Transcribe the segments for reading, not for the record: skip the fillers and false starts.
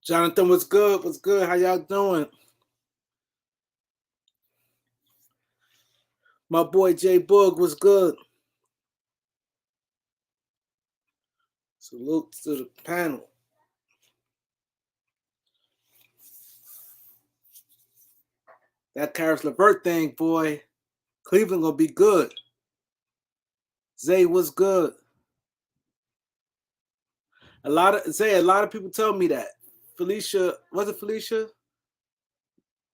Jonathan, what's good? What's good? How y'all doing? My boy J Boog was good. Salute to the panel. That Karis LeVert thing, boy. Cleveland gonna be good. Zay was good. A lot of people tell me that. Felicia, was it Felicia?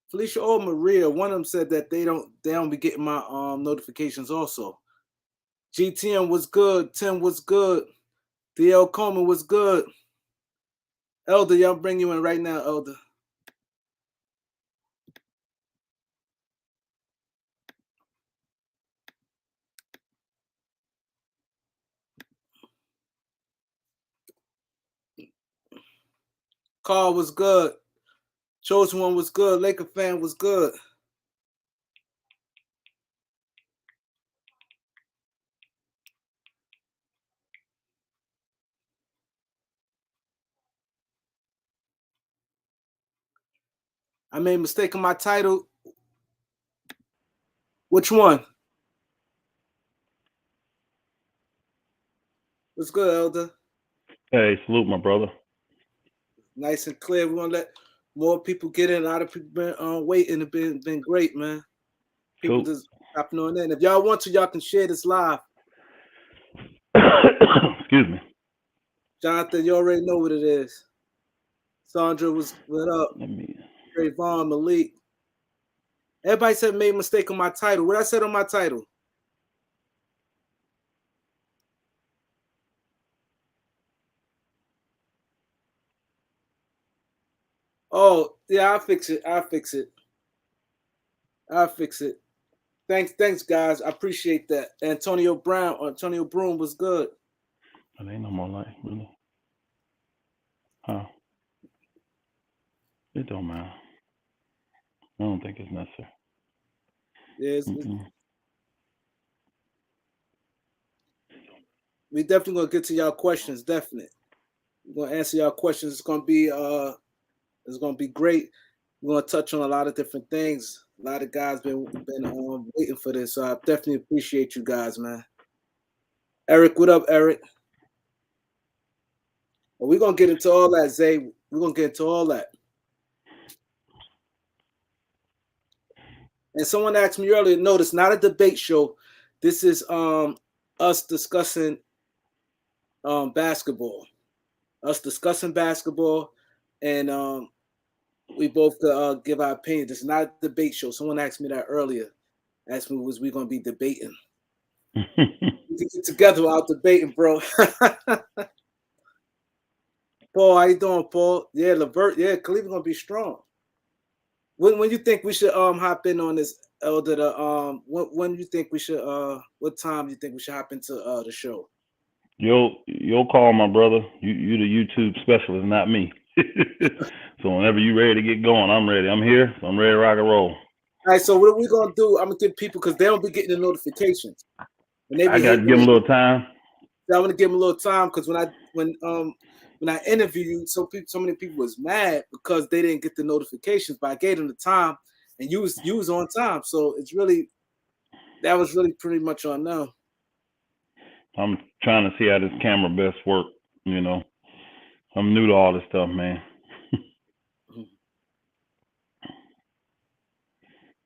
Felicia or Maria, one of them said that they don't be getting my notifications also. GTM was good, Tim was good, DL Coleman was good. Elder, y'all bring you in right now, Elder. Carl was good. Chosen One was good. Laker fan was good. I made a mistake on my title. Which one? What's good, Elder? Hey, salute, my brother. Nice and clear. We're gonna let more people get in. A lot of people been waiting. It's been great, man. People Cool. just hopping on in. If y'all want to, y'all can share this live. Excuse me. Jonathan, you already know what it is. Sandra was what up. Trayvon, Malik. Everybody said made a mistake on my title. What I said on my title? Oh, yeah, I'll fix it. I'll fix it. Thanks, guys. I appreciate that. Antonio Broom was good. It ain't no more light, really. Huh? It don't matter. I don't think it's necessary. Yes. We definitely gonna get to y'all questions. Definitely, we're gonna answer y'all questions. It's gonna be great. We're gonna touch on a lot of different things. A lot of guys been waiting for this, so I definitely appreciate you guys, man. Eric, what up, Eric? Well, we're gonna get into all that, Zay. We're gonna get into all that. And someone asked me earlier, no, it's not a debate show. This is us discussing basketball. Us discussing basketball, and we both give our opinion. This is not a debate show. Someone asked me that earlier. Asked me, was we going to be debating? We can get together without debating, bro. Paul, how you doing, Paul? Yeah, LeVert. Yeah, Cleveland going to be strong. When you think we should hop in on this, Elder? When you think we should? What time do you think we should hop into the show? You'll call, my brother. You the YouTube specialist, not me. So whenever you ready to get going, I'm ready. I'm here. So I'm ready to rock and roll. All right. So what are we gonna do? I'm gonna give people, because they don't be getting the notifications. I got to give them a little time. I want to give them a little time, because when I interviewed you, so many people was mad because they didn't get the notifications, but I gave them the time, and you was on time. So that was really pretty much on them. I'm trying to see how this camera best work. You know, I'm new to all this stuff, man.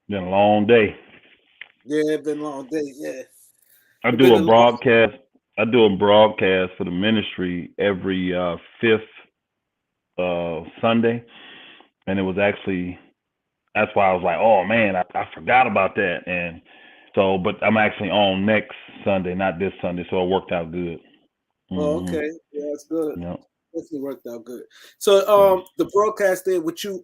Been a long day. Yeah, it's been a long day. Yeah. I do a broadcast for the ministry every fifth Sunday, and it was actually, that's why I was like, oh man, I forgot about that. And so, but I'm actually on next Sunday, not this Sunday, so it worked out good. Oh, okay. Yeah, that's good. Yep. Definitely worked out good. So the broadcast there, what you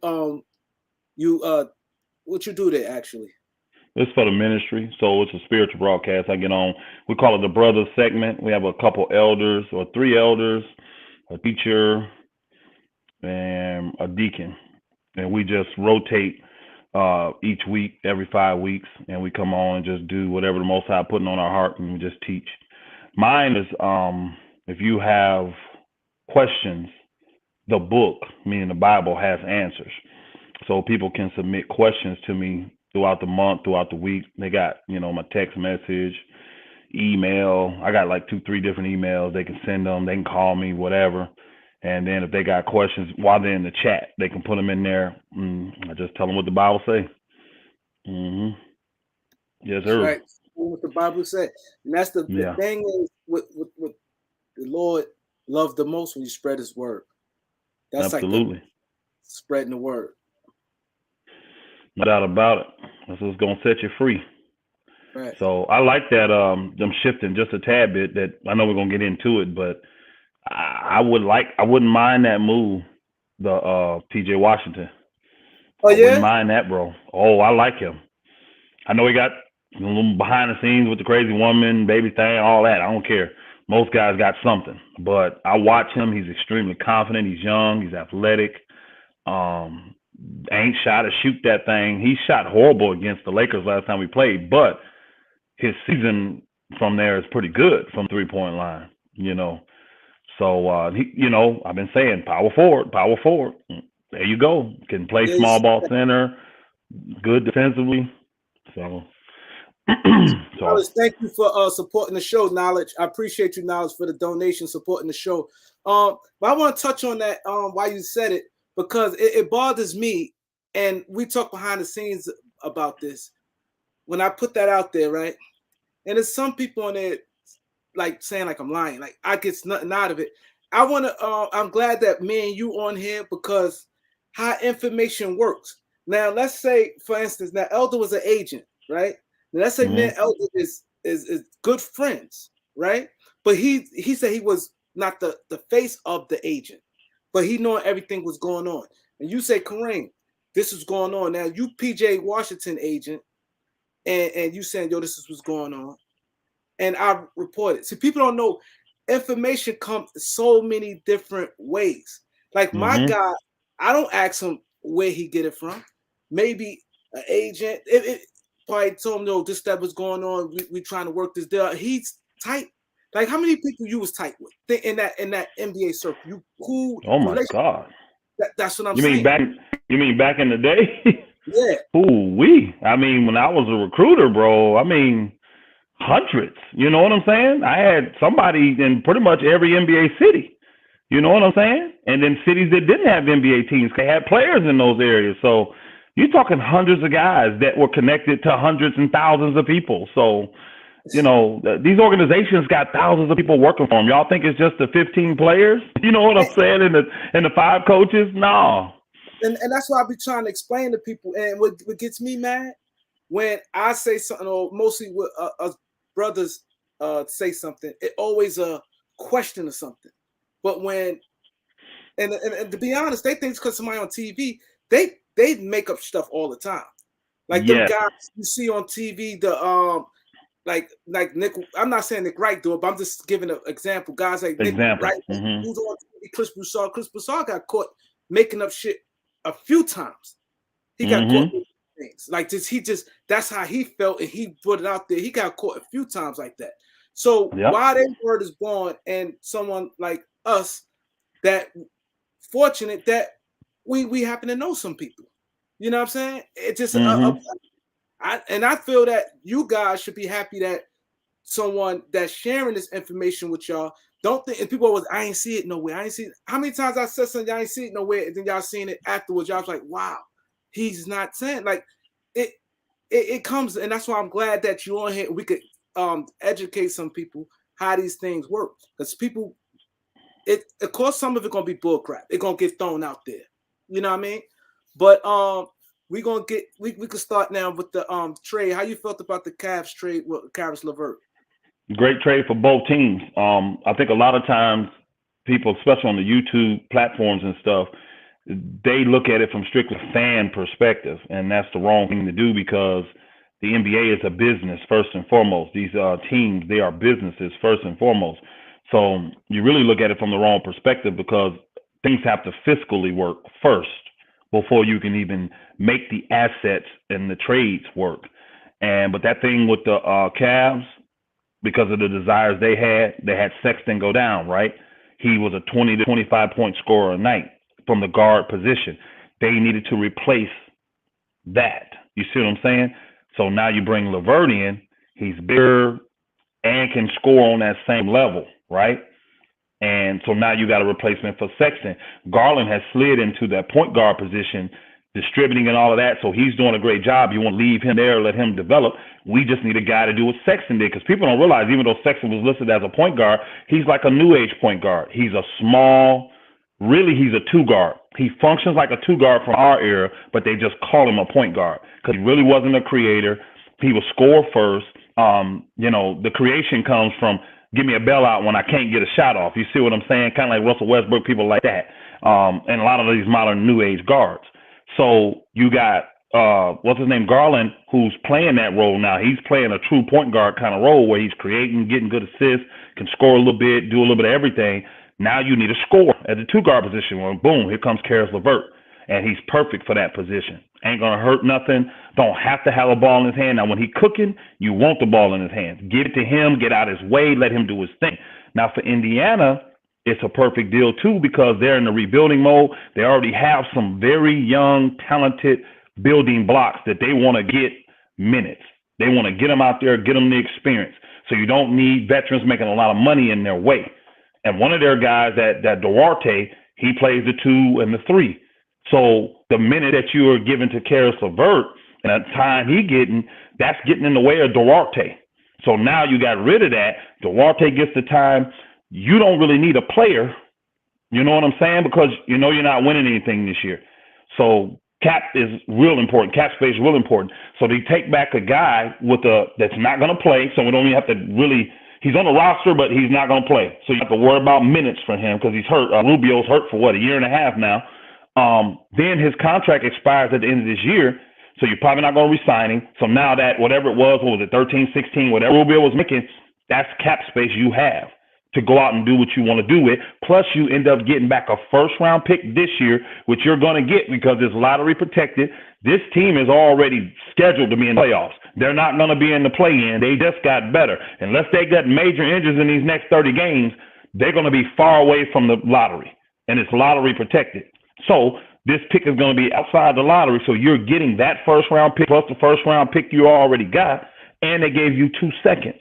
do there actually? It's for the ministry, so it's a spiritual broadcast. I get on, we call it the Brothers segment. We have a couple elders, or 3 elders, a teacher, and a deacon. And we just rotate each week, every 5 weeks, and we come on and just do whatever the Most High putting on our heart, and we just teach. Mine is, if you have questions the book, meaning the Bible, has answers. So people can submit questions to me throughout the month, throughout the week. They got, my text message, email. I got like 2-3 different emails. They can send them. They can call me, whatever. And then if they got questions while they're in the chat, they can put them in there. I just tell them what the Bible say. Yes, That's sir. right. What the Bible said. And that's the thing is what the Lord loved the most when you spread his word. That's absolutely like spreading the word. No doubt about it. That's what's gonna set you free. Right. So I like that them shifting just a tad bit. That I know we're gonna get into it, but I wouldn't mind that move, the PJ Washington. Oh, I yeah? wouldn't mind that, bro. Oh, I like him. I know he got a little behind the scenes with the crazy woman, baby thing, all that. I don't care. Most guys got something, but I watch him. He's extremely confident. He's young. He's athletic. Ain't shy to shoot that thing. He shot horrible against the Lakers last time we played, but his season from there is pretty good from 3-point line, So, he, I've been saying power forward. There you go. Can play small ball center, good defensively. So, Knowledge, thank you for supporting the show, Knowledge. I appreciate you, Knowledge, for the donation, supporting the show. But I want to touch on that why you said it, because it bothers me, and we talk behind the scenes about this. When I put that out there, right? And there's some people on there like saying like I'm lying, like I get nothing out of it. I'm glad that me and you on here, because how information works. Now, let's say, for instance, now Elder was an agent, right? Now, let's say me and Elder is good friends, right? But he said he was not the face of the agent, but he knowing everything was going on. And you say, Kareem, this is going on. Now you PJ Washington agent, and you saying, yo, this is what's going on. And I report it. See, people don't know information comes so many different ways. Like my guy, I don't ask him where he get it from. Maybe an agent, it probably told him, no, this stuff was going on. We trying to work this deal. He's tight. Like, how many people you was tight with in that N.B.A. circle? Oh my God. That's what I'm saying. You mean back in the day? Yeah. I mean, when I was a recruiter, bro, hundreds. You know what I'm saying? I had somebody in pretty much every NBA city. You know what I'm saying? And then cities that didn't have NBA teams, they had players in those areas. So you're talking hundreds of guys that were connected to hundreds and thousands of people. So, these organizations got thousands of people working for them. Y'all think it's just the 15 players? You know what I'm saying? And the 5 coaches? No. And that's why I be trying to explain to people. And what gets me mad, when I say something, or mostly with us brothers say something, it always a question or something. But when and to be honest, they think it's because somebody on TV, they make up stuff all the time. Like them guys you see on TV, the like Nick. I'm not saying Nick Wright do it, but I'm just giving an example. Guys like Nick Wright, who's on TV, Chris Broussard. Chris Broussard got caught making up shit a few times. He got caught with things like this. That's how he felt, and he put it out there. He got caught a few times like that. So while their word is born, and someone like us that fortunate that we happen to know some people, you know what I'm saying? It just I feel that you guys should be happy that someone that's sharing this information with y'all. Don't think, and people always, I ain't see it nowhere. I ain't see it. How many times I said something, y'all ain't see it nowhere, and then y'all seen it afterwards. Y'all was like, wow, he's not saying, like, it comes, and that's why I'm glad that you're on here. We could educate some people how these things work, because people, of course, some of it gonna be bullcrap. It's gonna get thrown out there. You know what I mean? But we could start now with the trade. How you felt about the Cavs trade with Caris LeVert? Great trade for both teams. I think a lot of times people, especially on the YouTube platforms and stuff, they look at it from strictly fan perspective, and that's the wrong thing to do, because the NBA is a business first and foremost. These teams, they are businesses first and foremost. So you really look at it from the wrong perspective, because things have to fiscally work first before you can even make the assets and the trades work. But that thing with the Cavs, because of the desires they had Sexton go down, right? He was a 20 to 25 point scorer a night. from the guard position. They needed to replace that. You see what I'm saying? So now you bring LeVert in. He's bigger and can score on that same level, right? And so now you got a replacement for Sexton. Garland has slid into that point guard position, distributing and all of that. So he's doing a great job. You want to leave him there, let him develop. We just need a guy to do what Sexton did, because people don't realize, even though Sexton was listed as a point guard, he's like a new age point guard. He's a small, really, he's a two guard. He functions like a two guard from our era, but they just call him a point guard because he really wasn't a creator. He was score first. The creation comes from give me a bailout when I can't get a shot off. You see what I'm saying? Kind of like Russell Westbrook, people like that. And a lot of these modern new age guards. So you got, what's his name, Garland, who's playing that role now. He's playing a true point guard kind of role where he's creating, getting good assists, can score a little bit, do a little bit of everything. Now you need a score at the two guard position. Well, boom, here comes Caris LeVert. And he's perfect for that position. Ain't going to hurt nothing. Don't have to have a ball in his hand. Now, when he's cooking, you want the ball in his hands. Give it to him, get out his way, let him do his thing. Now, for Indiana, it's a perfect deal, too, because they're in the rebuilding mode. They already have some very young, talented building blocks that they want to get minutes. They want to get them out there, get them the experience. So you don't need veterans making a lot of money in their way. And one of their guys, that Duarte, he plays the 2 and the 3. So the minute that you are giving to Caris LeVert and the time he getting, that's getting in the way of Duarte. So now you got rid of that. Duarte gets the time. You don't really need a player. You know what I'm saying? Because you know you're not winning anything this year. So cap is real important. Cap space is real important. So they take back a guy that's not going to play. So we don't even have to really. He's on the roster, but he's not going to play. So you have to worry about minutes for him because he's hurt. Rubio's hurt for a year and a half now. Then his contract expires at the end of this year, so you're probably not going to re-sign him. So now that whatever it was, what was it, 13, 16, whatever Rubio was making, that's cap space you have to go out and do what you want to do with. Plus, you end up getting back a first-round pick this year, which you're going to get because it's lottery protected. This team is already scheduled to be in the playoffs. They're not going to be in the play-in. They just got better. Unless they got major injuries in these next 30 games, they're going to be far away from the lottery, and it's lottery protected. So this pick is going to be outside the lottery. So you're getting that first-round pick plus the first-round pick you already got, and they gave you 2 seconds.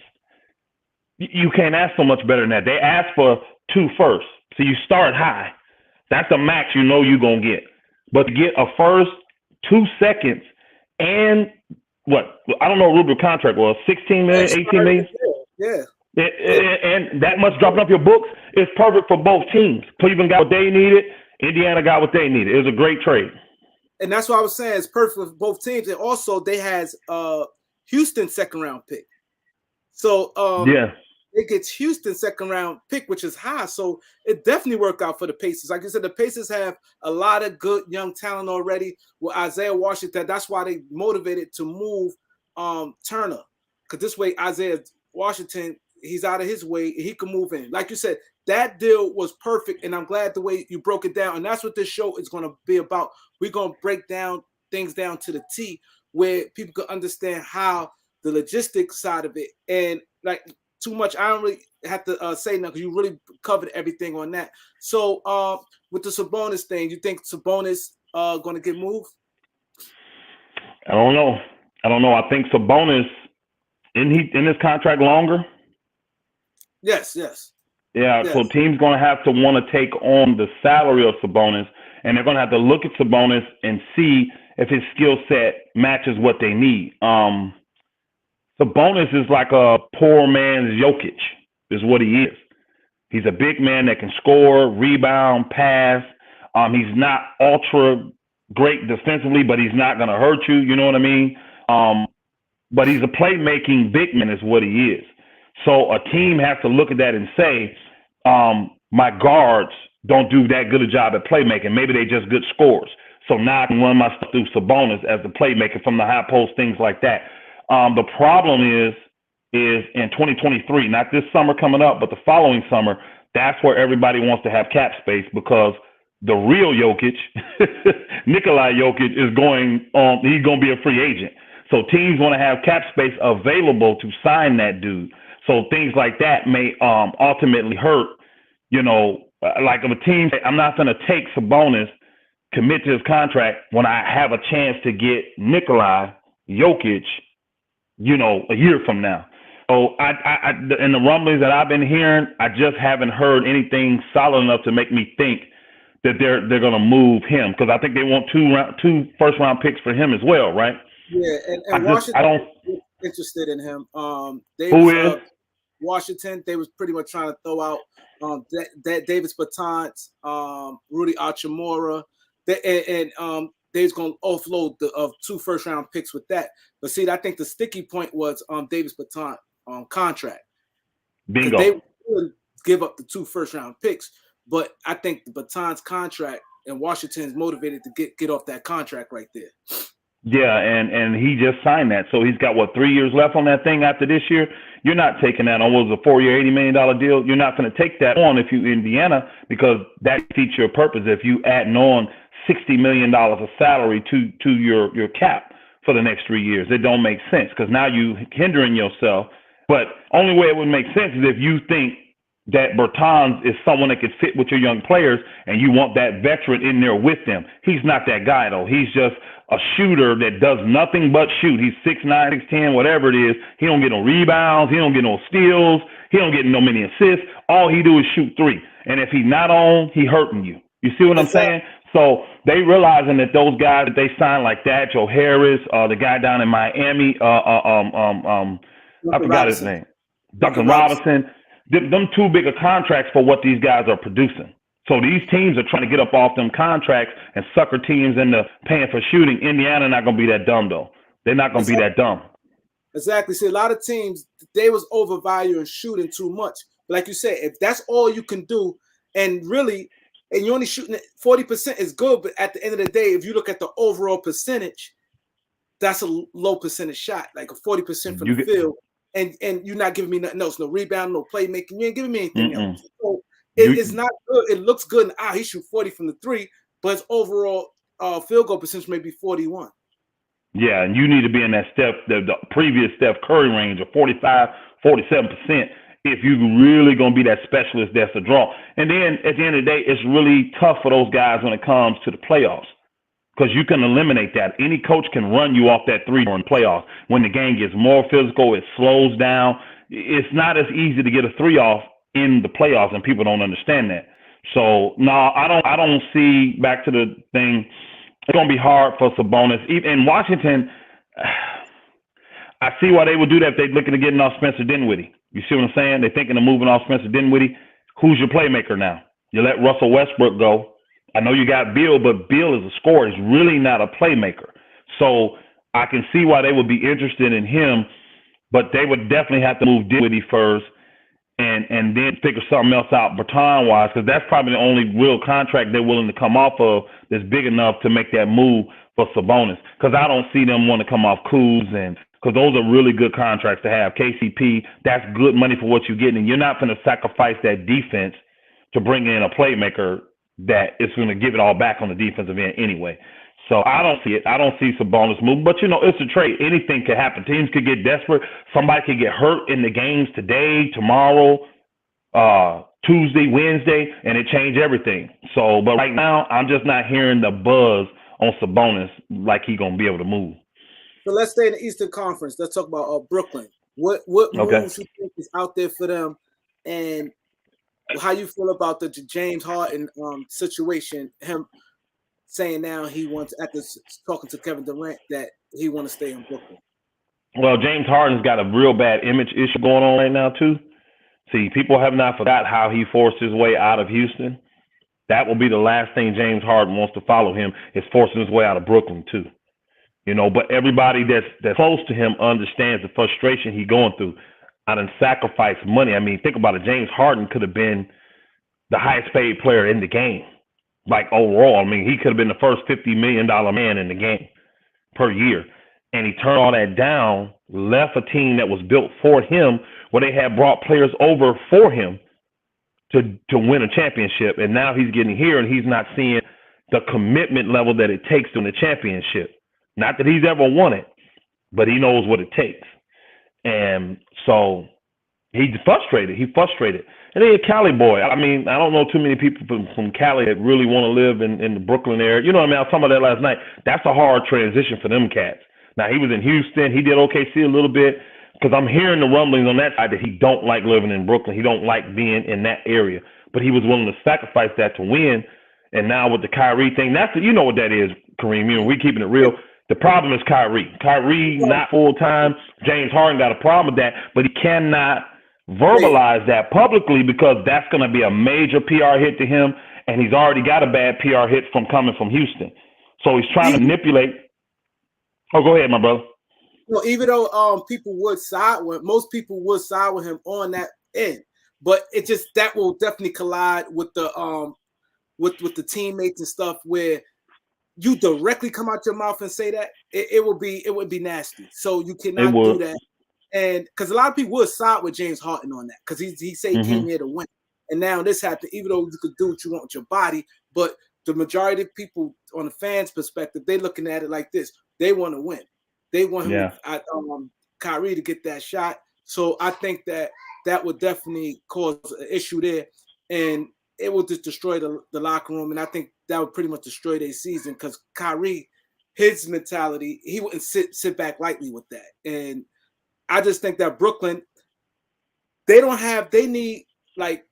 You can't ask for much better than that. They asked for 2 firsts. So you start high. That's the max you know you're going to get. But to get a first, 2 seconds, and what? I don't know what Rubio's contract was, 16 million, 18 million? Yeah. And that much dropping up your books is perfect for both teams. Cleveland got what they needed. Indiana got what they needed. It was a great trade. And that's what I was saying. It's perfect for both teams. And also they has Houston's second-round pick. So it gets Houston's second-round pick, which is high. So it definitely worked out for the Pacers. Like I said, the Pacers have a lot of good young talent already with Isaiah Washington. That's why they motivated to move Turner. Because this way Isaiah Washington, he's out of his way and he can move in. Like you said, that deal was perfect, and I'm glad the way you broke it down. And that's what this show is going to be about. We're going to break down things down to the T where people can understand how the logistics side of it. And like too much, I don't really have to say nothing because you really covered everything on that. So with the Sabonis thing, you think Sabonis going to get moved? I don't know. I think Sabonis, in his contract longer? Yes. Yeah, so teams going to have to want to take on the salary of Sabonis, and they're going to have to look at Sabonis and see if his skill set matches what they need. Sabonis is like a poor man's Jokic, is what he is. He's a big man that can score, rebound, pass. He's not ultra great defensively, but he's not going to hurt you. You know what I mean? But he's a playmaking big man is what he is. So a team has to look at that and say, my guards don't do that good a job at playmaking. Maybe they just good scorers. So now I can run my stuff through Sabonis as the playmaker from the high post, things like that. The problem is in 2023, not this summer coming up, but the following summer, that's where everybody wants to have cap space because the real Jokic, Nikolai Jokic, is he's going to be a free agent. So teams want to have cap space available to sign that dude. So things like that may ultimately hurt, like if a team, I'm not going to take Sabonis commit to his contract when I have a chance to get Nikolai Jokic, a year from now. So I in the rumblings that I've been hearing, I just haven't heard anything solid enough to make me think that they're going to move him, because I think they want two first round picks for him as well, right? Yeah, and Washington is interested in him. Who is? Washington, they was pretty much trying to throw out Davis Bertans, Rudy Hachimura, and they was going to offload the 2 first round picks with that. But see, I think the sticky point was Davis Bertans contract. Bingo. They would give up the 2 first round picks, but I think the Bertans contract, and Washington is motivated to get off that contract right there. Yeah, and he just signed that. So he's got, 3 years left on that thing after this year? You're not taking that on. What was a 4-year, $80 million deal? You're not going to take that on if you're Indiana, because that defeats your purpose if you adding on $60 million of salary to your cap for the next 3 years. It don't make sense, because now you hindering yourself. But only way it would make sense is if you think that Bertans is someone that could fit with your young players and you want that veteran in there with them. He's not that guy, though. He's just a shooter that does nothing but shoot. He's 6'9", 6'10", whatever it is. He don't get no rebounds. He don't get no steals. He don't get no many assists. All he do is shoot 3. And if he's not on, he hurting you. You see what I'm saying? So they realizing that those guys that they signed like that, Joe Harris, the guy down in Miami, I forgot his name, Duncan Robinson. Them too big of contracts for what these guys are producing. So these teams are trying to get up off them contracts and sucker teams into paying for shooting. Indiana not going to be that dumb, though. They're not going to be that dumb. Exactly. See, a lot of teams, they was overvaluing shooting too much. But like you said, if that's all you can do, and really, and you're only shooting at 40% is good, but at the end of the day, if you look at the overall percentage, that's a low percentage shot, like a 40% from the field. And you're not giving me nothing else, no rebound, no playmaking. You ain't giving me anything else. So it's not good. It looks good. And he shoot 40 from the 3, but his overall field goal percentage may be 41. Yeah, and you need to be in that the previous Steph Curry range of 45, 47% if you're really going to be that specialist that's a draw. And then at the end of the day, it's really tough for those guys when it comes to the playoffs, because you can eliminate that. Any coach can run you off that 3 during playoffs. When the game gets more physical, it slows down. It's not as easy to get a 3 off in the playoffs, and people don't understand that. So no, I don't see, back to the thing, it's going to be hard for Sabonis. In Washington, I see why they would do that if they're looking to get off Spencer Dinwiddie. You see what I'm saying? They're thinking of moving off Spencer Dinwiddie. Who's your playmaker now? You let Russell Westbrook go. I know you got Bill, but Bill is a scorer. He's really not a playmaker. So I can see why they would be interested in him, but they would definitely have to move Dinwiddie first and then figure something else out Bertans-wise, because that's probably the only real contract they're willing to come off of that's big enough to make that move for Sabonis, because I don't see them want to come off Kuz, and because those are really good contracts to have. KCP, that's good money for what you're getting, and you're not going to sacrifice that defense to bring in a playmaker that is going to give it all back on the defensive end anyway. So I don't see it. I don't see Sabonis move. But, it's a trade. Anything could happen. Teams could get desperate. Somebody could get hurt in the games today, tomorrow, Tuesday, Wednesday, and it changed everything. So, but right now, I'm just not hearing the buzz on Sabonis like he's going to be able to move. So let's stay in the Eastern Conference. Let's talk about Brooklyn. What moves you think is out there for them, and how you feel about the James Harden situation, him saying now he wants, after talking to Kevin Durant, that he want to stay in Brooklyn? Well, James Harden's got a real bad image issue going on right now, too. See, people have not forgot how he forced his way out of Houston. That will be the last thing James Harden wants to follow him, is forcing his way out of Brooklyn, too. But everybody that's close to him understands the frustration he's going through. I done sacrificed money. I mean, think about it. James Harden could have been the highest paid player in the game, like overall. I mean, he could have been the first $50 million man in the game per year. And he turned all that down, left a team that was built for him, where they had brought players over for him to win a championship. And now he's getting here and he's not seeing the commitment level that it takes to win a championship. Not that he's ever won it, but he knows what it takes. And so He's frustrated. And he's a Cali boy. I mean, I don't know too many people from Cali that really want to live in the Brooklyn area. You know what I mean? I was talking about that last night. That's a hard transition for them cats. Now, he was in Houston. He did OKC a little bit because I'm hearing the rumblings on that side that he don't like living in Brooklyn. He don't like being in that area. But he was willing to sacrifice that to win. And now with the Kyrie thing, you know what that is, Kareem. You know, we keeping it real. The problem is Kyrie. Kyrie, not full-time. James Harden got a problem with that, but he cannot verbalize that publicly because that's going to be a major PR hit to him, and he's already got a bad PR hit from coming from Houston. So he's trying to manipulate. Oh, go ahead, my brother. Well, even though most people would side with him on that end, but that will definitely collide with the with the teammates and stuff where you directly come out your mouth and say that it would be nasty. So you cannot do that. And because a lot of people would side with James Harden on that because he said he came here to win. And now this happened, even though you could do what you want with your body, but the majority of people on the fans' perspective, they're looking at it like this. They want to win. They want Kyrie to get that shot. So I think that would definitely cause an issue there. And it will just destroy the locker room. And I think that would pretty much destroy their season because Kyrie, his mentality, he wouldn't sit back lightly with that. And I just think that Brooklyn, they need like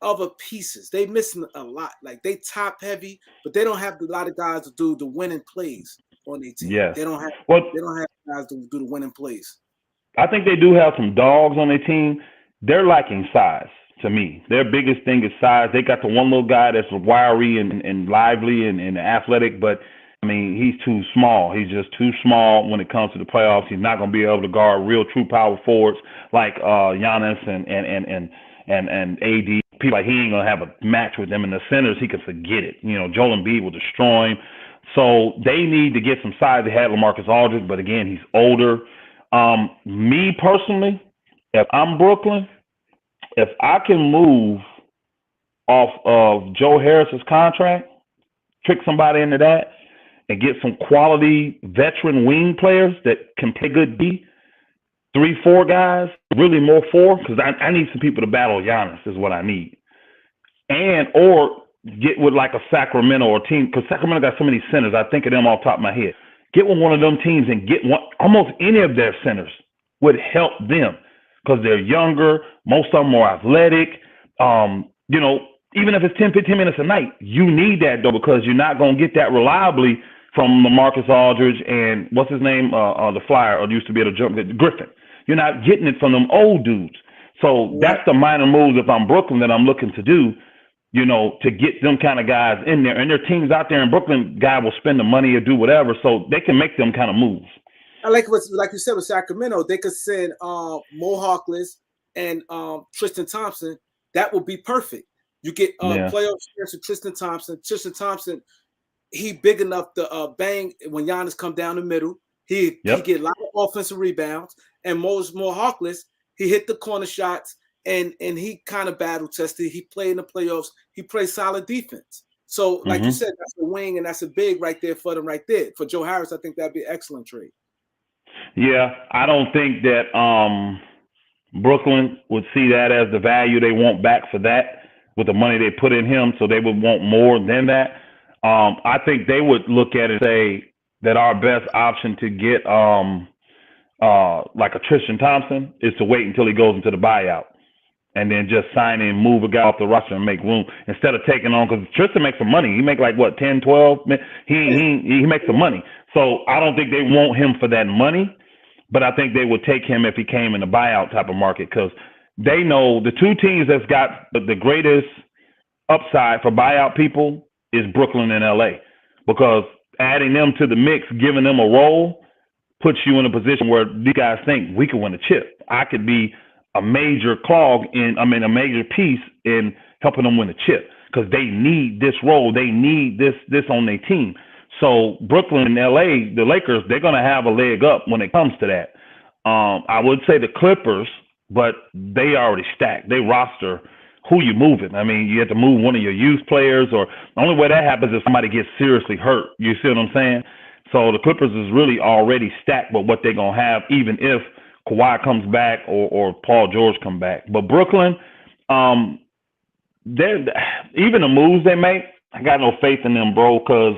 other pieces. They missing a lot. Like they top heavy, but they don't have a lot of guys to do the winning plays on their team. Yeah. They don't have guys to do the winning plays. I think they do have some dogs on their team. They're lacking size to me. Their biggest thing is size. They got the one little guy that's wiry and lively and athletic, but I mean, he's too small. He's just too small when it comes to the playoffs. He's not going to be able to guard real true power forwards like Giannis and AD. People like he ain't going to have a match with them in the centers. He could forget it. You know, Joel Embiid will destroy him. So they need to get some size. They had LaMarcus Aldridge, but again, he's older. Me personally, if I'm Brooklyn, if I can move off of Joe Harris's contract, trick somebody into that, and get some quality veteran wing players that can play good D, 3-4 guys, really more 4, because I need some people to battle Giannis is what I need. Or get with like a Sacramento or team, because Sacramento got so many centers. I think of them off the top of my head. Get with one of them teams and get almost any of their centers would help them because they're younger. Most of them are athletic. You know, even if it's 10, 15 minutes a night, you need that though because you're not going to get that reliably from LaMarcus Aldridge and what's his name, the Flyer, or used to be able to jump, Griffin. You're not getting it from them old dudes. So that's the minor moves if I'm Brooklyn that I'm looking to do, you know, to get them kind of guys in there. And there are teams out there in Brooklyn, guy will spend the money or do whatever, so they can make them kind of moves. I like you said with Sacramento, they could send Mo Harkless and Tristan Thompson. That would be perfect. You get playoff experience with Tristan Thompson. Tristan Thompson, he big enough to bang when Giannis come down the middle. He get a lot of offensive rebounds. And Mo Harkless, he hit the corner shots and he kind of battle tested. He played in the playoffs. He plays solid defense. So like you said, that's a wing and that's a big right there for them right there. For Joe Harris, I think that'd be an excellent trade. Yeah, I don't think that Brooklyn would see that as the value they want back for that with the money they put in him, so they would want more than that. I think they would look at it and say that our best option to get like a Tristan Thompson is to wait until he goes into the buyout and then just sign and move a guy off the roster and make room instead of taking on, because Tristan makes some money. He make like what, 10, 12? He makes some money. So I don't think they want him for that money, but I think they would take him if he came in the buyout type of market because they know the two teams that's got the greatest upside for buyout people is Brooklyn and LA, because adding them to the mix, giving them a role, puts you in a position where these guys think we could win a chip. I could be a major a major piece in helping them win a chip because they need this role. They need this on their team. So Brooklyn and LA, the Lakers, they're going to have a leg up when it comes to that. I would say the Clippers, but they already stacked. They roster who you moving. I mean, you have to move one of your youth players, or the only way that happens is somebody gets seriously hurt. You see what I'm saying? So the Clippers is really already stacked with what they're going to have, even if Kawhi comes back or Paul George come back. But Brooklyn, they're even the moves they make, I got no faith in them, bro, because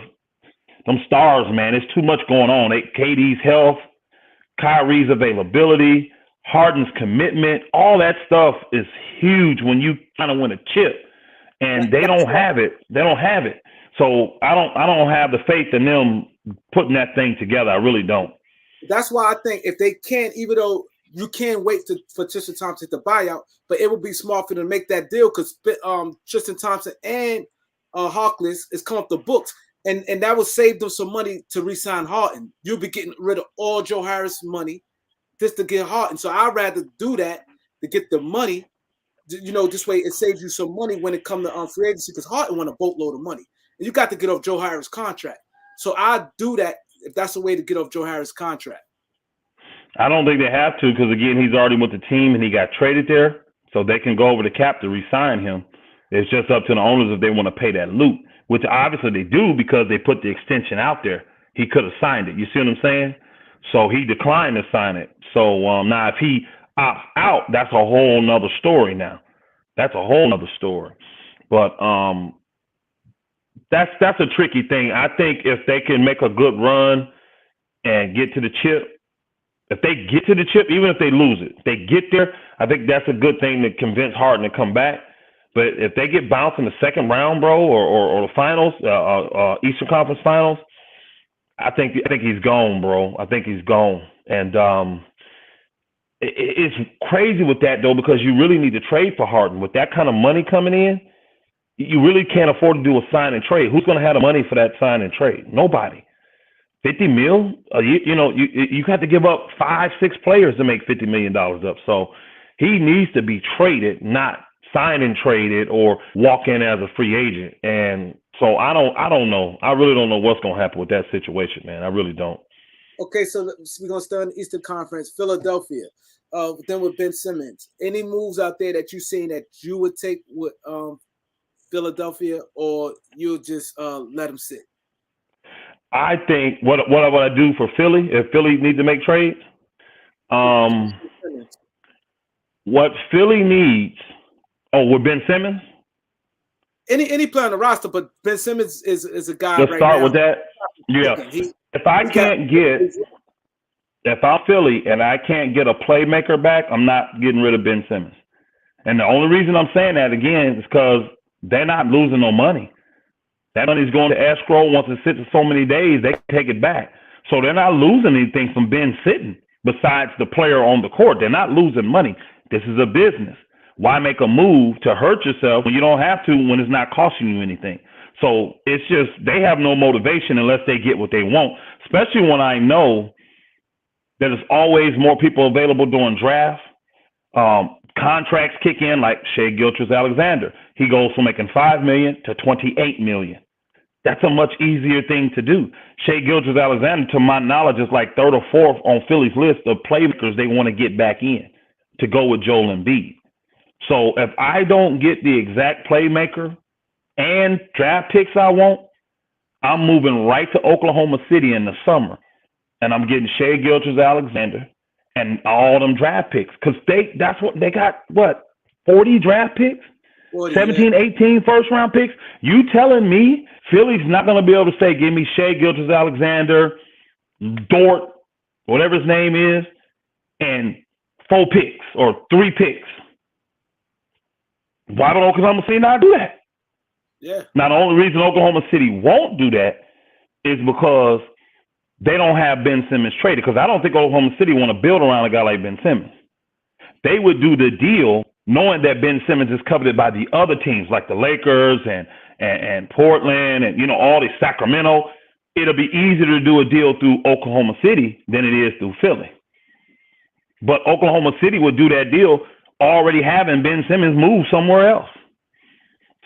them stars, man, it's too much going on. KD's health, Kyrie's availability, Harden's commitment, all that stuff is huge when you kind of win a chip, and they don't have it. They don't have it. So I don't have the faith in them putting that thing together. I really don't. That's why I think if they can't, even though you can't wait for Tristan Thompson to buyout, but it would be smart for them to make that deal because Tristan Thompson and Hawkins is coming up the books. And that would save them some money to re-sign Harden. You'll be getting rid of all Joe Harris money just to get Harden. So I'd rather do that to get the money. You know, this way it saves you some money when it comes to free agency because Harden won a boatload of money. And you got to get off Joe Harris' contract. So I'd do that if that's the way to get off Joe Harris' contract. I don't think they have to because, again, he's already with the team and he got traded there. So they can go over the cap to re-sign him. It's just up to the owners if they want to pay that loot, which obviously they do because they put the extension out there. He could have signed it. You see what I'm saying? So he declined to sign it. So now if he opts out, that's a whole nother story now. That's a whole nother story. But that's a tricky thing. I think if they can make a good run and get to the chip, if they get to the chip, even if they lose it, they get there, I think that's a good thing to convince Harden to come back. But if they get bounced in the second round, bro, or the finals, Eastern Conference Finals, I think he's gone, bro. I think he's gone. And it's crazy with that, though, because you really need to trade for Harden. With that kind of money coming in, you really can't afford to do a sign and trade. Who's going to have the money for that sign and trade? Nobody. 50 mil? You have to give up 5-6 players to make $50 million up. So he needs to be traded, not sign and traded or walk in as a free agent. And so I don't know. I really don't know what's going to happen with that situation, man. I really don't. Okay, so we're going to start in the Eastern Conference. Philadelphia, then with Ben Simmons. Any moves out there that you've seen that you would take with Philadelphia, or you'll just let them sit? I think what I do for Philly, if Philly needs to make trades, what Philly needs, with Ben Simmons? Any player on the roster, but Ben Simmons is a guy. Let's right start now. With that. Yeah. If I'm Philly and I can't get a playmaker back, I'm not getting rid of Ben Simmons. And the only reason I'm saying that again is because they're not losing no money. That money's going to escrow. Once it sits for so many days, they take it back. So they're not losing anything from Ben sitting besides the player on the court. They're not losing money. This is a business. Why make a move to hurt yourself when you don't have to, when it's not costing you anything? So it's just they have no motivation unless they get what they want, especially when I know that there's always more people available during draft. Contracts kick in like Shai Gilgeous-Alexander. He goes from making $5 million to $28 million. That's a much easier thing to do. Shai Gilgeous-Alexander, to my knowledge, is like third or fourth on Philly's list of playmakers they want to get back in to go with Joel Embiid. So if I don't get the exact playmaker and draft picks I want, I'm moving right to Oklahoma City in the summer, and I'm getting Shai Gilgeous-Alexander and all them draft picks because that's what they got. What, 40 draft picks? 40, 17, yeah. 18 first-round picks? You telling me Philly's not going to be able to say, give me Shai Gilgeous-Alexander, Dort, whatever his name is, and 4 picks or 3 picks? Why would Oklahoma City not do that? Yeah. Now, the only reason Oklahoma City won't do that is because they don't have Ben Simmons traded, because I don't think Oklahoma City want to build around a guy like Ben Simmons. They would do the deal knowing that Ben Simmons is coveted by the other teams like the Lakers and Portland and, all the Sacramento. It'll be easier to do a deal through Oklahoma City than it is through Philly. But Oklahoma City would do that deal already having Ben Simmons move somewhere else.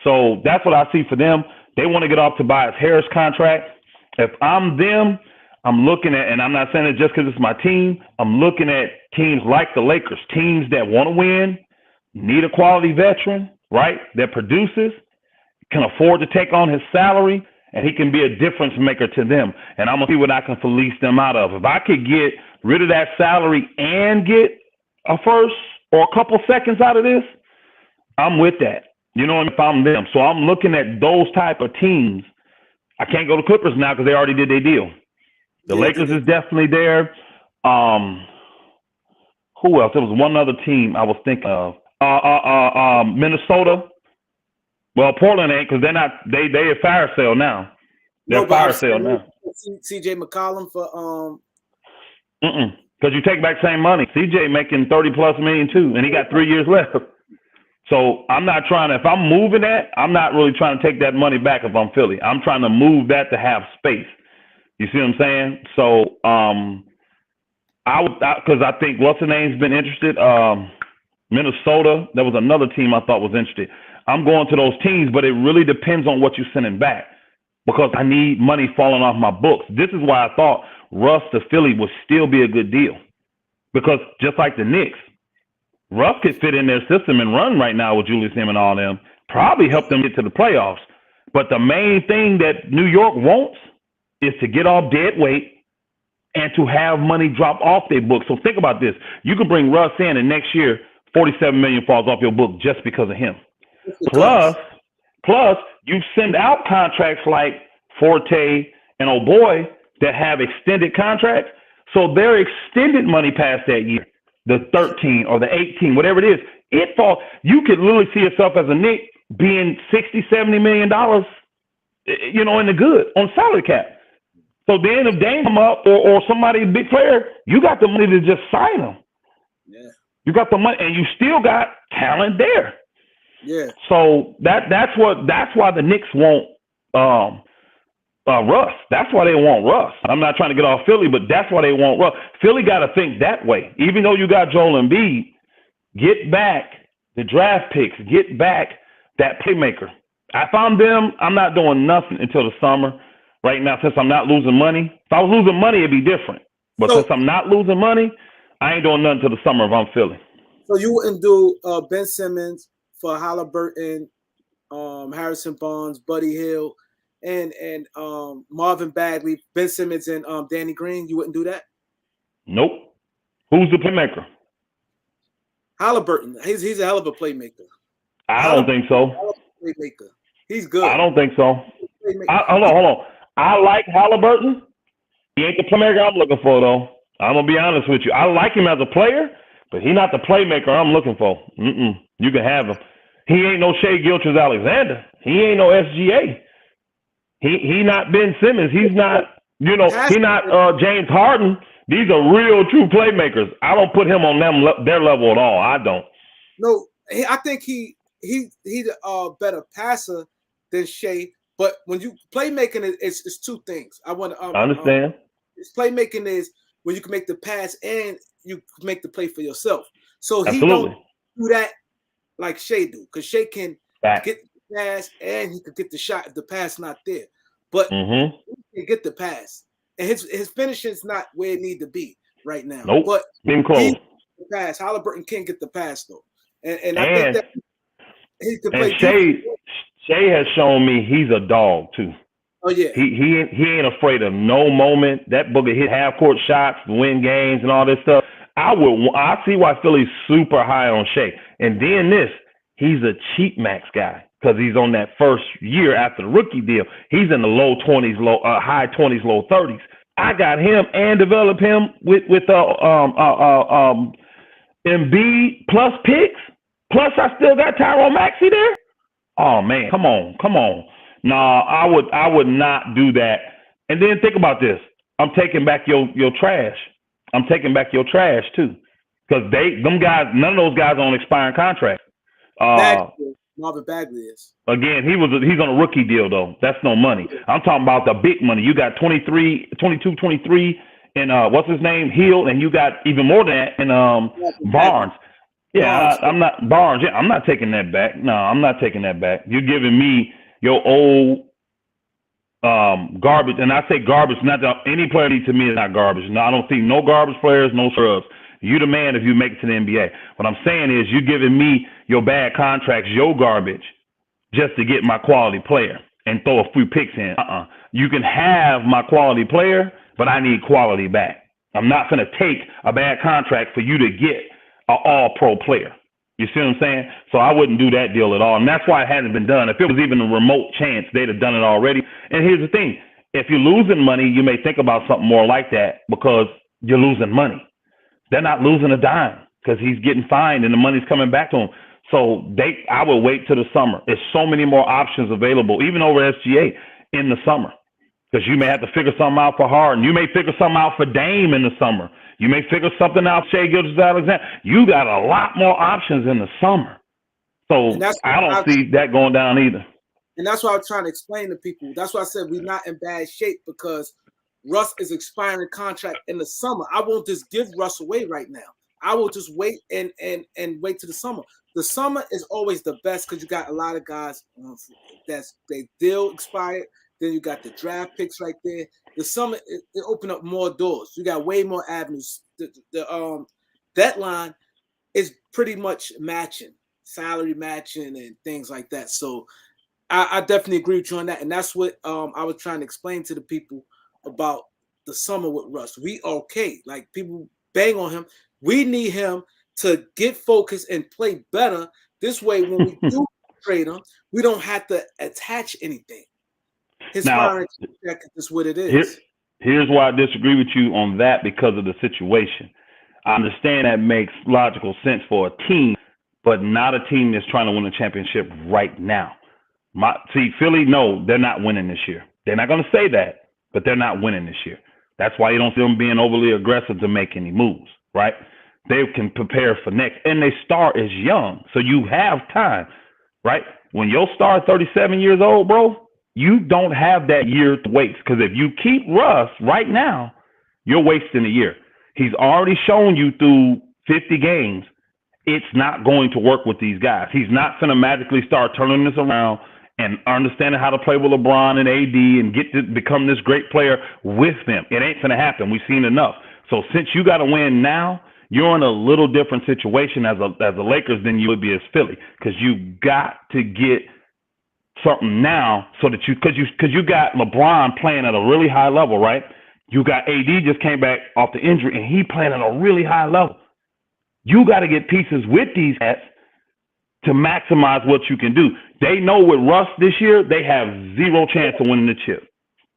So that's what I see for them. They want to get off Tobias Harris contract. If I'm them, I'm looking at, and I'm not saying it just because it's my team, I'm looking at teams like the Lakers, teams that want to win, need a quality veteran, right, that produces, can afford to take on his salary, and he can be a difference maker to them. And I'm going to see what I can fleece them out of. If I could get rid of that salary and get a first or a couple seconds out of this, I'm with that. You know, if I'm them. So I'm looking at those type of teams. I can't go to Clippers now because they already did their deal. The Lakers is definitely there. Who else? There was one other team I was thinking of. Minnesota. Well, Portland ain't because they're not. They a fire sale now. They're fire sale now. CJ McCollum for Because you take back same money. CJ making $30+ million too, and he got 3 years left. So I'm not trying to. If I'm moving that, I'm not really trying to take that money back. If I'm Philly, I'm trying to move that to have space. You see what I'm saying? So I would, because I think what's the name's been interested. Minnesota. There was another team I thought was interested. I'm going to those teams, but it really depends on what you're sending back because I need money falling off my books. This is why I thought Russ to Philly would still be a good deal because just like the Knicks, Russ could fit in their system and run right now with Julius Randle and all them. Probably help them get to the playoffs. But the main thing that New York wants is to get off dead weight and to have money drop off their books. So think about this. You can bring Russ in and next year, $47 million falls off your book just because of him. Plus, you send out contracts like Forte and O'Boy that have extended contracts. So they're extended money past that year, the 13 or the 18, whatever it is. It falls. You could literally see yourself as a Knick being $60-70 million, you know, in the good on salary cap. So then if Dame come up or somebody big player, you got the money to just sign them. Yeah. You got the money and you still got talent there. Yeah. So that's why the Knicks want Russ. That's why they want Russ. I'm not trying to get off Philly, but that's why they want Russ. Philly got to think that way. Even though you got Joel Embiid, get back the draft picks, get back that playmaker. If I'm them, I'm not doing nothing until the summer. Right now, since I'm not losing money. If I was losing money, it'd be different. But since I'm not losing money, I ain't doing nothing until the summer if I'm Philly. So you wouldn't do Ben Simmons for Halliburton, Harrison Barnes, Buddy Hield, and Marvin Bagley, Ben Simmons, and Danny Green? You wouldn't do that? Nope. Who's the playmaker? Halliburton. He's a hell of a playmaker. I don't think so. Playmaker. He's good. I don't think so. Hold on. I like Halliburton. He ain't the playmaker I'm looking for, though. I'm going to be honest with you. I like him as a player, but he's not the playmaker I'm looking for. You can have him. He ain't no Shai Gilgeous-Alexander. He ain't no SGA. He not Ben Simmons. He's not, he not James Harden. These are real, true playmakers. I don't put him on their level at all. I don't. No, I think he's a better passer than Shai. But when you playmaking, it's two things. I want to understand. It's playmaking is when you can make the pass and you can make the play for yourself. So he Absolutely. don't do that like Shai do, because Shai can get the pass and he can get the shot if the pass not there. But he can get the pass, and his finishing is not where it need to be right now. Nope. But been close. The pass. Halliburton can't get the pass though, and I think that he can play. Shai has shown me he's a dog too. Oh yeah. He ain't afraid of no moment. That booger hit half court shots, win games, and all this stuff. I see why Philly's super high on Shai. And then he's a cheap max guy because he's on that first year after the rookie deal. He's in the low 20s, high 20s, low 30s. I got him and developed him with N.B.A. plus picks. Plus I still got Tyrone Maxey there. Oh man, come on. Nah, I would not do that. And then think about this. I'm taking back your trash. I'm taking back your trash too. Because them guys, none of those guys are on expiring contract. Marvin Bagley is. Again, he's on a rookie deal though. That's no money. I'm talking about the big money. You got 22, 23 and what's his name? Hield, and you got even more than that in Barnes. Yeah, I'm not taking that back. No, I'm not taking that back. You're giving me your old garbage, and I say garbage. Not that any player to me is not garbage. No, I don't see no garbage players, no scrubs. You the man if you make it to the NBA. What I'm saying is you're giving me your bad contracts, your garbage, just to get my quality player. and throw a few picks in. You can have my quality player, but I need quality back. I'm not going to take a bad contract for you to get an all-pro player. You see what I'm saying? So I wouldn't do that deal at all. And that's why it hasn't been done. If it was even a remote chance, they'd have done it already. And here's the thing. If you're losing money, you may think about something more like that because you're losing money. They're not losing a dime because he's getting fined and the money's coming back to him. So I would wait till the summer. There's so many more options available, even over SGA in the summer, because you may have to figure something out for Harden. You may figure something out for Dame in the summer. You may figure something out, Shai Gilgeous-Alexander. You got a lot more options in the summer. So I don't see that going down either. And that's what I'm trying to explain to people. That's why I said we're not in bad shape, because Russ is expiring contract in the summer. I won't just give Russ away right now. I will just wait and wait till the summer. The summer is always the best because you got a lot of guys that's they deal expired. Then you got the draft picks right there. The summer it opened up more doors. You got way more avenues. The deadline is pretty much matching, salary matching and things like that. So I definitely agree with you on that. And that's what I was trying to explain to the people about the summer with Russ. We okay. Like, people bang on him. We need him to get focused and play better. This way, when we do trade him, we don't have to attach anything. His firing contract is what it is. Here's why I disagree with you on that, because of the situation. I understand that makes logical sense for a team, but not a team that's trying to win a championship right now. Philly, no, they're not winning this year. They're not going to say that, but they're not winning this year. That's why you don't see them being overly aggressive to make any moves, right? They can prepare for next. And their star is young, so you have time, right? When your star is 37 years old, bro, you don't have that year to waste. Because if you keep Russ right now, you're wasting a year. He's already shown you through 50 games it's not going to work with these guys. He's not going to magically start turning this around and understanding how to play with LeBron and AD and get to become this great player with them. It ain't going to happen. We've seen enough. So since you got to win now, you're in a little different situation as a Lakers than you would be as Philly, because you got to get something now so that because you got LeBron playing at a really high level, right? You got AD just came back off the injury and he playing at a really high level. You got to get pieces with these cats to maximize what you can do. They know with Russ this year, they have zero chance of winning the chip.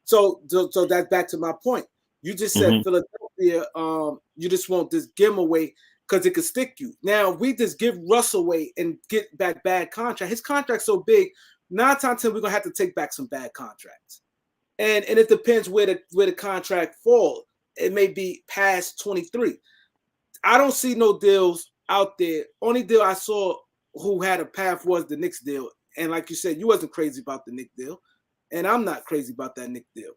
So that's back to my point. You just said Philadelphia, you just won't just give him away because it could stick you. Now, if we just give Russ away and get back bad contract, his contract's so big, 9 times out of 10, we're going to have to take back some bad contracts. And it depends where the contract falls. It may be past 23. I don't see no deals out there. Only deal I saw who had a path was the Knicks deal. And like you said, you wasn't crazy about the Knicks deal. And I'm not crazy about that Knicks deal.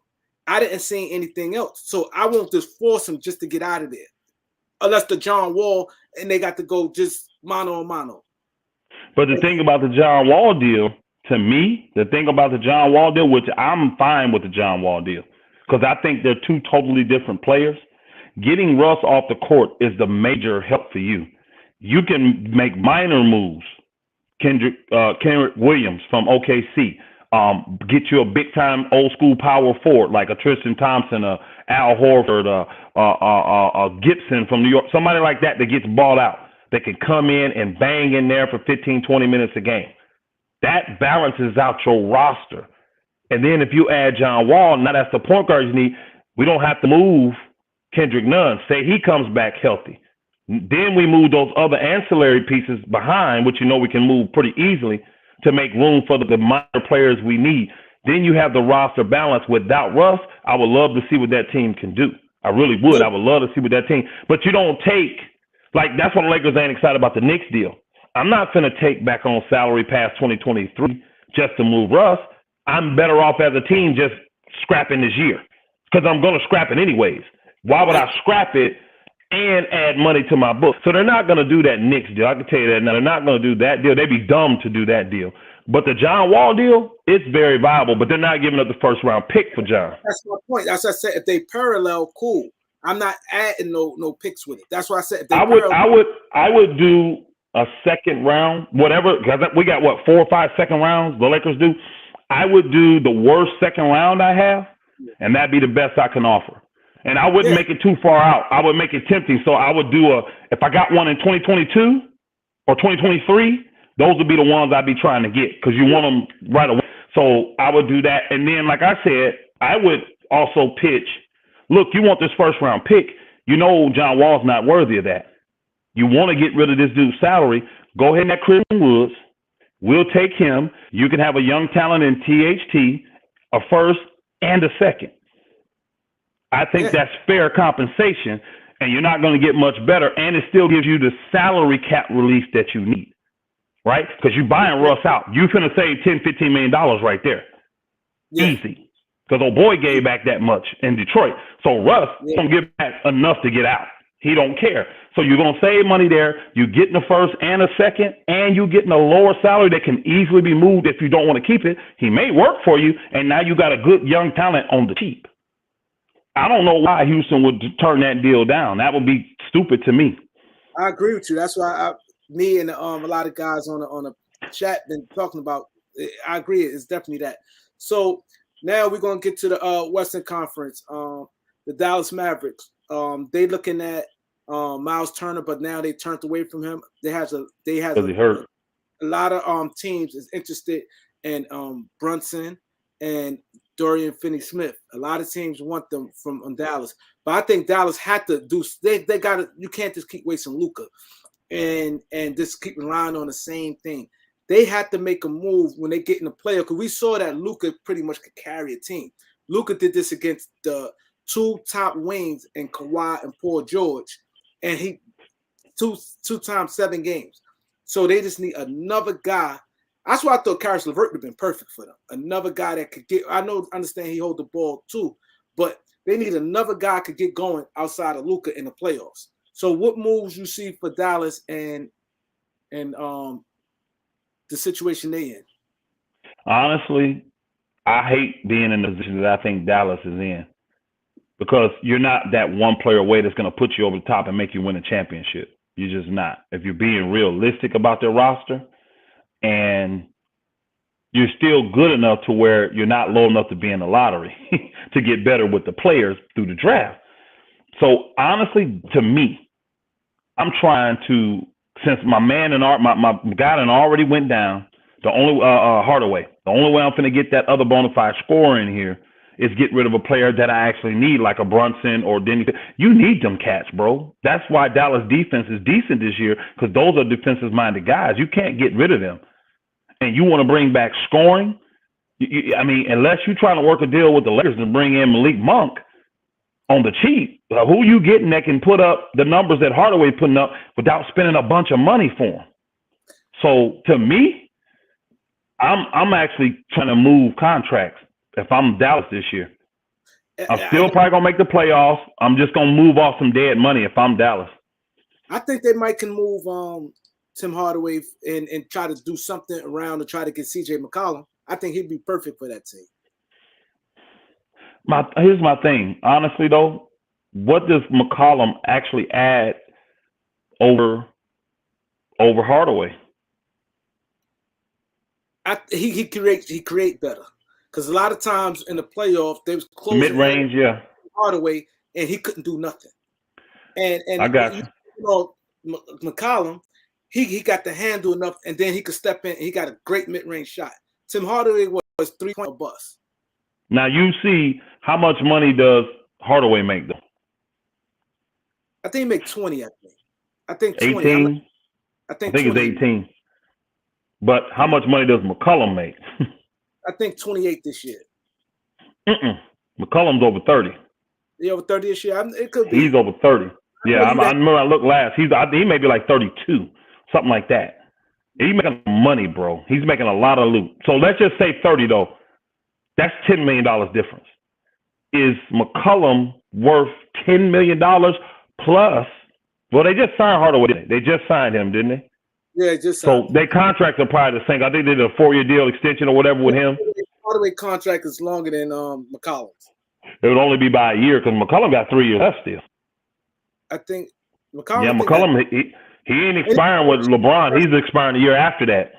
I didn't see anything else. So I won't just force him just to get out of there. Unless the John Wall and they got to go just mano a mano. But the thing about the John Wall deal, to me, which I'm fine with the John Wall deal, because I think they're two totally different players. Getting Russ off the court is the major help for you. You can make minor moves. Kendrick Williams from OKC, get you a big time old school power forward like a Tristan Thompson, a Al Horford, a Gibson from New York, somebody like that gets ball out, that can come in and bang in there for 15, 20 minutes a game. That balances out your roster. And then if you add John Wall, now that's the point guard you need. We don't have to move Kendrick Nunn. Say he comes back healthy. Then we move those other ancillary pieces behind, which we can move pretty easily to make room for the minor players we need. Then you have the roster balance. Without Russ, I would love to see what that team can do. I really would. I would love to see what that team. But you don't take, that's why the Lakers ain't excited about the Knicks deal. I'm not going to take back on salary past 2023 just to move Russ. I'm better off as a team just scrapping this year because I'm going to scrap it anyways. Why would I scrap it and add money to my book? So they're not going to do that Knicks deal. I can tell you that now. They're not going to do that deal. They'd be dumb to do that deal. But the John Wall deal, it's very viable, but they're not giving up the first round pick for John. That's my point. That's what I said. If they parallel, cool. I'm not adding no picks with it. That's why I said I would do a second round, whatever. We got 4 or 5 second rounds. The Lakers do. I would do the worst second round I have, and that'd be the best I can offer. And I wouldn't make it too far out. I would make it tempting. So I would do if I got one in 2022 or 2023, those would be the ones I'd be trying to get because you want them right away. So I would do that. And then, like I said, I would also pitch, look, you want this first round pick. You know John Wall's not worthy of that. You want to get rid of this dude's salary. Go ahead and that Christian Woods. We'll take him. You can have a young talent in THT, a first and a second. I think that's fair compensation, and you're not going to get much better, and it still gives you the salary cap relief that you need, right? Because you're buying Russ out. You're going to save $10, $15 million right there. Easy. Because old boy gave back that much in Detroit. So Russ don't give back enough to get out. He don't care. So you're going to save money there. You're getting a first and a second, and you're getting a lower salary that can easily be moved if you don't want to keep it. He may work for you, and now you got a good young talent on the cheap. I don't know why Houston would turn that deal down. That would be stupid to me. I agree with you. That's why me and a lot of guys on the chat been talking about. I agree. It's definitely that. So now we're gonna get to the Western Conference. The Dallas Mavericks. They looking at Miles Turner, but now they turned away from him. They have a lot of teams is interested in Brunson and Dorian Finney-Smith. A lot of teams want them from Dallas, but I think Dallas had to do. They got to. You can't just keep wasting Luka, and just keep relying on the same thing. They had to make a move when they get in the playoff because we saw that Luka pretty much could carry a team. Luka did this against the two top wings in Kawhi and Paul George, and he two times 7 games. So they just need another guy. That's why I thought Karis LeVert would have been perfect for them. Another guy that could get. Understand he hold the ball too, but they need another guy that could get going outside of Luka in the playoffs. So what moves you see for Dallas and the situation they in? Honestly, I hate being in the position that I think Dallas is in because you're not that one player away that's going to put you over the top and make you win a championship. You're just not. If you're being realistic about their roster and you're still good enough to where you're not low enough to be in the lottery to get better with the players through the draft. So honestly, to me, I'm trying to, since my man and my guy done already went down, the only Hardaway, the only way I'm going to get that other bona fide scorer in here is get rid of a player that I actually need, like a Brunson or Denny. You need them cats, bro. That's why Dallas defense is decent this year, because those are defensive-minded guys. You can't get rid of them. And you want to bring back scoring? I mean, unless you're trying to work a deal with the Lakers and bring in Malik Monk on the cheap, who you getting that can put up the numbers that Hardaway putting up without spending a bunch of money for him? So to me, I'm actually trying to move contracts if I'm Dallas this year. I'm still probably going to make the playoffs. I'm just going to move off some dead money if I'm Dallas. I think they might can move Tim Hardaway and try to do something around to try to get CJ McCollum. I think he'd be perfect for that team. Here's my thing. Honestly, though, what does McCollum actually add over Hardaway? He create better, because a lot of times in the playoff they was closing mid-range, Hardaway, and he couldn't do nothing. And I got you. McCollum, he got the handle enough, and then he could step in. And he got a great mid-range shot. Tim Hardaway was 3-point bust. Now you see how much money does Hardaway make though? I think he make 20. I think 20. 18. I think it's 18. But how much money does McCollum make? I think 28 this year. McCollum's over 30. He over 30 this year? It could be. He's over 30. Yeah, I remember I looked last. He may be like 32, something like that. He's making money, bro. He's making a lot of loot. So let's just say 30, though. That's $10 million difference. Is McCollum worth $10 million plus? Well, they just signed Hardaway. They just signed him, didn't they? Yeah, just so their contracts are probably the same. I think they did a 4-year deal extension or whatever with him. Hardaway contract is longer than McCollum's. It would only be by a year because McCollum got 3 years left still. I think McCollum. Yeah, McCollum. He ain't expiring with LeBron. He's expiring the year after that.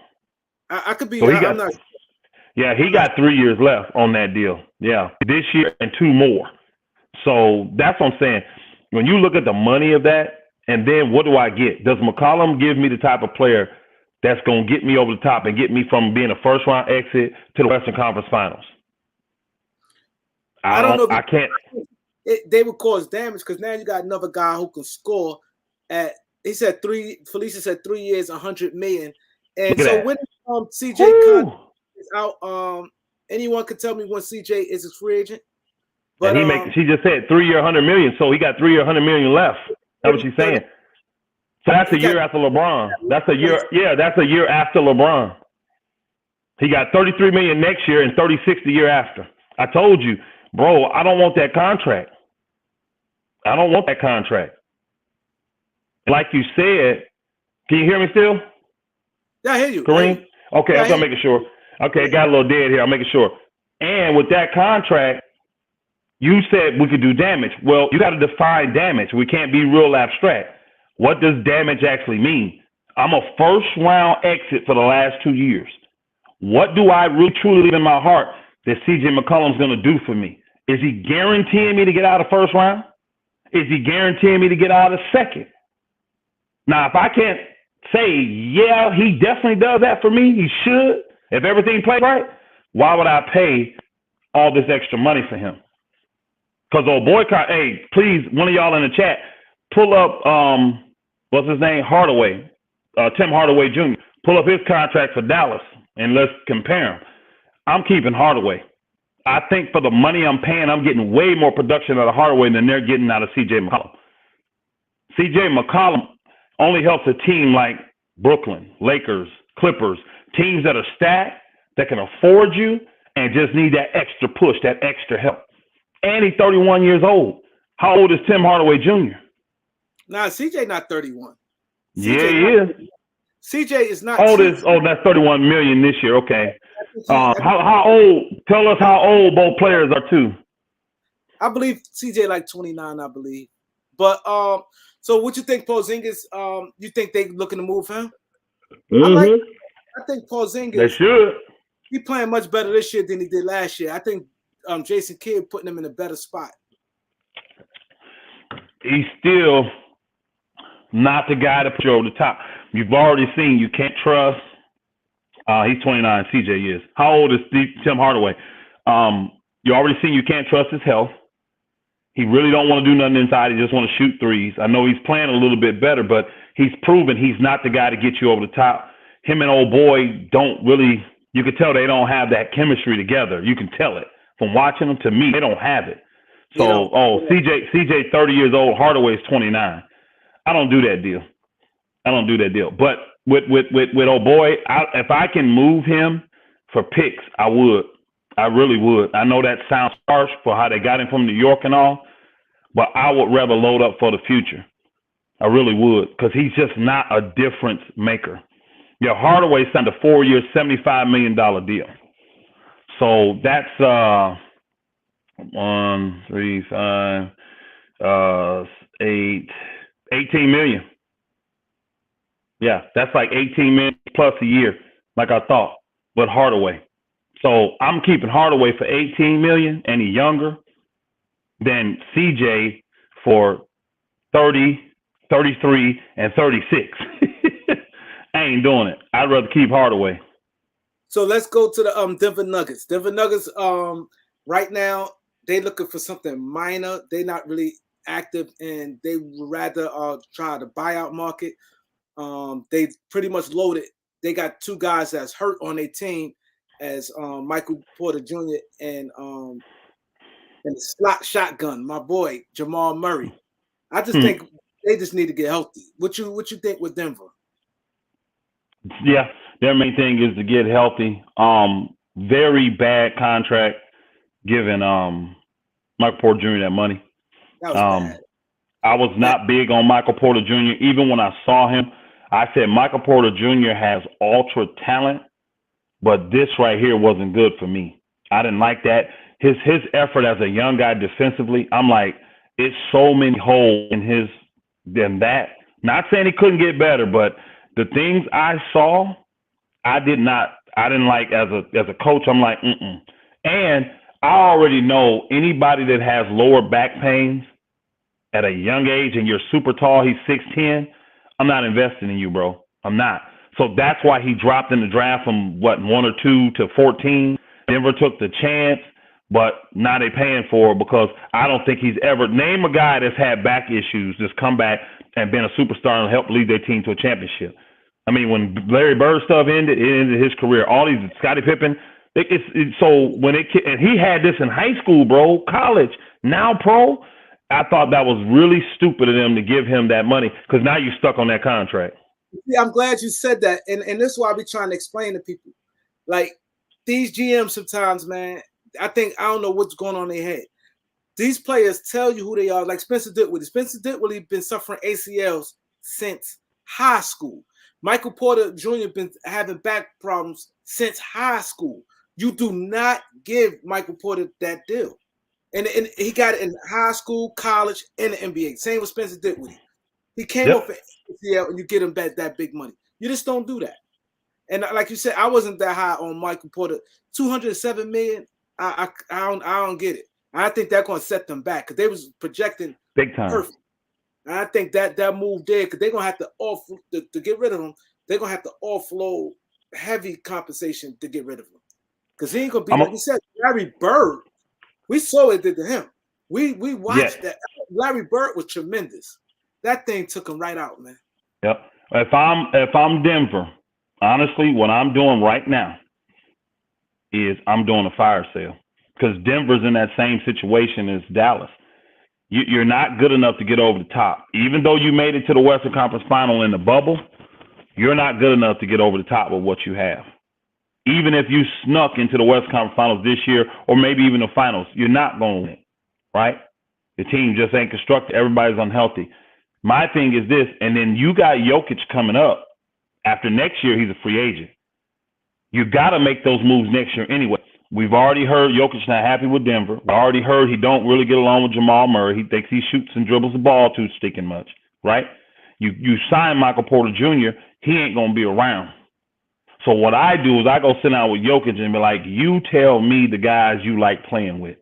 I could be. So I'm not. Yeah, he got 3 years left on that deal. Yeah, this year and 2 more. So that's what I'm saying. When you look at the money of that, and then what do I get? Does McCollum give me the type of player that's going to get me over the top and get me from being a first-round exit to the Western Conference Finals? I don't know. I can't. They would cause damage because now you got another guy who can score. He said Felicia said 3 years, $100 million. And so when CJ is out, anyone can tell me when CJ is a free agent. But she just said 3 year, $100 million. So he got 3 year, $100 million left. That's what she's saying. So that's a year after LeBron. That's a year. Yeah, that's a year after LeBron. He got $33 million next year and $36 the year after. I told you, bro, I don't want that contract. I don't want that contract. Like you said, can you hear me still? Yeah, I hear you. Kareem? Okay, yeah, I'm making sure. Okay, got a little dead here. I'm making sure. And with that contract, you said we could do damage. Well, you got to define damage. We can't be real abstract. What does damage actually mean? I'm a first-round exit for the last 2 years. What do I really truly believe in my heart that C.J. McCollum's going to do for me? Is he guaranteeing me to get out of first round? Is he guaranteeing me to get out of second? Now, if I can't say, yeah, he definitely does that for me, he should, if everything plays right, why would I pay all this extra money for him? Because old boy, hey, please, one of y'all in the chat, pull up, what's his name, Hardaway, Tim Hardaway Jr. Pull up his contract for Dallas, and let's compare him. I'm keeping Hardaway. I think for the money I'm paying, I'm getting way more production out of Hardaway than they're getting out of C.J. McCollum. C.J. McCollum only helps a team like Brooklyn, Lakers, Clippers, teams that are stacked, that can afford you, and just need that extra push, that extra help. And he's 31 years old. How old is Tim Hardaway Jr.? Nah, CJ not 31. Yeah, he is. CJ is not. That's 31 million this year. Okay. How old? Tell us how old both players are too. I believe CJ like 29. I believe. But so what you think, Porzingis? You think they looking to move him? Mm-hmm. I think Porzingis. They should. He playing much better this year than he did last year. I think Jason Kidd putting him in a better spot. He's still not the guy to put you over the top. You've already seen you can't trust. He's 29. CJ is. How old is Tim Hardaway? You already seen you can't trust his health. He really don't want to do nothing inside. He just want to shoot threes. I know he's playing a little bit better, but he's proven he's not the guy to get you over the top. Him and old boy don't really. You can tell they don't have that chemistry together. You can tell it from watching them. To me, they don't have it. So, CJ 30 years old. Hardaway is 29. I don't do that deal. But with old boy, if I can move him for picks, I would. I really would. I know that sounds harsh for how they got him from New York and all, but I would rather load up for the future. I really would, because he's just not a difference maker. Yeah, Hardaway signed a 4-year, $75 million deal. So that's 1, 3, 5, 8, 18 million. Yeah, that's like 18 million plus a year, like I thought, with Hardaway. So I'm keeping Hardaway for 18 million, and he's younger than CJ for 30, 33, and 36. I ain't doing it. I'd rather keep Hardaway. So let's go to the Denver Nuggets. Denver Nuggets, right now, they looking for something minor. They're not really active, and they would rather try the buyout market. They pretty much loaded. They got 2 guys that's hurt on their team, as Michael Porter Jr. and the slot shotgun, my boy Jamal Murray. I just think they just need to get healthy. What you think with Denver? Yeah, their main thing is to get healthy. Very bad contract giving Michael Porter Jr. that money. That was bad. I was not big on Michael Porter Jr. Even when I saw him, I said Michael Porter Jr. has ultra talent, but this right here wasn't good for me. I didn't like that. His effort as a young guy defensively, I'm like, it's so many holes in that. Not saying he couldn't get better, but the things I saw, I did not I didn't like as a coach. I'm like, and I already know anybody that has lower back pains at a young age and you're super tall, he's 6'10", I'm not investing in you, bro. I'm not. So that's why he dropped in the draft from 1 or 2 to 14. Denver took the chance, but now they paying for it because I don't think he's ever name a guy that's had back issues, just come back and been a superstar and helped lead their team to a championship. I mean, when Larry Bird stuff ended, it ended his career. All these Scottie Pippen, so when and he had this in high school, bro, college, now pro. I thought that was really stupid of them to give him that money because now you're stuck on that contract. Yeah, I'm glad you said that, and this is why I be trying to explain to people, like these GMs sometimes, man. I don't know what's going on in their head. These players tell you who they are, like Spencer Dinwiddie. Spencer Dinwiddie been suffering ACLs since high school. Michael Porter Jr. been having back problems since high school. You do not give Michael Porter that deal. And he got it in high school, college, and the N.B.A. Same with Spencer Dinwiddie. He came off an ACL, and you get him back that big money. You just don't do that. And like you said, I wasn't that high on Michael Porter. $207 million. I don't get it. I think that's going to set them back because they was projecting big time. Perfect. And I think that move there because they're going to have to to get rid of him. They're going to have to offload heavy compensation to get rid of him because he ain't going to be like you said. Larry Bird. We saw what it did to him. We watched that. Larry Bird was tremendous. That thing took him right out, man. Yep. If I'm Denver, honestly, what I'm doing right now is I'm doing a fire sale because Denver's in that same situation as Dallas. You're not good enough to get over the top. Even though you made it to the Western Conference Final in the bubble, you're not good enough to get over the top with what you have. Even if you snuck into the Western Conference Finals this year or maybe even the finals, you're not going to win, right? The team just ain't constructed. Everybody's unhealthy. My thing is this, and then you got Jokic coming up. After next year, he's a free agent. You got to make those moves next year anyway. We've already heard Jokic not happy with Denver. We already heard he don't really get along with Jamal Murray. He thinks he shoots and dribbles the ball too stinking much, right? You sign Michael Porter Jr., he ain't going to be around. So what I do is I go sit down with Jokic and be like, you tell me the guys you like playing with.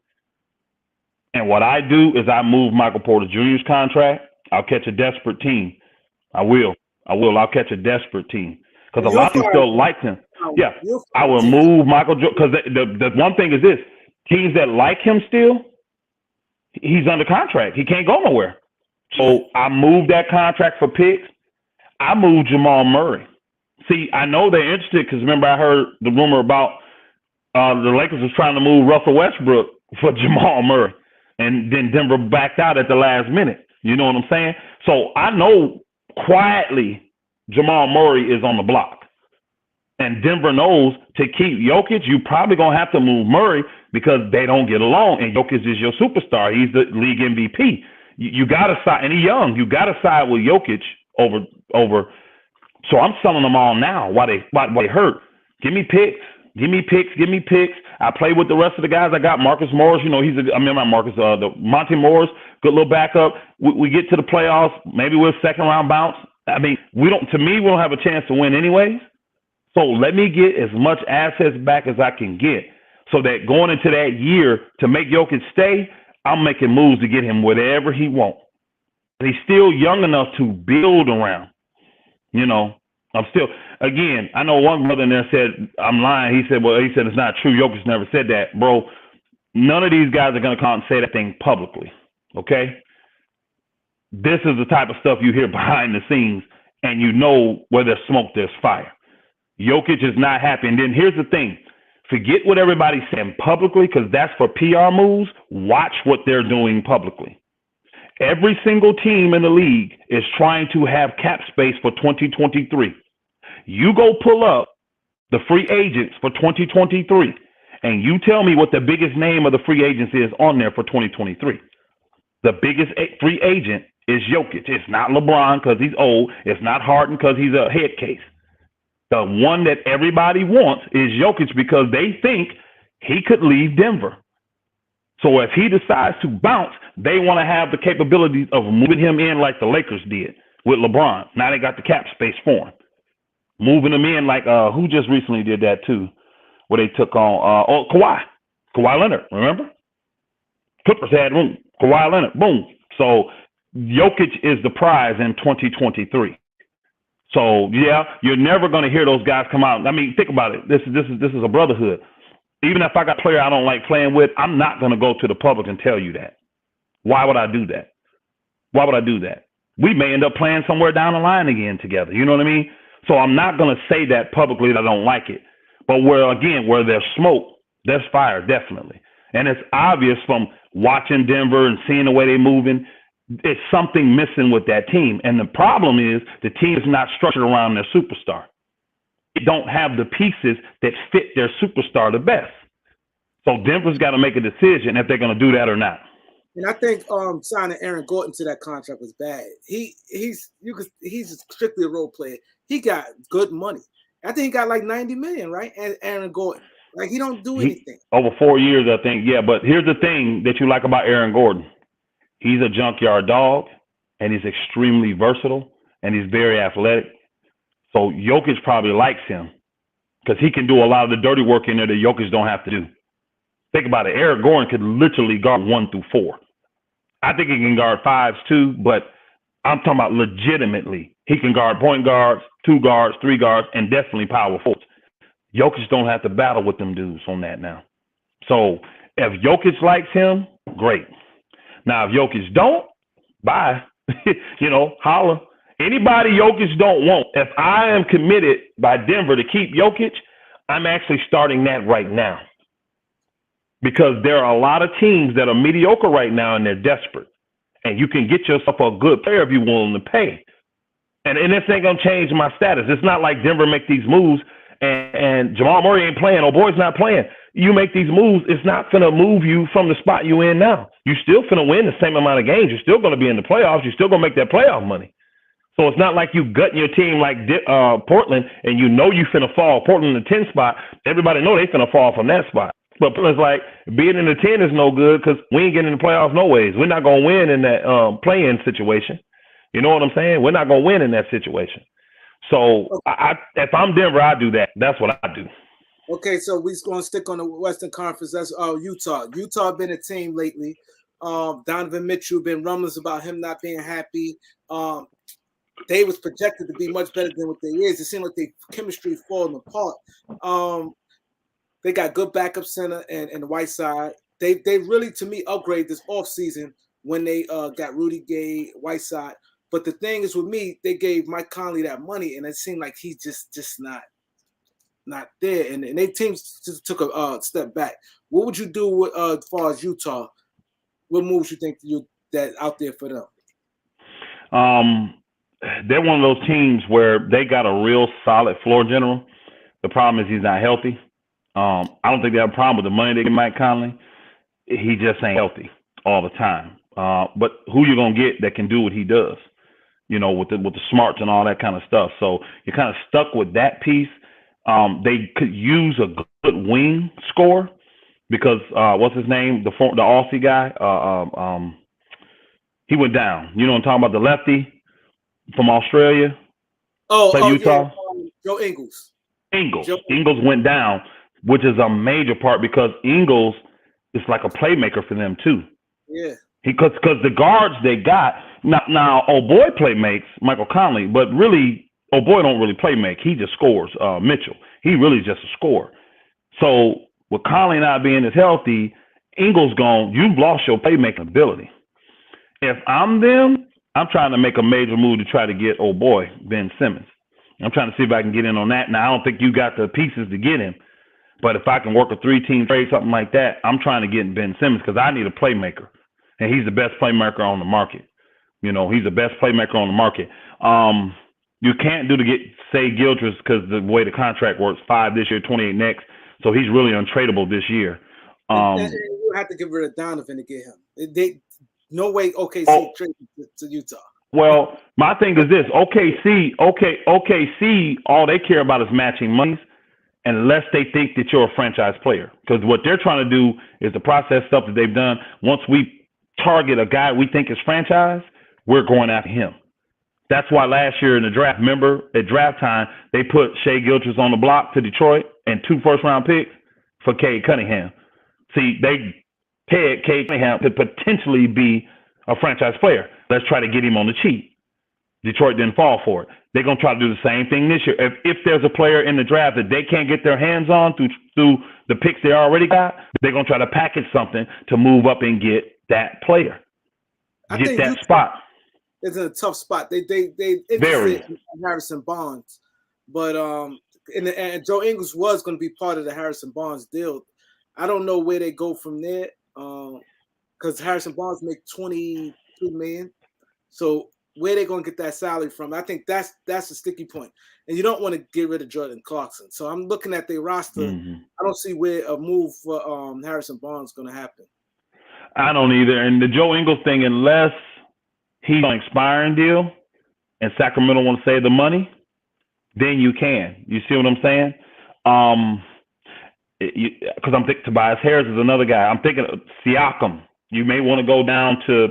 And what I do is I move Michael Porter Jr.'s contract. I'll catch a desperate team. I will. I'll catch a desperate team. Because a lot of people still like him. Yeah, I will move Michael because the one thing is this: teams that like him still, he's under contract. He can't go nowhere. So I moved that contract for picks. I moved Jamal Murray. See, I know they're interested because remember I heard the rumor about the Lakers was trying to move Russell Westbrook for Jamal Murray, and then Denver backed out at the last minute. You know what I'm saying? So I know quietly Jamal Murray is on the block. And Denver knows to keep Jokic, you probably going to have to move Murray because they don't get along. And Jokic is your superstar. He's the league MVP. You got to side, and he's young. You got to side with Jokic over. So I'm selling them all now while they hurt. Give me picks. I play with the rest of the guys. I got Marcus Morris. You know, the Monty Morris, good little backup. We get to the playoffs. Maybe we're a second round bounce. I mean, we don't have a chance to win anyways. So let me get as much assets back as I can get so that going into that year to make Jokic stay, I'm making moves to get him whatever he wants. He's still young enough to build around. You know, again, I know one brother in there said, I'm lying. He said it's not true. Jokic never said that. Bro, none of these guys are going to come and say that thing publicly, okay? This is the type of stuff you hear behind the scenes, and you know where there's smoke, there's fire. Jokic is not happy. And then here's the thing. Forget what everybody's saying publicly because that's for PR moves. Watch what they're doing publicly. Every single team in the league is trying to have cap space for 2023. You go pull up the free agents for 2023 and you tell me what the biggest name of the free agents is on there for 2023. The biggest free agent is Jokic. It's not LeBron because he's old. It's not Harden because he's a head case. The one that everybody wants is Jokic because they think he could leave Denver. So if he decides to bounce, they want to have the capabilities of moving him in like the Lakers did with LeBron. Now they got the cap space for him. moving them in like who just recently did that too, where they took on Kawhi Leonard. Remember, Clippers had room. Kawhi Leonard, boom. So Jokic is the prize in 2023. So yeah, you're never going to hear those guys come out. I mean, think about it. This is a brotherhood. Even if I got a player I don't like playing with, I'm not going to go to the public and tell you that. Why would I do that? Why would I do that? We may end up playing somewhere down the line again together. You know what I mean? So I'm not going to say that publicly that I don't like it. But where there's smoke, there's fire, definitely. And it's obvious from watching Denver and seeing the way they're moving, it's something missing with that team. And the problem is the team is not structured around their superstar. They don't have the pieces that fit their superstar the best. So Denver's got to make a decision if they're going to do that or not. And I think signing Aaron Gordon to that contract was bad. He's strictly a role player. He got good money. I think he got like $90 million, right? And Aaron Gordon, like he don't do anything over 4 years, I think. Yeah, but here's the thing that you like about Aaron Gordon: he's a junkyard dog, and he's extremely versatile, and he's very athletic. So Jokic probably likes him because he can do a lot of the dirty work in there that Jokic don't have to do. Think about it. Aaron Gordon could literally guard 1 through 4. I think he can guard 5s too, but I'm talking about legitimately. He can guard point guards, 2 guards, 3 guards, and definitely power forwards. Jokic don't have to battle with them dudes on that now. So if Jokic likes him, great. Now if Jokic don't, bye. Holla. Anybody Jokic don't want, if I am committed by Denver to keep Jokic, I'm actually starting that right now. Because there are a lot of teams that are mediocre right now and they're desperate. And you can get yourself a good player if you're willing to pay. And this ain't going to change my status. It's not like Denver make these moves and Jamal Murray ain't playing. Oh, boy's not playing. You make these moves, it's not going to move you from the spot you in now. You still finna win the same amount of games. You're still going to be in the playoffs. You're still going to make that playoff money. So it's not like you gutting your team like Portland and you finna fall. Portland in the 10 spot. Everybody know they finna fall from that spot. But Portland's like, being in the 10 is no good because we ain't getting in the playoffs no ways. We're not going to win in that play-in situation. You know what I'm saying? We're not going to win in that situation. So if I'm Denver, I do that. That's what I do. Okay, so we're going to stick on the Western Conference. That's Utah. Utah been a team lately. Donovan Mitchell been rumblings about him not being happy. They was projected to be much better than what they is. It seemed like their chemistry falling apart. They got good backup center and the Whiteside. They really, to me, upgrade this offseason when they got Rudy Gay, Whiteside. But the thing is with me, they gave Mike Conley that money, and it seemed like he's just not there. And their teams just took a step back. What would you do as far as Utah? What moves you think that out there for them? They're one of those teams where they got a real solid floor general. The problem is he's not healthy. I don't think they have a problem with the money they get Mike Conley. He just ain't healthy all the time. But who you gonna get that can do what he does? With the smarts and all that kind of stuff. So you're kind of stuck with that piece. They could use a good wing scorer because what's his name? The Aussie guy. He went down. You know what I'm talking about? The lefty from Australia. Utah. Yeah. Joe Ingles. Ingles went down, which is a major part because Ingles is like a playmaker for them too. Yeah. Because the guards they got now boy play makes Michael Conley, but really boy don't really play make. He just scores. Mitchell, he really just a scorer. So with Conley not being as healthy, Ingles gone. You've lost your playmaking ability. If I'm them, I'm trying to make a major move to try to get Ben Simmons. I'm trying to see if I can get in on that. Now I don't think you got the pieces to get him, but if I can work a 3-team trade, something like that, I'm trying to get Ben Simmons because I need a playmaker. And he's the best playmaker on the market. He's the best playmaker on the market. You can't say Gildress because the way the contract works, 5 this year, 28 next. So he's really untradeable this year. You have to get rid of Donovan to get him. No way OKC trade to Utah. Well, my thing is this. OKC, all they care about is matching monies unless they think that you're a franchise player. Because what they're trying to do is the process stuff that they've done. Once we target a guy we think is franchise, we're going after him. That's why last year in the draft, remember, at draft time, they put Shai Gilgeous on the block to Detroit and 2 first-round picks for Cade Cunningham. See, they pegged Cade Cunningham to potentially be a franchise player. Let's try to get him on the cheap. Detroit didn't fall for it. They're going to try to do the same thing this year. If there's a player in the draft that they can't get their hands on through the picks they already got, they're going to try to package something to move up and get that player. Get that spot. It's in a tough spot. They interested in Harrison Barnes, but and Joe Ingles was going to be part of the Harrison Barnes deal. I don't know where they go from there, because Harrison Barnes make $22 million. So where they going to get that salary from? I think that's a sticky point, and you don't want to get rid of Jordan Clarkson. So I'm looking at their roster. Mm-hmm. I don't see where a move for Harrison Barnes is going to happen. I don't either. And the Joe Ingles thing, unless he's on an expiring deal and Sacramento want to save the money, then you can. You see what I'm saying? Because I'm thinking Tobias Harris is another guy. I'm thinking of Siakam. You may want to go down to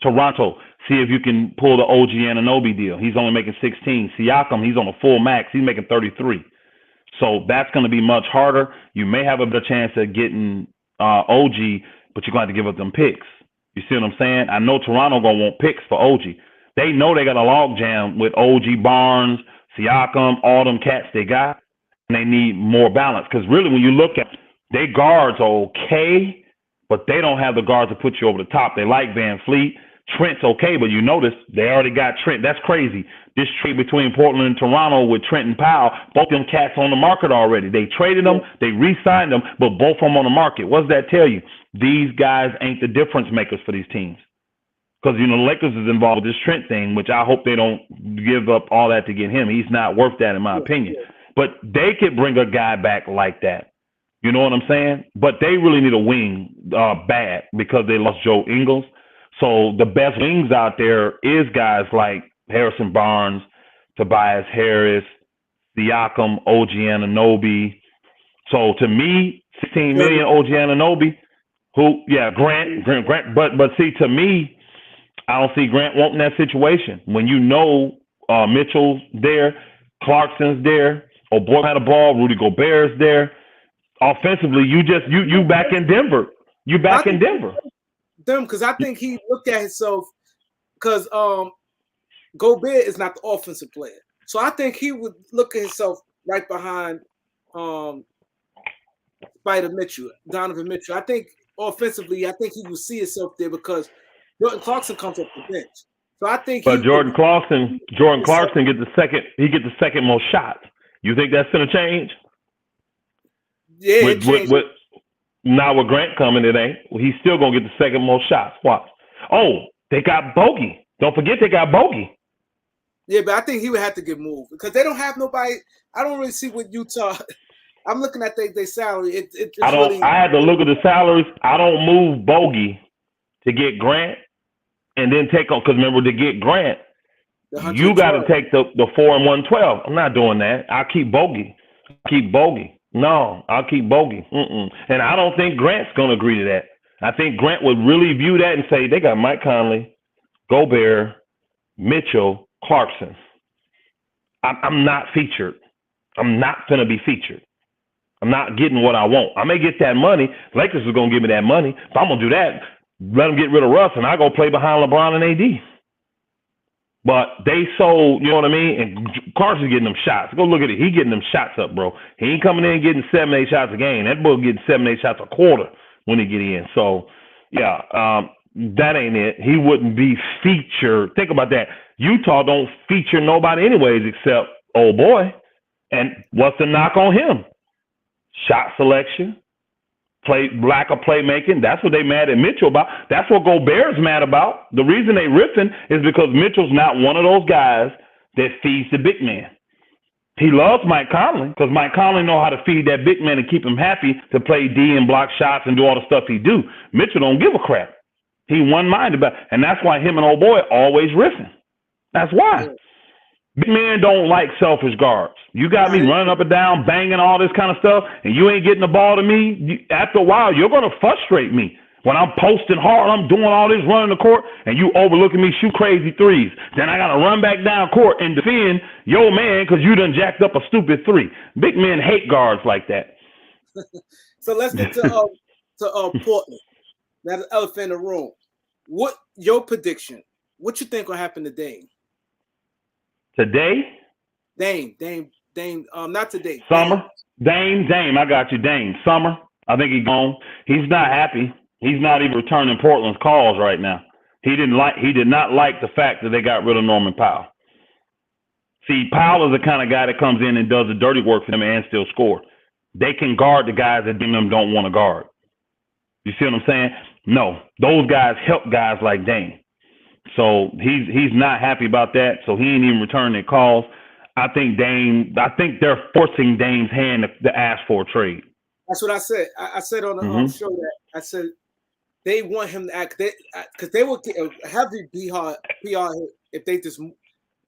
Toronto, see if you can pull the OG Anunoby deal. He's only making 16. Siakam, he's on a full max. He's making 33. So that's going to be much harder. You may have a better chance of getting OG, but you're going to have to give up them picks. You see what I'm saying? I know Toronto going to want picks for OG. They know they got a log jam with OG, Barnes, Siakam, all them cats they got, and they need more balance. Because really, when you look at their guards are okay, but they don't have the guards to put you over the top. They like Van Fleet. Trent's okay, but you notice they already got Trent. That's crazy. This trade between Portland and Toronto with Trent and Powell, both them cats on the market already. They traded them, they re-signed them, but both of them on the market. What does that tell you? These guys ain't the difference makers for these teams. Because, the Lakers is involved with this Trent thing, which I hope they don't give up all that to get him. He's not worth that, in my opinion. But they could bring a guy back like that. You know what I'm saying? But they really need a wing bad because they lost Joe Ingles. So the best wings out there is guys like Harrison Barnes, Tobias Harris, Siakam, OG Anunoby. So to me, 16 million OG Anunoby, Grant. But see, to me, I don't see Grant wanting that situation. When you know Mitchell's there, Clarkson's there, O'Boy had a ball, Rudy Gobert's there. Offensively, you back in Denver. You back in Denver. Because I think he looked at himself because Gobert is not the offensive player. So I think he would look at himself right behind Spider Mitchell, Donovan Mitchell. I think offensively, he will see himself there because Jordan Clarkson comes off the bench. So I think Jordan Clarkson gets the second. He gets the second most shots. You think that's going to change? Yeah, now with Grant coming, it ain't. He's still going to get the second most shots. Watch. Oh, they got Bogey. Don't forget they got Bogey. Yeah, but I think he would have to get moved because they don't have nobody. I don't really see what Utah. I'm looking at their salary. I had to look at the salaries. I don't move Bogey to get Grant and then take on, because remember, to get Grant, you got to take the 4 and 112. I'm not doing that. I'll keep Bogey. No, I'll keep Bogey. And I don't think Grant's going to agree to that. I think Grant would really view that and say, they got Mike Conley, Gobert, Mitchell, Clarkson. I'm not featured. I'm not going to be featured. I'm not getting what I want. I may get that money. Lakers is going to give me that money. If I'm going to do that, let them get rid of Russ, and I go play behind LeBron and AD. But they sold, you know what I mean? And Carson's getting them shots. Go look at it. He getting them shots up, bro. He ain't coming in getting 7, 8 shots a game. That boy getting 7, 8 shots a quarter when he get in. So, yeah, that ain't it. He wouldn't be featured. Think about that. Utah don't feature nobody anyways except old boy. And what's the knock on him? Shot selection, lack of playmaking. That's what they mad at Mitchell about. That's what Gobert's mad about. The reason they riffing is because Mitchell's not one of those guys that feeds the big man. He loves Mike Conley because Mike Conley know how to feed that big man and keep him happy to play D and block shots and do all the stuff he do. Mitchell don't give a crap. He one-minded about, and that's why him and old boy always riffing. That's why. Big men don't like selfish guards. You got me running up and down, banging all this kind of stuff, and you ain't getting the ball to me. After a while, you're going to frustrate me. When I'm posting hard, I'm doing all this running the court, and you overlooking me shoot crazy threes. Then I got to run back down court and defend your man because you done jacked up a stupid three. Big men hate guards like that. So let's get to Portland. That's the elephant in the room. What your prediction? What you think will happen to Dame? Today? Dame. Not today. Summer. Dame. I got you. Dame. Summer. I think he's gone. He's not happy. He's not even returning Portland's calls right now. He did not like the fact that they got rid of Norman Powell. See, Powell is the kind of guy that comes in and does the dirty work for them and still score. They can guard the guys that them don't want to guard. You see what I'm saying? No, those guys help guys like Dame. So he's not happy about that. So he ain't even returning their calls. I think they're forcing Dame's hand to ask for a trade. That's what I said. I said on the show that I said they want him to act because they will get a heavy PR hit if they just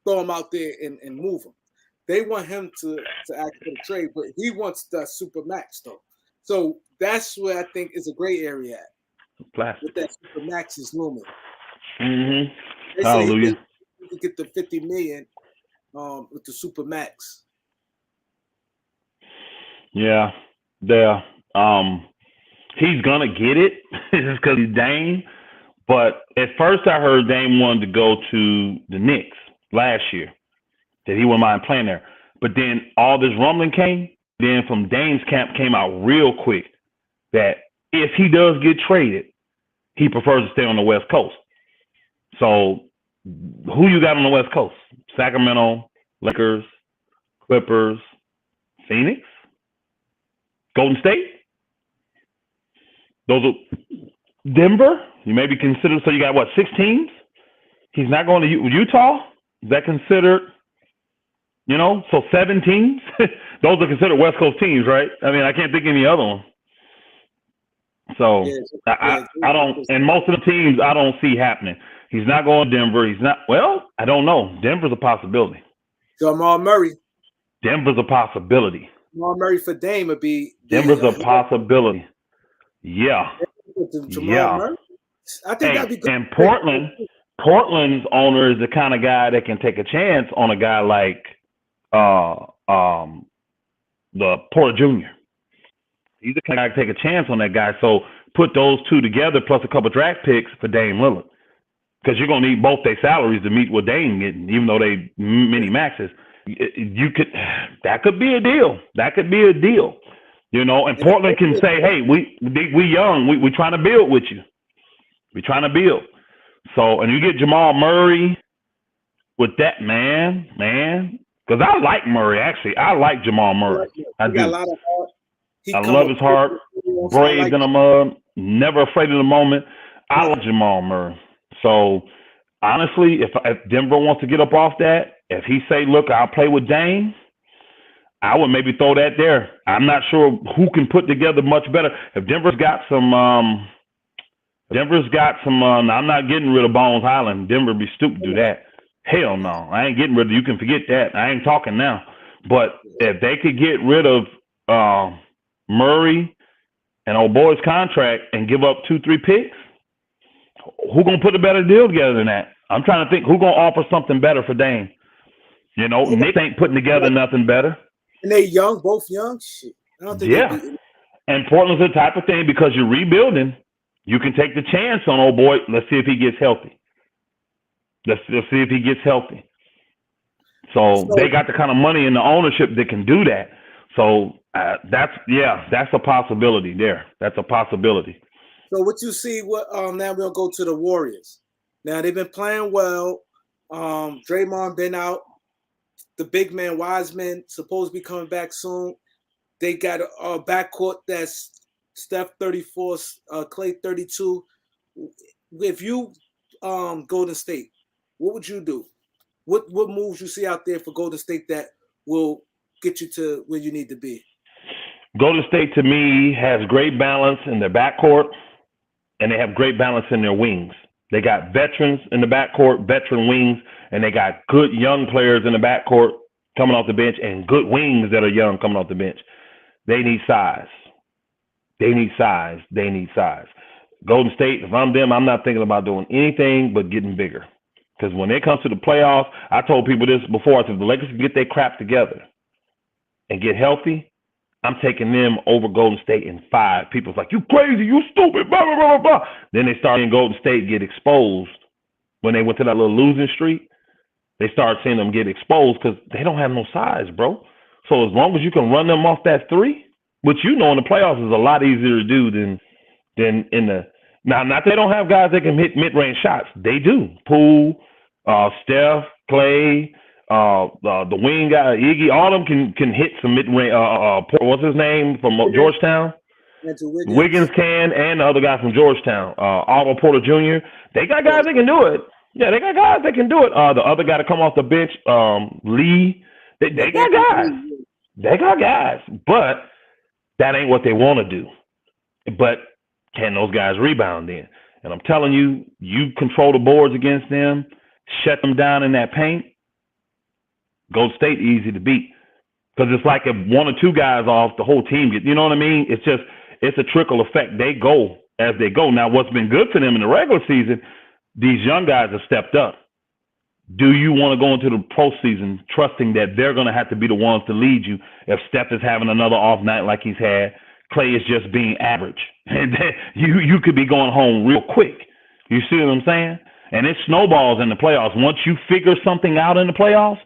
throw him out there and move him. They want him to act for the trade, but he wants the super max though. So that's where I think is a gray area at. Plastic. With that super max is looming. Mm-hmm. Hallelujah. He could get the $50 million with the super max. Yeah. He's gonna get it just because he's Dame. But at first, I heard Dame wanted to go to the Knicks last year. That he wouldn't mind playing there. But then all this rumbling came. Then from Dame's camp came out real quick that if he does get traded, he prefers to stay on the West Coast. So who you got on the West Coast? Sacramento, Lakers, Clippers, Phoenix, Golden State. Those are Denver. You may be considered. So you got what, 6 teams? He's not going to Utah. Is that considered? So 7 teams. Those are considered West Coast teams, right? I mean, I can't think of any other one. So I don't, and most of the teams I don't see happening. He's not going to Denver. He's not. Well, I don't know. Denver's a possibility. Jamal Murray. Denver's a possibility. Jamal Murray for Dame would be. Denver's a possibility. Yeah. Murray. I think that'd be good. And Portland's owner is the kind of guy that can take a chance on a guy like the Porter Jr. He's the kind of guy to take a chance on that guy. So put those two together plus a couple draft picks for Dame Lillard. Because you're going to need both their salaries to meet what Dame getting, even though they mini maxes. That could be a deal. And Portland can say, hey, we young. We trying to build with you. We trying to build. So, and you get Jamal Murray with that, man. Because I like Murray, actually. I like Jamal Murray. I do. I love his heart. Brave in the mud. Never afraid of the moment. I like Jamal Murray. So, honestly, if Denver wants to get up off that, if he say, look, I'll play with Dame, I would maybe throw that there. I'm not sure who can put together much better. If Denver's got some I'm not getting rid of Bones Highland. Denver be stupid to do that. Hell no. I ain't getting rid of you. Can forget that. I ain't talking now. But if they could get rid of Murray and old boy's contract and give up 2-3 picks, who gonna put a better deal together than that? I'm trying to think who gonna offer something better for Dame. Knicks ain't putting together nothing better. And they young, both young. Shit. I don't think And Portland's the type of thing because you're rebuilding. You can take the chance on old boy. Let's see if he gets healthy. Let's see if he gets healthy. So they got the kind of money and the ownership that can do that. So that's a possibility there. That's a possibility. So what you see? Now we'll go to the Warriors. Now they've been playing well. Draymond been out. The big man Wiseman supposed to be coming back soon. They got a backcourt that's Steph 34, Clay 32. If you Golden State, what would you do? What moves you see out there for Golden State that will get you to where you need to be? Golden State to me has great balance in their backcourt, and they have great balance in their wings. They got veterans in the backcourt, veteran wings, and they got good young players in the backcourt coming off the bench and good wings that are young coming off the bench. They need size. Golden State, if I'm them, I'm not thinking about doing anything but getting bigger. Because when it comes to the playoffs, I told people this before. I said, the Lakers can get their crap together and get healthy, I'm taking them over Golden State in 5. People's like, you crazy, you stupid, blah, blah, blah, blah. Then they start seeing Golden State get exposed. When they went to that little losing streak, they started seeing them get exposed because they don't have no size, bro. So as long as you can run them off that 3, which in the playoffs is a lot easier to do than in the – now, not that they don't have guys that can hit mid-range shots. They do. Poole, Steph, Clay, the wing guy, Iggy, all of them can hit some mid-range. What's his name from Georgetown? Wiggins can, and the other guy from Georgetown, Otto Porter Jr. They got guys that can do it. Yeah, they got guys that can do it. The other guy to come off the bench, Lee, they got guys. They got guys, but that ain't what they want to do. But can those guys rebound then? And I'm telling you, you control the boards against them, shut them down in that paint. Golden State easy to beat because it's like if 1 or 2 guys off, the whole team gets. You know what I mean? It's a trickle effect. They go as they go. Now, what's been good for them in the regular season, these young guys have stepped up. Do you want to go into the postseason trusting that they're going to have to be the ones to lead you if Steph is having another off night like he's had? Clay is just being average. And you could be going home real quick. You see what I'm saying? And it snowballs in the playoffs. Once you figure something out in the playoffs,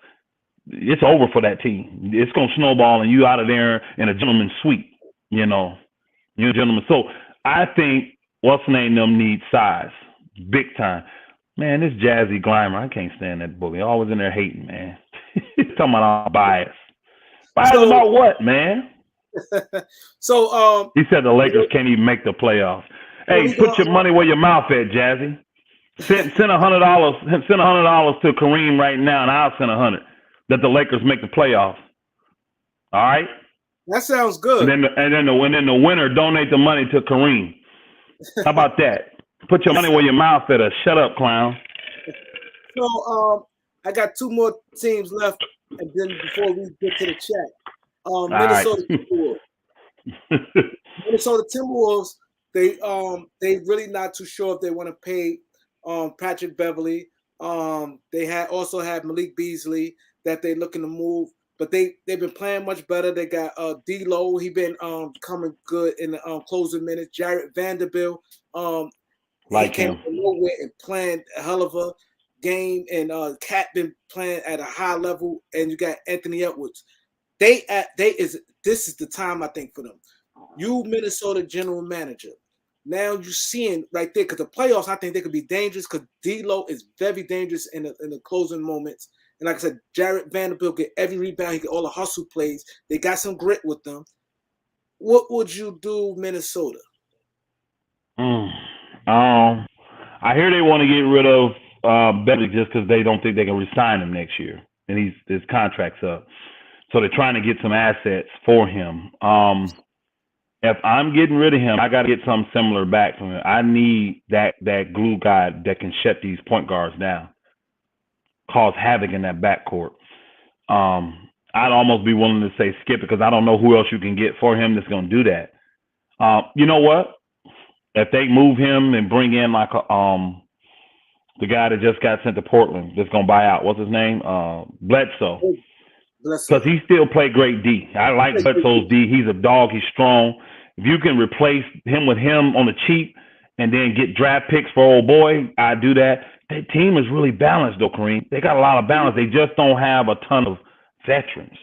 it's over for that team. It's going to snowball and you out of there in a gentleman's suite, You're a gentleman. So I think what's the name them need size. Big time. Man, this Jazzy Gleimer, I can't stand that bully. Always in there hating, man. He's talking about bias. Bias about what, man? So he said the Lakers can't even make the playoffs. Hey, put your money where your mouth at, Jazzy. Send $100. Send $100 to Kareem right now, and I'll send $100 that the Lakers make the playoffs. All right. That sounds good. And then the winner donate the money to Kareem. How about that? Put your money where your mouth at. Shut up, clown. So I got 2 more teams left, and then before we get to the chat, Minnesota Timberwolves. Minnesota Timberwolves. They really not too sure if they want to pay Patrick Beverley. They also have Malik Beasley that they're looking to move. But they've been playing much better. They got D-Lo. He been coming good in the closing minutes. Jarrett Vanderbilt. He came from nowhere and playing a hell of a game. And Cat been playing at a high level. And you got Anthony Edwards. This is the time I think for them. You Minnesota general manager. Now you're seeing right there because the playoffs. I think they could be dangerous because D-Lo is very dangerous in the closing moments. And like I said, Jarrett Vanderbilt get every rebound. He get all the hustle plays. They got some grit with them. What would you do, Minnesota? I hear they want to get rid of Beverly just because they don't think they can re-sign him next year, and his contract's up. So they're trying to get some assets for him. If I'm getting rid of him, I got to get something similar back from him. I need that glue guy that can shut these point guards down, cause havoc in that backcourt. I'd almost be willing to say skip it because I don't know who else you can get for him that's going to do that. You know what? If they move him and bring in like the guy that just got sent to Portland that's going to buy out, what's his name? Bledsoe. Because he still played great D. I like Bledsoe's D. He's a dog. He's strong. If you can replace him with him on the cheap and then get draft picks for old boy, I do that. That team is really balanced, though, Kareem. They got a lot of balance. They just don't have a ton of veterans.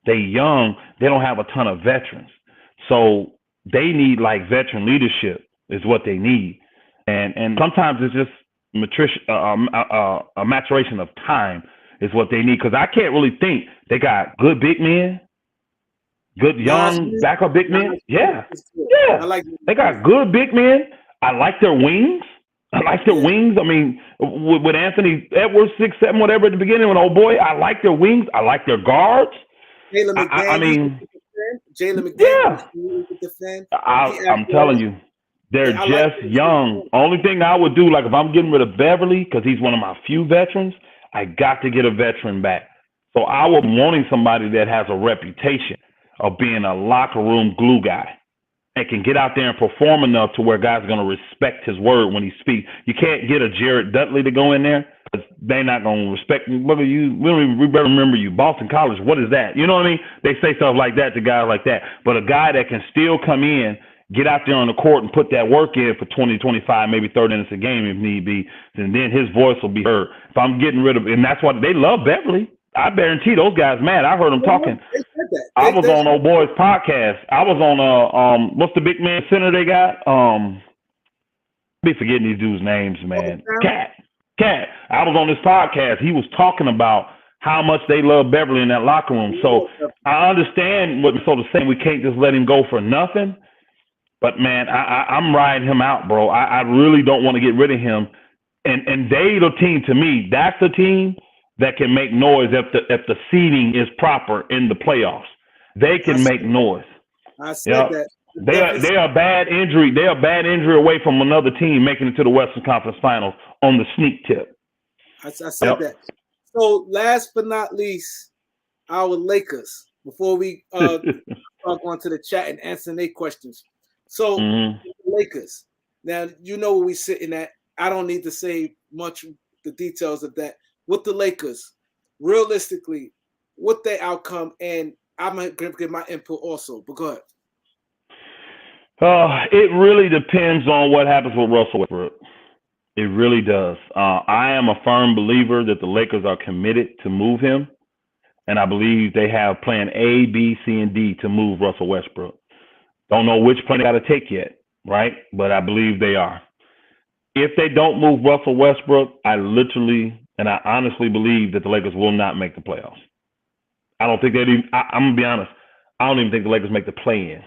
They young. They don't have a ton of veterans. So they need, like, veteran leadership is what they need. And sometimes it's just a maturation of time is what they need. Because I can't really think they got good big men, good young backup big men. Yeah. They got good big men. I like their wings. I mean, with Anthony Edwards, 6'7", whatever at the beginning, with old boy, I like their wings. I like their guards. Jalen McDaniels. I'm telling you, they're just young. Only thing I would do, like if I'm getting rid of Beverly, because he's one of my few veterans, I got to get a veteran back. So I was wanting somebody that has a reputation of being a locker room glue guy. and can get out there and perform enough to where guys are going to respect his word when he speaks. You can't get a Jared Dudley to go in there because they're not going to respect you. Look at you. We better remember you. Boston College, what is that? You know what I mean? They say stuff like that to guys like that. But a guy that can still come in, get out there on the court and put that work in for 20, 25, maybe 30 minutes a game if need be, and then his voice will be heard. If I'm getting rid of, and that's why they love Beverly. I guarantee those guys mad. I heard them talking. I was on old boys podcast. I was on what's the big man center they got? Be forgetting these dudes' names, man. Cat. I was on this podcast. He was talking about how much they love Beverly in that locker room. So I understand what so to say. We can't just let him go for nothing. But man, I'm riding him out, bro. I really don't want to get rid of him. And they the team to me. That's the team that can make noise if the seeding is proper in the playoffs. They can make noise. I said that. They are a bad injury. They are a bad injury away from another team making it to the Western Conference Finals on the sneak tip. I said that. So last but not least, our Lakers. Before we talk on to the chat and answer their questions. So Lakers. Now you know where we sitting at. I don't need to say much the details of that. With the Lakers, realistically, what their outcome, and I'm going to give my input also, but go ahead. It really depends on what happens with Russell Westbrook. It really does. I am a firm believer that the Lakers are committed to move him, and I believe they have plan A, B, C, and D to move Russell Westbrook. Don't know which plan they got to take yet, right? But I believe they are. If they don't move Russell Westbrook, I honestly believe that the Lakers will not make the playoffs. I don't think they'd even, I'm going to be honest, I don't even think the Lakers make the play-in.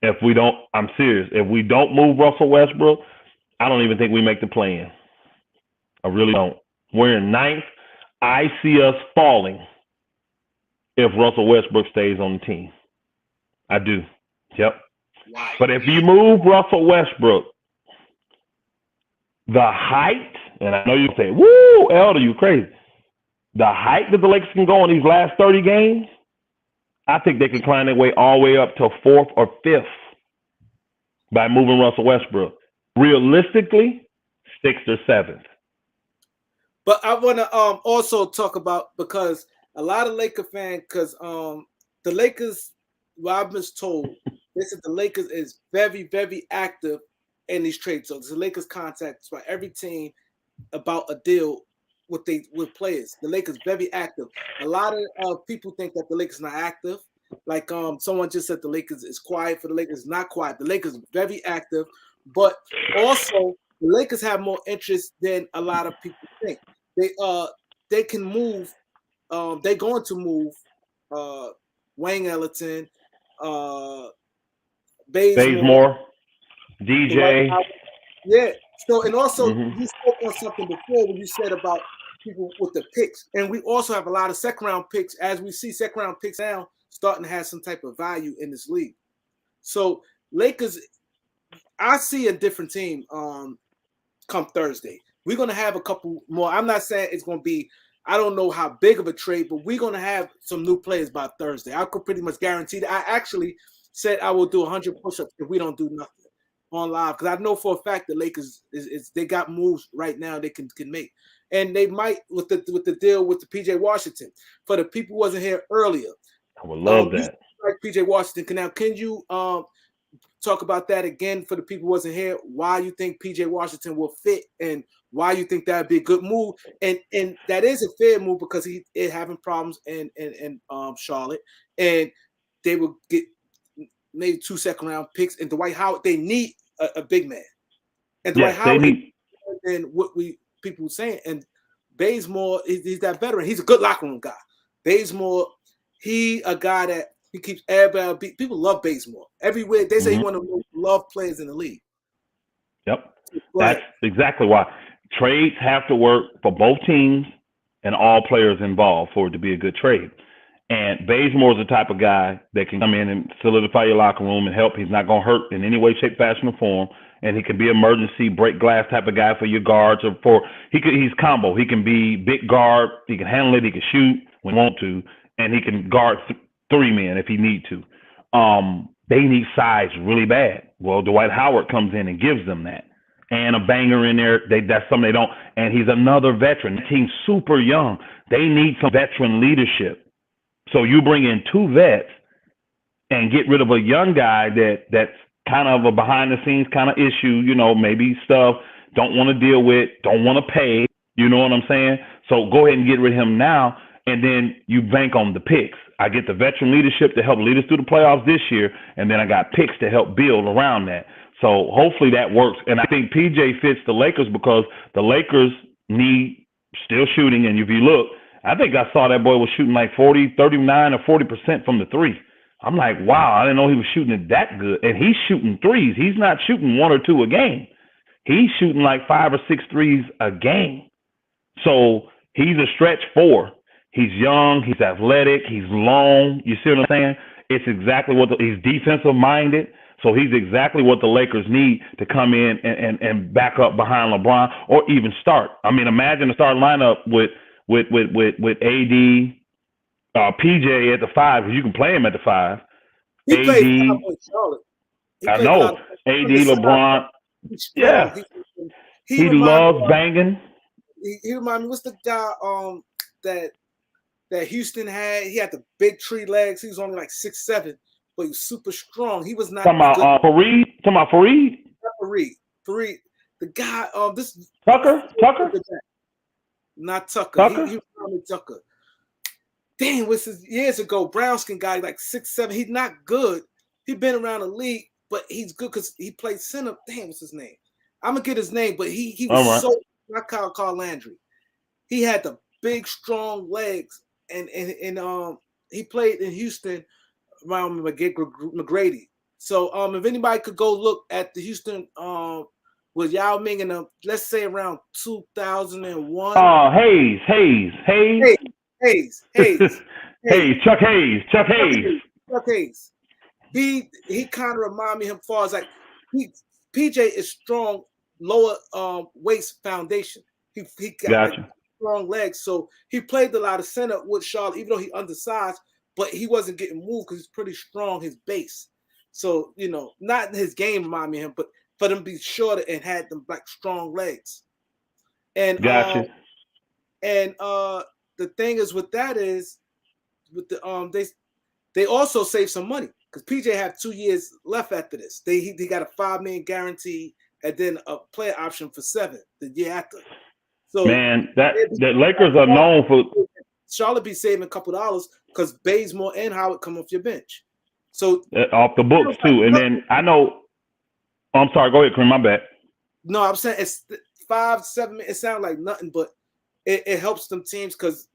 I'm serious. If we don't move Russell Westbrook, I don't even think we make the play-in. I really don't. We're in ninth. I see us falling if Russell Westbrook stays on the team. I do. Yep. But if you move Russell Westbrook, the height, and I know you say, woo, Elder, you crazy. The height that the Lakers can go in these last 30 games, I think they can climb their way all the way up to fourth or fifth by moving Russell Westbrook. Realistically, sixth or seventh. But I want to also talk about, because a lot of Laker fans, because the Lakers, what I've been told, this is the Lakers is very, very active in these trades. So the Lakers contacts by every team about a deal with players. The Lakers very active. A lot of people think that the Lakers not active. Like someone just said the Lakers is quiet. For the Lakers, not quiet. The Lakers very active, but also the Lakers have more interest than a lot of people think. They can move. They're going to move Wayne Ellington, Bazemore, DJ. Yeah. So, and also you spoke on something before when you said about people with the picks, and we also have a lot of second round picks. As we see second round picks now starting to have some type of value in this league. So Lakers, I see a different team come Thursday. We're going to have a couple more. I'm not saying it's going to be, I don't know how big of a trade, but we're going to have some new players by Thursday. I could pretty much guarantee that. I actually said I will do 100 push-ups if we don't do nothing on live, because I know for a fact the Lakers is they got moves right now they can make, and they might with the deal with the PJ Washington. For the people who wasn't here earlier, I would love that. Like PJ Washington. Can you talk about that again for the people who wasn't here? Why you think PJ Washington will fit, and why you think that'd be a good move, and that is a fair move because he is having problems in Charlotte, and they will get maybe 2 second round picks, and Dwight Howard. They need a big man, and Dwight Howard than what people were saying. And Bazemore, he's that veteran. He's a good locker room guy. Bazemore, he a guy that he keeps everybody. People love Bazemore everywhere. They say he one of the most loved players in the league. Yep, that's exactly why trades have to work for both teams and all players involved for it to be a good trade. And Bazemore is the type of guy that can come in and solidify your locker room and help. He's not going to hurt in any way, shape, fashion, or form. And he can be emergency break glass type of guy for your guards. He's combo. He can be big guard. He can handle it. He can shoot when he want to, and he can guard 3 men if he need to. they need size really bad. Well, Dwight Howard comes in and gives them that. And a banger in there, that's something they don't. And he's another veteran. The team's super young. They need some veteran leadership. So you bring in 2 vets and get rid of a young guy that's kind of a behind-the-scenes kind of issue, maybe stuff, don't want to deal with, don't want to pay, you know what I'm saying? So go ahead and get rid of him now, and then you bank on the picks. I get the veteran leadership to help lead us through the playoffs this year, and then I got picks to help build around that. So hopefully that works. And I think PJ fits the Lakers because the Lakers need still shooting. And if you look, I think I saw that boy was shooting like 39 or 40% from the three. I'm like, wow, I didn't know he was shooting it that good. And he's shooting threes. He's not shooting 1 or 2 a game. He's shooting like 5 or 6 threes a game. So he's a stretch 4. He's young. He's athletic. He's long. You see what I'm saying? It's exactly what he's defensive minded. So he's exactly what the Lakers need to come in and back up behind LeBron or even start. I mean, imagine the starting lineup with AD, PJ at the 5, because you can play him at the 5. He AD, played with Charlotte. I know. AD, LeBron. Yeah. He loves banging. He remind me, what's the guy that Houston had? He had the big tree legs. He was only like 6'7", but he was super strong. He was not Fareed. Fareed. The guy, this Tucker? Not Tucker. Tucker? He was Tucker. Dang, was his years ago. Brown skin guy, like 6'7". He's not good. He's been around the league, but he's good because he played center. Damn, what's his name? I'm gonna get his name, but he was right. so not Carl Landry. He had the big, strong legs, and he played in Houston around McGrady. So if anybody could go look at the Houston with Yao Ming and let's say around 2001. Hayes. Chuck Hayes. He kind of remind me of him far as like PJ is strong, lower waist foundation. He got like, strong legs, so he played a lot of center with Charlotte, even though he undersized, but he wasn't getting moved because he's pretty strong, his base. So not his game remind me of him, but for them to be shorter and had them like strong legs. And the thing is with that is with the they also save some money because PJ have 2 years left after this. He got a $5 million guarantee and then a player option for 7 the year after. So man, the Lakers are known for Charlotte be saving a couple dollars because Bazemore and Howard come off your bench. So off the books too. And then I know I'm sorry, go ahead, Kareem, my bad. No, I'm saying it's 5, 7. It sounds like nothing, but it helps them teams because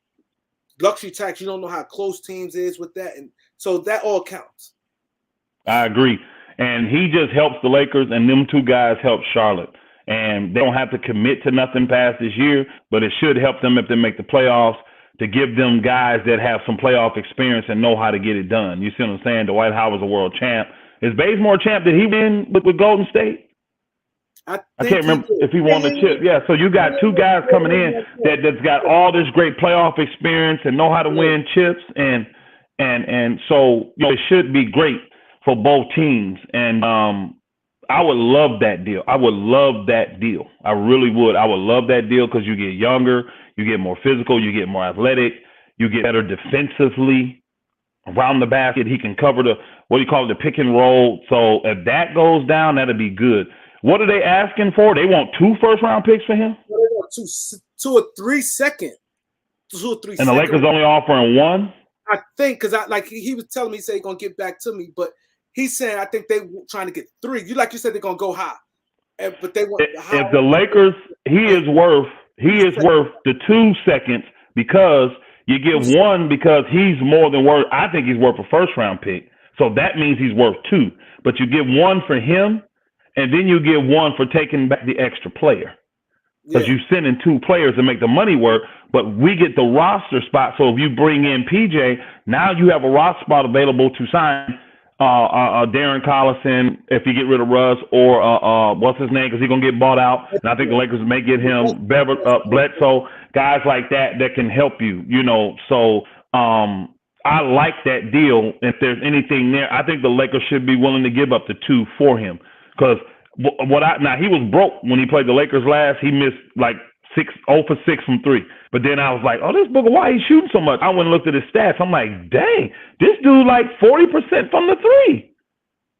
luxury tax, you don't know how close teams is with that. And so that all counts. I agree. And he just helps the Lakers, and them 2 guys help Charlotte. And they don't have to commit to nothing past this year, but it should help them if they make the playoffs to give them guys that have some playoff experience and know how to get it done. You see what I'm saying? Dwight Howard's a world champ. Is Bazemore champ? Did he win with Golden State? I can't remember if he won the chip. Yeah, so you got 2 guys coming in that's got all this great playoff experience and know how to win chips, and so it should be great for both teams. And I would love that deal. I really would. I would love that deal because you get younger, you get more physical, you get more athletic, you get better defensively around the basket. He can cover the pick and roll. So if that goes down, that'd be good. What are they asking for? They want 2 first-round picks for him? They want 2 or 3 second. 2 or 3 and the Lakers only offering 1? I think because he was telling me, he said he's going to get back to me, but he's saying I think they trying to get 3. You said they're going to go high. But they want if the Lakers, he is worth the 2 seconds because you give 1 because he's more than worth. I think he's worth a first-round pick. So that means he's worth 2. But you give 1 for him, and then you give 1 for taking back the extra player. Because you send in 2 players to make the money work, but we get the roster spot. So if you bring in PJ, now you have a roster spot available to sign Darren Collison if you get rid of Russ, or what's his name, because he's going to get bought out. And I think the Lakers may get him, Bledsoe, guys like that can help you, So I like that deal. If there's anything there, I think the Lakers should be willing to give up the 2 for him. Because now he was broke when he played the Lakers last. He missed like 0 for 6 from 3. But then I was like, oh, this booger, why he shooting so much? I went and looked at his stats. I'm like, dang, this dude like 40% from the 3.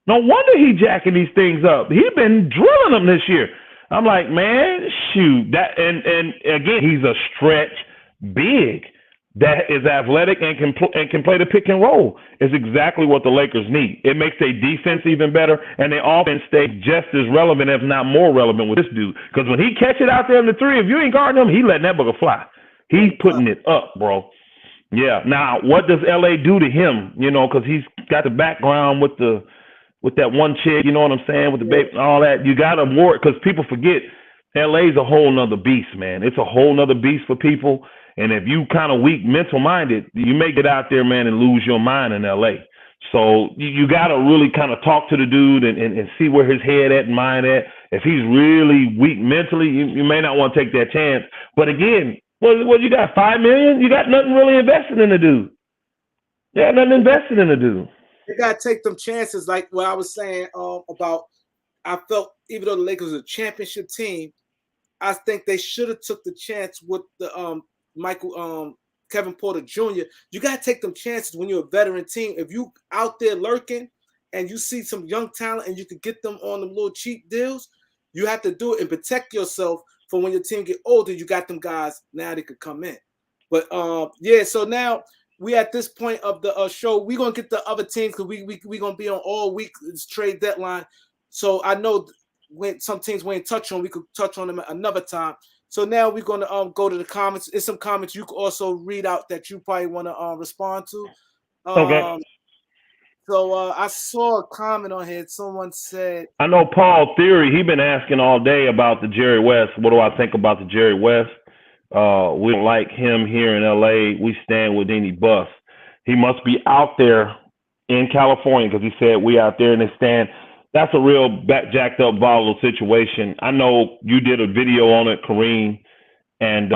No wonder he jacking these things up. He's been drilling them this year. I'm like, man, shoot. That and again, he's a stretch big that is athletic and can play the pick and roll. Is exactly what the Lakers need. It makes their defense even better, and their offense stay just as relevant, if not more relevant, with this dude. Because when he catch it out there in the 3, if you ain't guarding him, he letting that booger fly. He's putting it up, bro. Yeah. Now, what does LA do to him? You know, because he's got the background with that one chick, you know what I'm saying, with the baby and all that. You got to work, because people forget LA's a whole nother beast, man. It's a whole nother beast for people. And if you kind of weak mental-minded, you may get out there, man, and lose your mind in LA. So you got to really kind of talk to the dude and see where his head at and mind at. If he's really weak mentally, you may not want to take that chance. But again, what you got, $5 million? You got nothing really invested in the dude. You got nothing invested in the dude. You got to take them chances, like what I was saying about. I felt even though the Lakers are a championship team, I think they should have took the chance with the Kevin Porter Jr. You got to take them chances when you're a veteran team. If you out there lurking and you see some young talent and you can get them on them little cheap deals, you have to do it and protect yourself for when your team get older. You got them guys now, they could come in. But yeah, so now we at this point of the show, we're gonna get the other teams because we gonna be on all week. It's trade deadline. So I know when some teams we ain't touch on, we could touch on them at another time. So now we're going to go to the comments. There's some comments you could also read out that you probably want to respond to. Okay. So I saw a comment on here. Someone said, I know Paul Theory, he been asking all day about the Jerry West. What do I think about the Jerry West? We don't like him here in LA. We stand with any bus. He must be out there in California because he said we out there and they stand. That's a real jacked up, volatile situation. I know you did a video on it, Kareem, and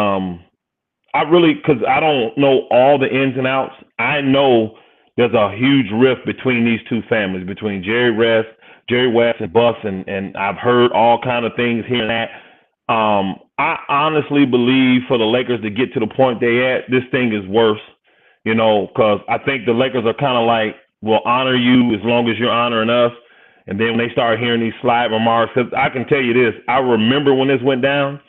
I really, because I don't know all the ins and outs. I know there's a huge rift between these two families, between Jerry West and Buss, and I've heard all kind of things here and that. I honestly believe for the Lakers to get to the point they at, this thing is worse, you know, because I think the Lakers are kind of like, we'll honor you as long as you're honoring us. And then when they start hearing these slight remarks, I can tell you this, I remember when this went down,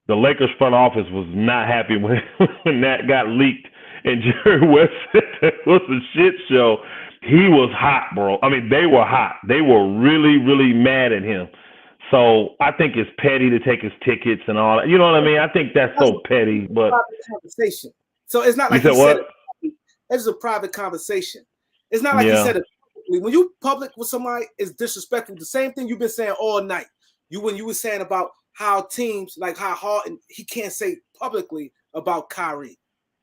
the Lakers front office was not happy when that got leaked. And Jerry West said it was a shit show. He was hot, bro. I mean, they were hot. They were really, really mad at him. So I think it's petty to take his tickets and all that. You know what I mean? I think that's so petty. But conversation. So it's not like you said it. It's a private conversation. It's not like you said it publicly. When you public with somebody, it's disrespectful. The same thing you've been saying all night. When you were saying about how teams, like how hard, and he can't say publicly about Kyrie,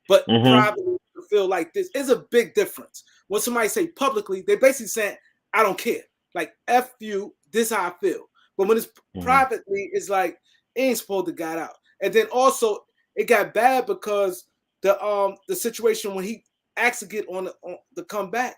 but privately feel like this is a big difference. When somebody say publicly, they basically saying, I don't care. Like, F you, this how I feel. But when it's privately, it's like, it ain't supposed to got out. And then also, it got bad because the situation when he asked to get on the comeback,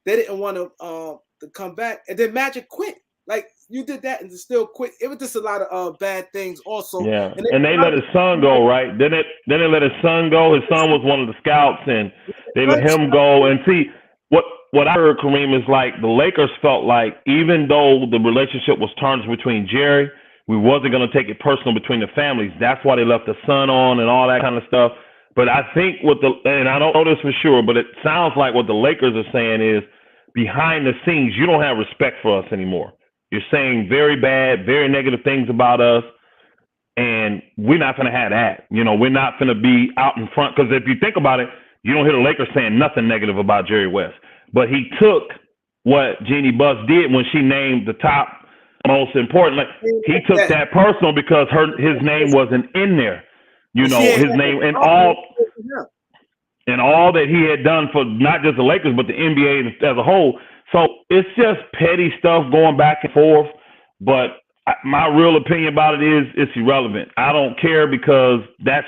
they didn't want to come back. And then Magic quit. Like, you did that and still quit. It was just a lot of bad things also. Yeah, and they let his son go, right? Then they let his son go. His son was one of the scouts, and they let him go. And see, what I heard, Kareem, is like the Lakers felt like even though the relationship was tarnished between Jerry, we wasn't going to take it personal between the families. That's why they left the son on and all that kind of stuff. But I think and I don't know this for sure, but it sounds like what the Lakers are saying is behind the scenes, you don't have respect for us anymore. You're saying very bad, very negative things about us, and we're not going to have that. You know, we're not going to be out in front. Because if you think about it, you don't hear the Lakers saying nothing negative about Jerry West. But he took what Jeannie Buss did when she named the top most important. Like, he took that personal because his name wasn't in there. You know, his name and all that he had done for not just the Lakers, but the NBA as a whole. So it's just petty stuff going back and forth. But my real opinion about it is it's irrelevant. I don't care because that's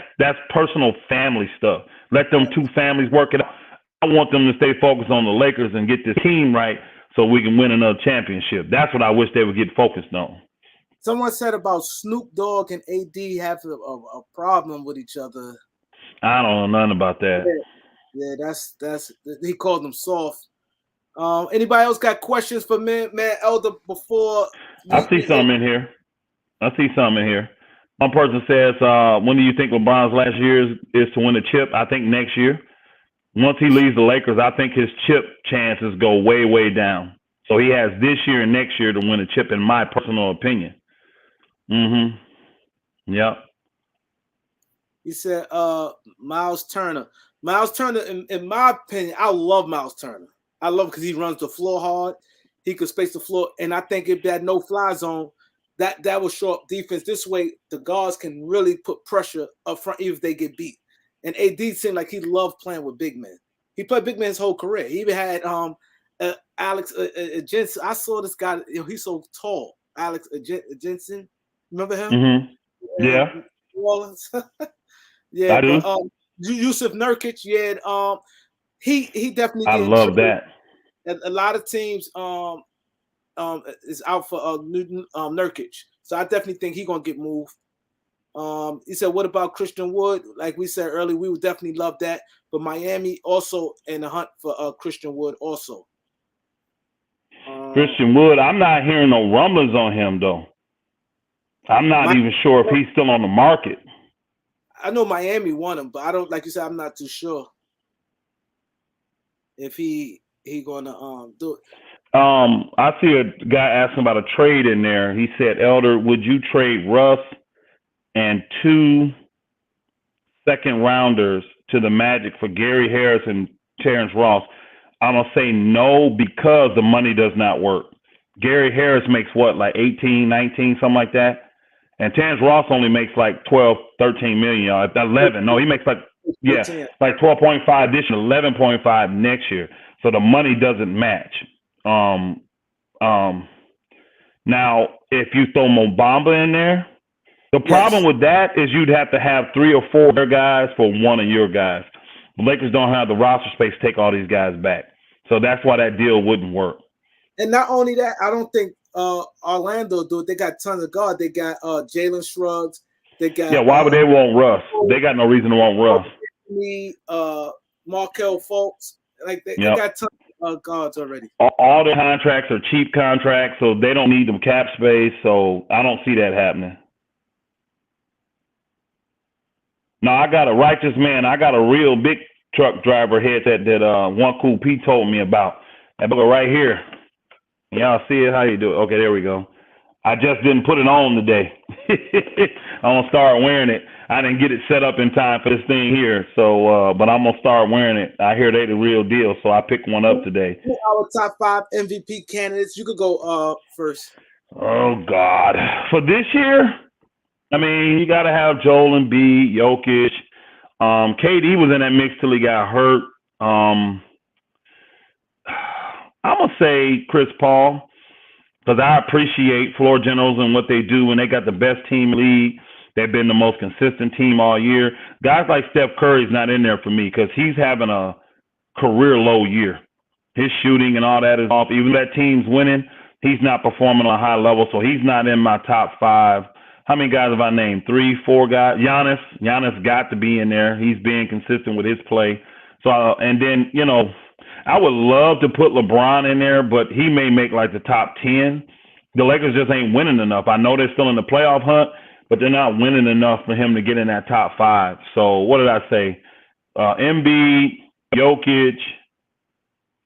personal family stuff. Let them two families work it out. I want them to stay focused on the Lakers and get this team right so we can win another championship. That's what I wish they would get focused on. Someone said about Snoop Dogg and AD having a problem with each other. I don't know nothing about that. Yeah, that's he called them soft. Anybody else got questions for man Elder before? I see something in here. One person says, when do you think LeBron's last year is to win a chip? I think next year. Once he leaves the Lakers, I think his chip chances go way, way down. So he has this year and next year to win a chip, in my personal opinion. Yep. He said, Miles Turner. Miles Turner, in my opinion, I love Miles Turner. I love him because he runs the floor hard. He could space the floor. And I think if that no-fly zone, that will show up defense. This way, the guards can really put pressure up front even if they get beat. And AD seemed like he loved playing with big men. He played big men his whole career. He even had Alex Jensen. I saw this guy. He's so tall. Alex Jensen. Remember him? Mm-hmm. Yeah. Yeah. I do. But Yusuf Nurkic. Yeah. He definitely. I love that. A lot of teams is out for Nurkic. So I definitely think he's gonna get moved. He said, what about Christian Wood? Like we said earlier, we would definitely love that. But Miami also in the hunt for Christian Wood also. Christian Wood, I'm not hearing no rumblings on him, though. I'm not even sure if he's still on the market. I know Miami won him, but I don't, like you said, I'm not too sure if he gonna do it. I see a guy asking about a trade in there. He said, Elder, would you trade Russ and 2 second-rounders to the Magic for Gary Harris and Terrence Ross? I'm going to say no because the money does not work. Gary Harris makes what, like 18, 19, something like that? And Terrence Ross only makes like 12, 13 million, y'all. 11. No, he makes like 12.5 this year, 11.5 next year. So the money doesn't match. Now, if you throw Mo Bamba in there, the problem with that is you'd have to have 3 or 4 guys for one of your guys. The Lakers don't have the roster space to take all these guys back. So that's why that deal wouldn't work. And not only that, I don't think Orlando do it. They got tons of guards. They got Jalen Shrugs. They got why would they want Russ? They got no reason to want Russ. Markelle Fultz. Like they got tons of guards already. All their contracts are cheap contracts, so they don't need them cap space. So I don't see that happening. No, I got a righteous man. I got a real big truck driver headset that one cool Pete told me about. That book right here. Y'all see it? How you do it? Okay, there we go. I just didn't put it on today. I'm going to start wearing it. I didn't get it set up in time for this thing here. So, but I'm going to start wearing it. I hear they the real deal, so I picked one up today. Our top 5 MVP candidates. You could go first. Oh, God. For this year, I mean, you got to have Joel Embiid, Jokic. KD was in that mix till he got hurt. I'm going to say Chris Paul because I appreciate floor generals and what they do when they got the best team league. They've been the most consistent team all year. Guys like Steph Curry's not in there for me because he's having a career low year. His shooting and all that is off. Even though that team's winning, he's not performing on a high level, so he's not in my top 5. How many guys have I named? 3, 4 guys? Giannis got to be in there. He's being consistent with his play. So, and then, you know, I would love to put LeBron in there, but he may make like the top 10. The Lakers just ain't winning enough. I know they're still in the playoff hunt, but they're not winning enough for him to get in that top 5. So what did I say? N.B.A, Jokic,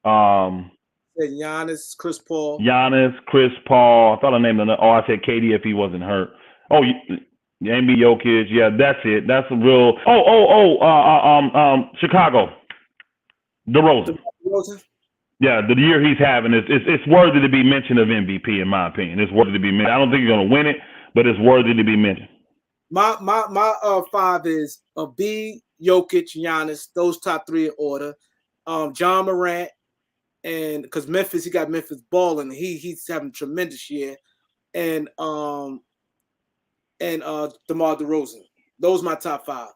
Giannis, Chris Paul. I thought I named another. Oh, I said KD if he wasn't hurt. Oh, N.B.A, Jokic. Yeah, that's it. That's a real. Chicago. DeRozan. Yeah, the year he's having it's worthy to be mentioned of MVP in my opinion. It's worthy to be mentioned. I don't think he's going to win it, but it's worthy to be mentioned. My 5 is B, Jokic, Giannis. Those top 3 in order. John Morant, and because Memphis, he got Memphis balling. He's having a tremendous year, and DeMar DeRozan. Those are my top 5.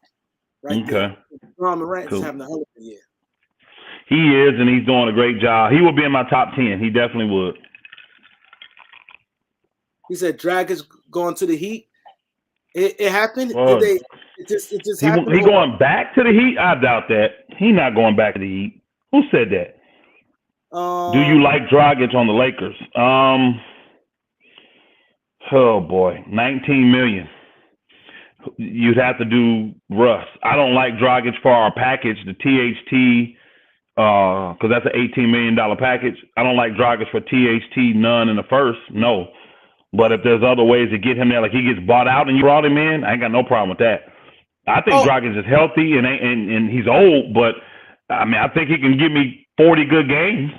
Right there. John Morant is having a hell of a year. He is, and he's doing a great job. He would be in my top 10. He definitely would. He said Dragic going to the Heat. It happened. Well, It just happened. He going back to the Heat? I doubt that. He not going back to the Heat. Who said that? Do you like Dragic on the Lakers? Oh boy, $19 million. You'd have to do Russ. I don't like Dragic for our package, the THT, because that's an $18 million package. I don't like Dragic for THT, none in the first, no. But if there's other ways to get him there, like he gets bought out and you brought him in, I ain't got no problem with that. I think Dragic is healthy and he's old, but I mean, I think he can give me 40 good games.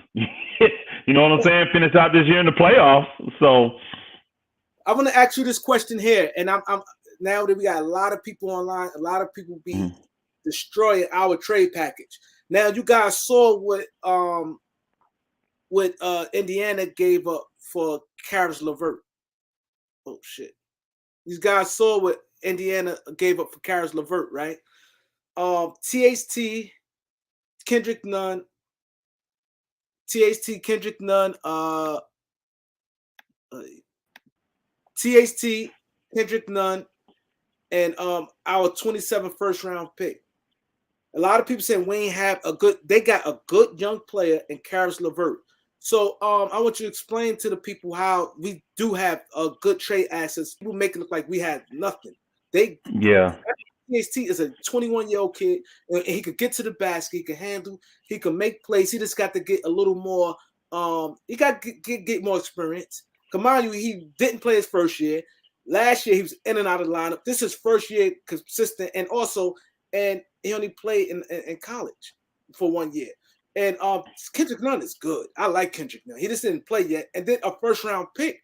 You know what I'm saying? Finish out this year in the playoffs. So I'm going to ask you this question here, and I'm now that we got a lot of people online, a lot of people be destroying our trade package. Now you guys saw what Indiana gave up for Karis LeVert. Oh shit! These guys saw what Indiana gave up for Karis LeVert, right? THT, Kendrick Nunn, THT, Kendrick Nunn, THT, Kendrick Nunn, and our 27th first round pick. A lot of people saying Wayne have they got a good young player in Karis LeVert. So I want you to explain to the people how we do have a good trade assets. People make it look like we had nothing. THT is a 21-year-old kid, and he could get to the basket, he can handle, he can make plays. He just got to get a little more. He got to get more experience. Come on, he didn't play his first year. Last year he was in and out of the lineup. This is his first year consistent, and he only played in college for 1 year. And Kendrick Nunn is good. I like Kendrick Nunn. He just didn't play yet, and then a first round pick.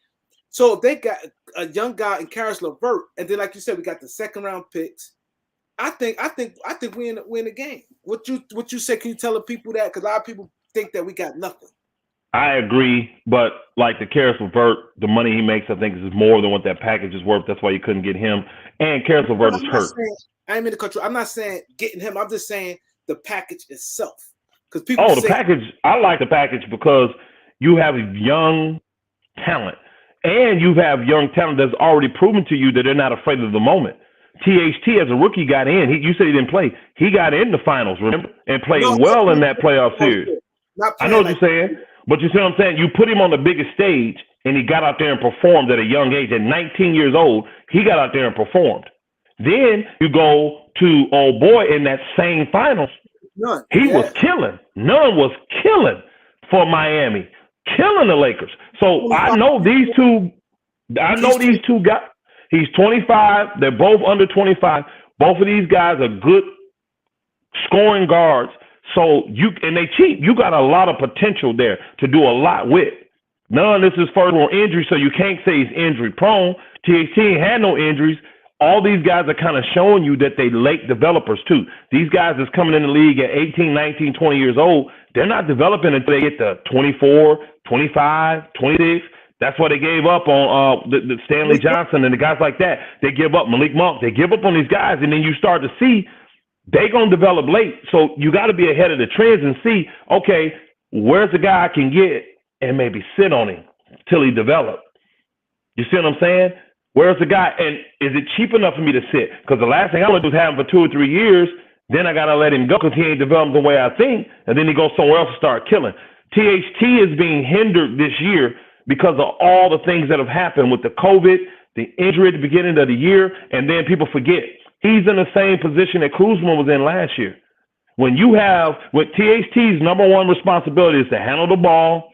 So they got a young guy in Karis LeVert, and then like you said, we got the second round picks. I think we in the game. What you say? Can you tell the people that? Because a lot of people think that we got nothing. I agree, but like the Karis LeVert, the money he makes, I think is more than what that package is worth. That's why you couldn't get him. And Karis LeVert is hurt. I ain't in the control. I'm not saying getting him. I'm just saying the package itself. Because people the package. I like the package because you have young talent, and you have young talent that's already proven to you that they're not afraid of the moment. THT as a rookie got in. You said he didn't play. He got in the finals, remember, and played well in that playoff series. I know what you're saying. But you see what I'm saying? You put him on the biggest stage, and he got out there and performed at a young age. At 19 years old, he got out there and performed. Then you go to old boy in that same finals. He was killing. Nunn was killing for Miami, killing the Lakers. So I know these two. I know these two guys. He's 25. They're both under 25. Both of these guys are good scoring guards. So and they cheap. You got a lot of potential there to do a lot with. None. This is first one injury, so you can't say he's injury prone. THT ain't had no injuries. All these guys are kind of showing you that they late developers too. These guys that's coming in the league at 18, 19, 20 years old, they're not developing until they get to 24, 25, 26. That's why they gave up on the Stanley Johnson and the guys like that. They give up Malik Monk. They give up on these guys, and then you start to see they're going to develop late. So you got to be ahead of the trends and see, okay, where's the guy I can get and maybe sit on him till he develops. You see what I'm saying? Where's the guy? And is it cheap enough for me to sit? Because the last thing I want to do is have him for 2 or 3 years. Then I got to let him go because he ain't developed the way I think. And then he goes somewhere else and start killing. THT is being hindered this year because of all the things that have happened with the COVID, the injury at the beginning of the year, and then people forget. He's in the same position that Kuzma was in last year. When THT's number one responsibility is to handle the ball,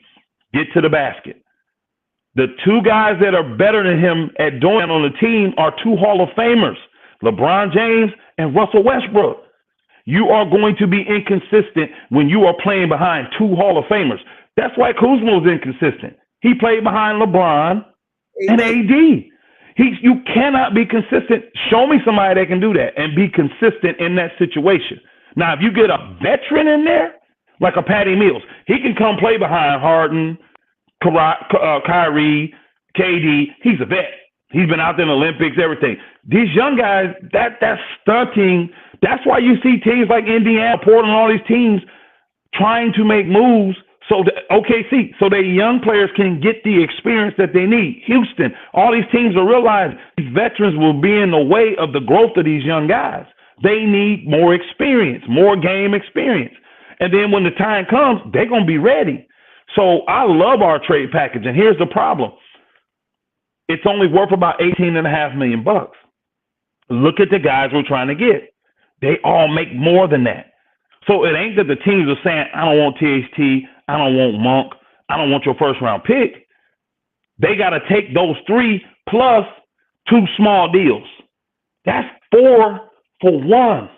get to the basket. The two guys that are better than him at doing that on the team are two Hall of Famers, LeBron James and Russell Westbrook. You are going to be inconsistent when you are playing behind two Hall of Famers. That's why Kuzma was inconsistent. He played behind LeBron and AD. You cannot be consistent. Show me somebody that can do that and be consistent in that situation. Now, if you get a veteran in there, like a Patty Mills, he can come play behind Harden, Kyrie, KD. He's a vet. He's been out there in the Olympics, everything. These young guys, that's stunting. That's why you see teams like Indiana, Portland, all these teams trying to make moves so that OKC, so that young players can get the experience that they need. Houston, all these teams are realizing these veterans will be in the way of the growth of these young guys. They need more experience, more game experience. And then when the time comes, they're going to be ready. So I love our trade package. And here's the problem. It's only worth about $18.5 million. Look at the guys we're trying to get. They all make more than that. So it ain't that the teams are saying, I don't want THT, I don't want Monk, I don't want your first round pick. They got to take those 3 plus 2 small deals. That's 4 for 1.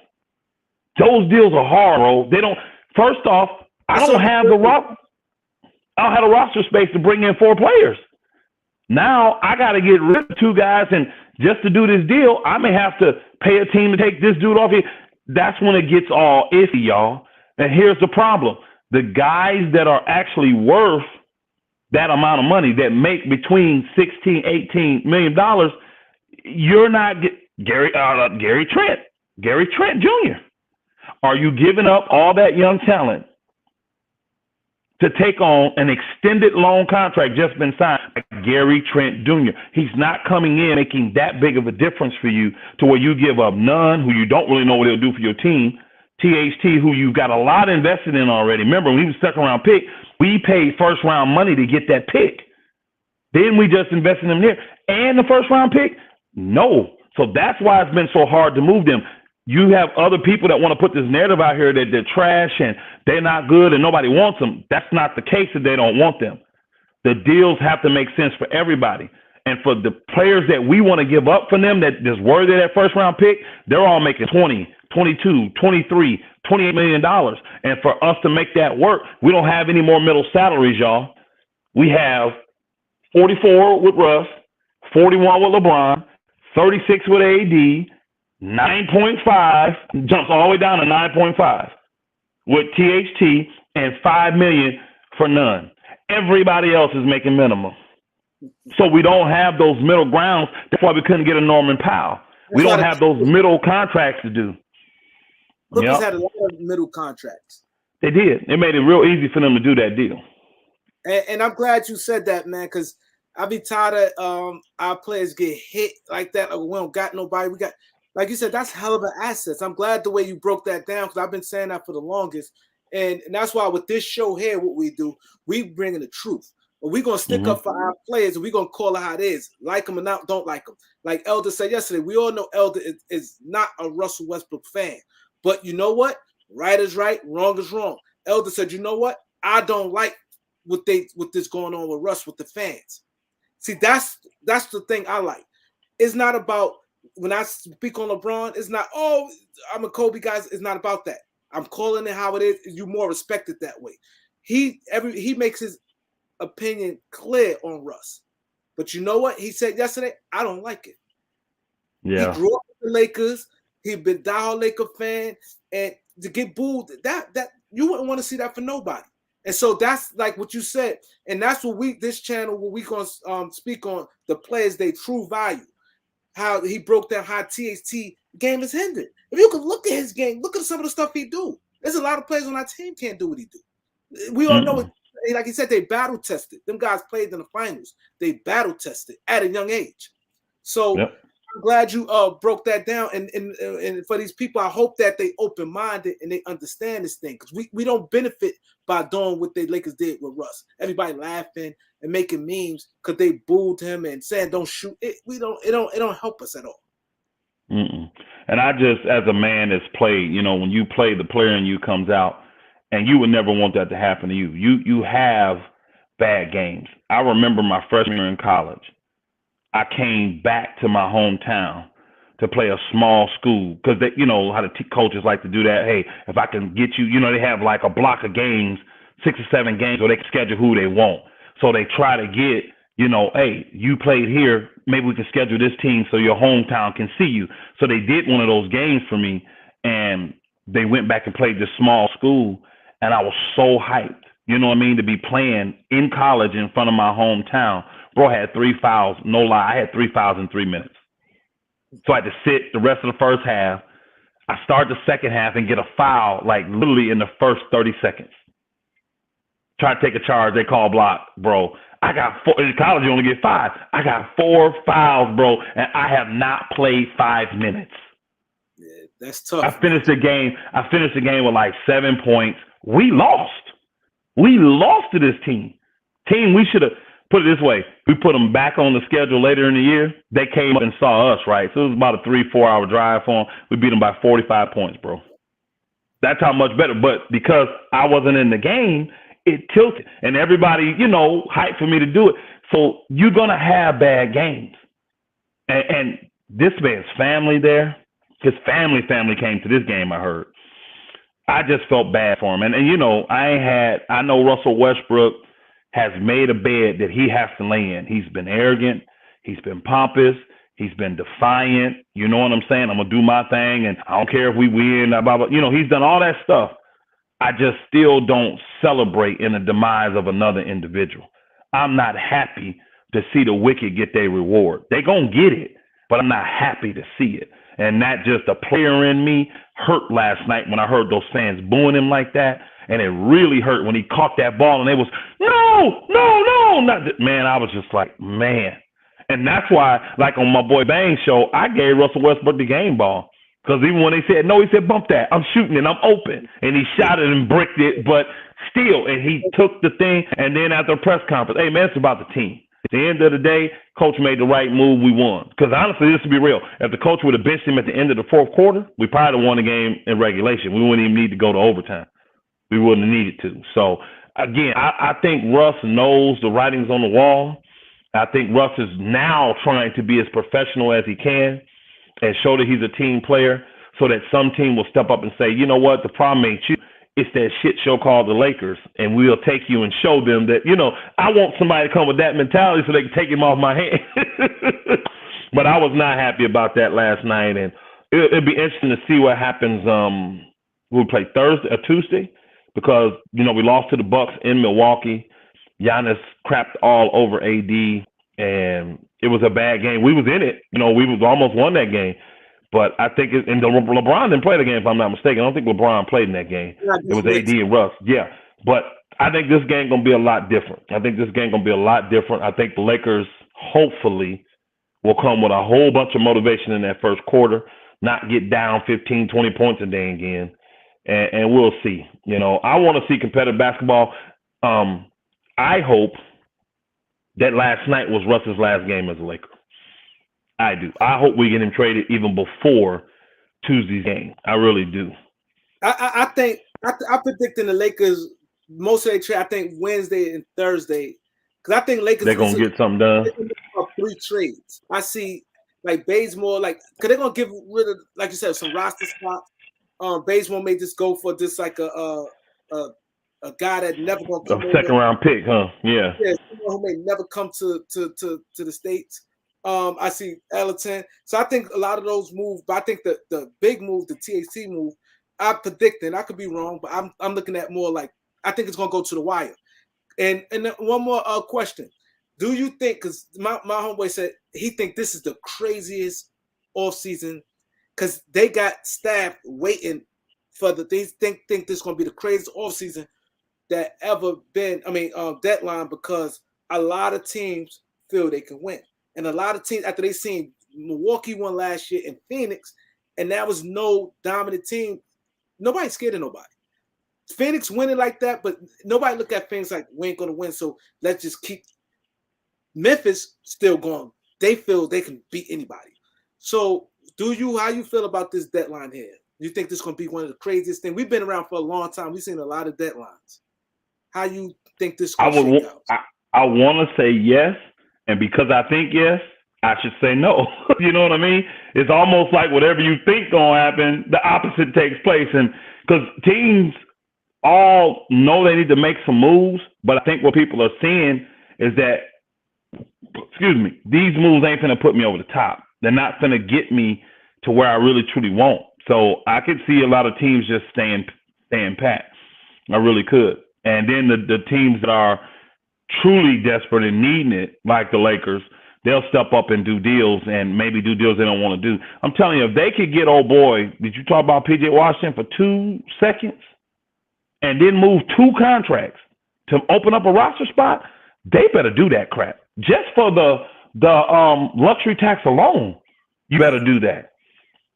Those deals are hard, bro. They don't. First off, I don't have the roster space to bring in 4 players. Now I got to get rid of 2 guys, and just to do this deal, I may have to pay a team to take this dude off here. That's when it gets all iffy, y'all. And here's the problem. The guys that are actually worth that amount of money, that make between $16, $18 million, you're not Gary Trent Jr. Are you giving up all that young talent to take on an extended loan contract just been signed by Gary Trent Jr.? He's not coming in making that big of a difference for you to where you give up Nunn, who you don't really know what he'll do for your team, THT, who you've got a lot invested in already. Remember, when he was second round pick, we paid first round money to get that pick. Then we just invested in him there. And the first round pick? No. So that's why it's been so hard to move them. You have other people that want to put this narrative out here that they're trash and they're not good and nobody wants them. That's not the case, that they don't want them. The deals have to make sense for everybody. And for the players that we want to give up for them that is worthy of that first round pick, they're all making 20, 22, 23, $28 million. And for us to make that work, we don't have any more middle salaries, y'all. We have 44 with Russ, 41 with LeBron, 36 with AD, 9.5, jumps all the way down to 9.5 with THT, and $5 million for Nunn. Everybody else is making minimum. So we don't have those middle grounds. That's why we couldn't get a Norman Powell. We don't have those middle contracts to do. Clippers had a lot of middle contracts. They did. It made it real easy for them to do that deal. And I'm glad you said that, man, because I be tired of our players get hit like that. Like, we don't got nobody. We got, like you said, that's hell of an assets. I'm glad the way you broke that down, because I've been saying that for the longest. And that's why with this show here, what we do, we bring in the truth. But we're going to stick up for our players, and we're going to call it how it is. Like them or not, don't like them. Like Elder said yesterday, we all know Elder is not a Russell Westbrook fan. But you know what? Right is right, wrong is wrong. Elder said, you know what? I don't like what this going on with Russ with the fans. See, that's the thing I like. It's not about, when I speak on LeBron, it's not, oh, I'm a Kobe guy. It's not about that. I'm calling it how it is. You more respect it that way. He makes his opinion clear on Russ. But you know what? He said yesterday, I don't like it. Yeah. He grew up with the Lakers. He's been a diehard Laker fan. And to get booed, that you wouldn't want to see that for nobody. And so that's like what you said. And that's what this channel, what we going to speak on, the players, they true value. How he broke down how THT game is hindered. If you could look at his game, look at some of the stuff he do. There's a lot of players on our team can't do what he do. We all know it. Like he said, they battle tested. Them guys played in the finals. They battle tested at a young age. So I'm glad you broke that down. And for these people, I hope that they open-minded and they understand this thing. Because we don't benefit by doing what the Lakers did with Russ. Everybody laughing and making memes because they booed him and saying don't shoot. It don't help us at all. And I just, as a man that's played, when you play, the player in you comes out, and you would never want that to happen to you. You have bad games. I remember my freshman year in college. I came back to my hometown to play a small school because they, how the coaches like to do that. Hey, if I can get you, they have like a block of games, 6 or 7 games, so they can schedule who they want. So they try to get, hey, you played here, maybe we can schedule this team so your hometown can see you. So they did one of those games for me, and they went back and played this small school, and I was so hyped, to be playing in college in front of my hometown. Bro, I had 3 fouls. No lie, I had 3 fouls in 3 minutes. So I had to sit the rest of the first half. I start the second half and get a foul like literally in the first 30 seconds. try to take a charge. They call block, bro. I got 4. In college, you only get 5. I got 4 fouls, bro, and I have not played 5 minutes. Yeah, that's tough. I finished the game with like 7 points. We lost. We lost to this team. We should have put it this way. We put them back on the schedule later in the year. They came up and saw us, right? So it was about a 3-4 hour drive for them. We beat them by 45 points, bro. That's how much better. But because I wasn't in the game, it tilted. And everybody, hyped for me to do it. So you're going to have bad games. And this man's family there, his family came to this game, I heard. I just felt bad for him. And I know Russell Westbrook has made a bed that he has to lay in. He's been arrogant. He's been pompous. He's been defiant. You know what I'm saying? I'm going to do my thing, and I don't care if we win. Blah, blah, blah. He's done all that stuff. I just still don't celebrate in the demise of another individual. I'm not happy to see the wicked get their reward. They're going to get it, but I'm not happy to see it. And that just the player in me hurt last night when I heard those fans booing him like that. And it really hurt when he caught that ball and they was, no, not that. Man, I was just like, man. And that's why, like on my boy Bang's show, I gave Russell Westbrook the game ball. Because even when they said, no, he said, bump that. I'm shooting it. I'm open. And he shot it and bricked it, but still. And he took the thing. And then after the press conference, hey, man, it's about the team. At the end of the day, coach made the right move. We won. Because honestly, this to be real, if the coach would have benched him at the end of the fourth quarter, we probably would have won the game in regulation. We wouldn't even need to go to overtime. We wouldn't have needed to. So, again, I think Russ knows the writing's on the wall. I think Russ is now trying to be as professional as he can and show that he's a team player so that some team will step up and say, you know what, the problem ain't you. It's that shit show called the Lakers, and we'll take you and show them that, I want somebody to come with that mentality so they can take him off my hand. But I was not happy about that last night, and it'd be interesting to see what happens. We'll play Thursday or Tuesday because, we lost to the Bucks in Milwaukee. Giannis crapped all over AD, and it was a bad game. We was in it. We was almost won that game. But I think LeBron didn't play the game, if I'm not mistaken. I don't think LeBron played in that game. It was AD and Russ. Yeah. But I think this game going to be a lot different. I think the Lakers hopefully will come with a whole bunch of motivation in that first quarter, not get down 15, 20 points a day again. And we'll see. I want to see competitive basketball. I hope that last night was Russ's last game as a Laker. I do. I hope we get him traded even before Tuesday's game. I really do. I think I'm predicting the Lakers most of their trade. I think Wednesday and Thursday, because I think Lakers they're gonna get something done. 3 trades. I see like Bazemore, because they're gonna give rid of, like you said, some roster spots. Bazemore may just go for just like a guy that never gonna come. A second round pick, huh? Yeah. Yeah, who may never come to the States. I see Ellerton. So I think a lot of those moves, but I think the big move, the THC move, I'm predicting, I could be wrong, but I'm looking at more like I think it's gonna go to the wire. And then one more question. Do you think, because my homeboy said he think this is the craziest offseason because they got staff waiting for they think this is gonna be the craziest offseason that ever been, deadline, because a lot of teams feel they can win. And a lot of teams, after they seen Milwaukee won last year and Phoenix, and that was no dominant team, nobody's scared of nobody. Phoenix winning like that, but nobody look at Phoenix like we ain't going to win, so let's just keep. Memphis still going. They feel they can beat anybody. So how you feel about this deadline here? You think this is going to be one of the craziest things? We've been around for a long time. We've seen a lot of deadlines. How you think this is going to shake out? I want to say yes. And because I think yes, I should say no. You know what I mean? It's almost like whatever you think going to happen, the opposite takes place. And because teams all know they need to make some moves, but I think what people are seeing is that, these moves ain't going to put me over the top. They're not going to get me to where I really truly want. So I could see a lot of teams just staying pat. I really could. And then the teams that are truly desperate and needing it, like the Lakers, they'll step up and do deals and maybe do deals they don't want to do. I'm telling you, if they could get old boy, did you talk about PJ Washington for 2 seconds and then move 2 contracts to open up a roster spot, they better do that crap. Just for the luxury tax alone, you better do that.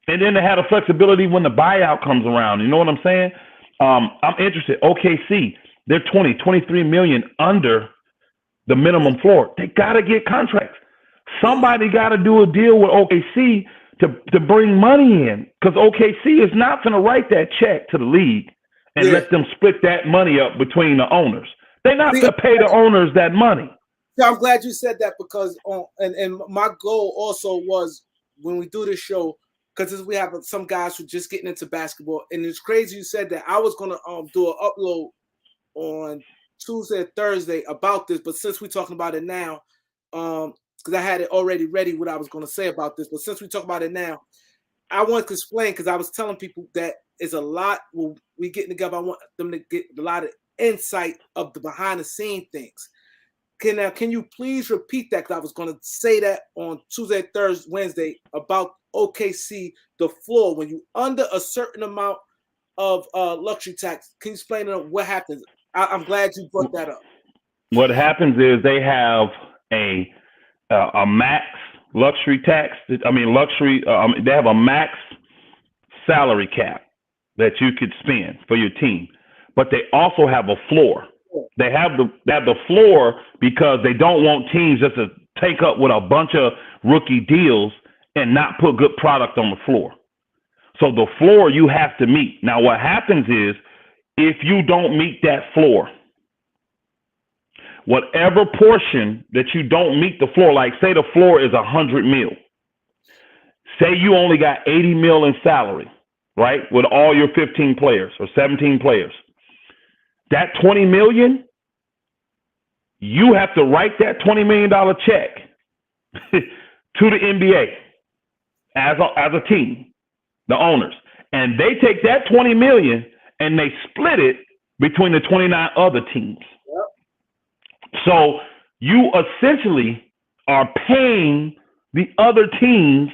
And then they have the flexibility when the buyout comes around. You know what I'm saying? I'm interested. OKC, they're 23 million under the minimum floor. They got to get contracts. Somebody got to do a deal with OKC to bring money in, because OKC is not going to write that check to the league and let them split that money up between the owners. They're not going to pay the owners that money. Yeah, I'm glad you said that, because and my goal also was, when we do this show, because we have some guys who just getting into basketball, and it's crazy you said that. I was gonna do an upload on Tuesday or Thursday about this, but since we're talking about it now, because I had it already ready what I was gonna say about this, but since we talk about it now, I want to explain, because I was telling people that is a lot when we getting together. I want them to get a lot of insight of the behind the scene things. Can you please repeat that? Because I was going to say that on Tuesday, Thursday, Wednesday about OKC, the floor. When you under a certain amount of luxury tax, can you explain what happens? I'm glad you brought that up. What happens is they have a max luxury tax. I mean, they have a max salary cap that you could spend for your team, but they also have a floor. They have the floor because they don't want teams just to take up with a bunch of rookie deals and not put good product on the floor. So the floor you have to meet. Now what happens is, if you don't meet that floor, whatever portion that you don't meet the floor, like say the floor is 100 mil. Say you only got 80 mil in salary, right? With all your 15 players or 17 players. That 20 million, you have to write that $20 million check to the N.B.A. as a team, the owners. And they take that 20 million and they split it between the 29 other teams. Yep. So you essentially are paying the other teams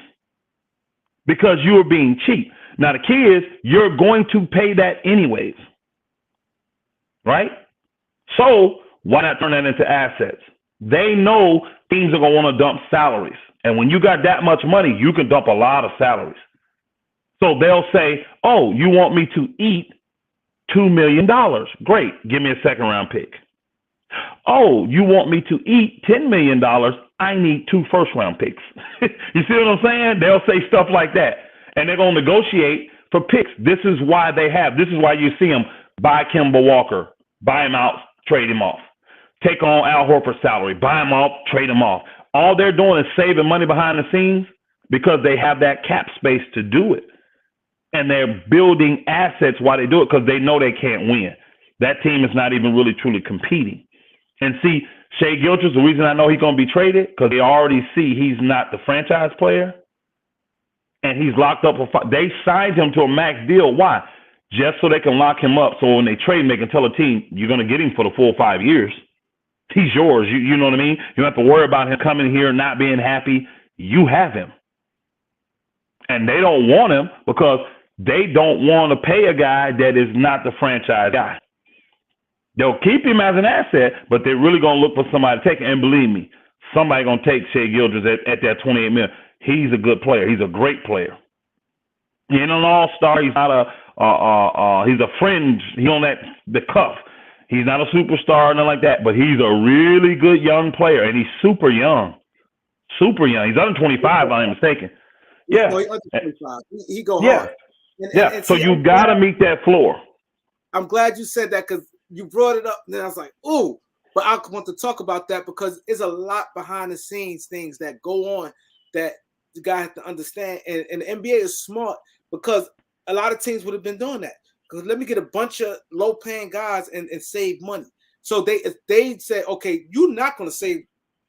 because you are being cheap. Now the key is, you're going to pay that anyways. Right? So why not turn that into assets? They know teams are going to want to dump salaries. And when you got that much money, you can dump a lot of salaries. So they'll say, oh, you want me to eat $2 million? Great. Give me a second round pick. Oh, you want me to eat $10 million? I need 2 first round picks. You see what I'm saying? They'll say stuff like that. And they're going to negotiate for picks. This is why you see them buy Kemba Walker, buy him out, trade him off. Take on Al Horford's salary, buy him off, trade him off. All they're doing is saving money behind the scenes because they have that cap space to do it. And they're building assets while they do it because they know they can't win. That team is not even really truly competing. And see, Shai Gilgeous, the reason I know he's going to be traded, because they already see he's not the franchise player. And he's locked up. They signed him to a max deal. Why? Just so they can lock him up. So when they trade him, they can tell a team, you're going to get him for the full 5 years. He's yours. You know what I mean? You don't have to worry about him coming here not being happy. You have him. And they don't want him because they don't want to pay a guy that is not the franchise guy. They'll keep him as an asset, but they're really going to look for somebody to take it. And believe me, somebody's going to take Shai Gilgeous at that $28 million. He's a good player. He's a great player. He ain't an all-star. He's not he's a fringe. He's on the cuff. He's not a superstar or nothing like that, but he's a really good young player, and he's super young. Super young. He's under 25, if I'm not mistaken. Yeah. No, he's under 25. He go hard. And so you got to meet that floor. I'm glad you said that, because you brought it up, and then I was like, ooh. But I want to talk about that because there's a lot behind the scenes things that go on that the guy has to understand. And the NBA is smart, because a lot of teams would have been doing that. Because let me get a bunch of low-paying guys and save money. So if they say, okay, you're not going to save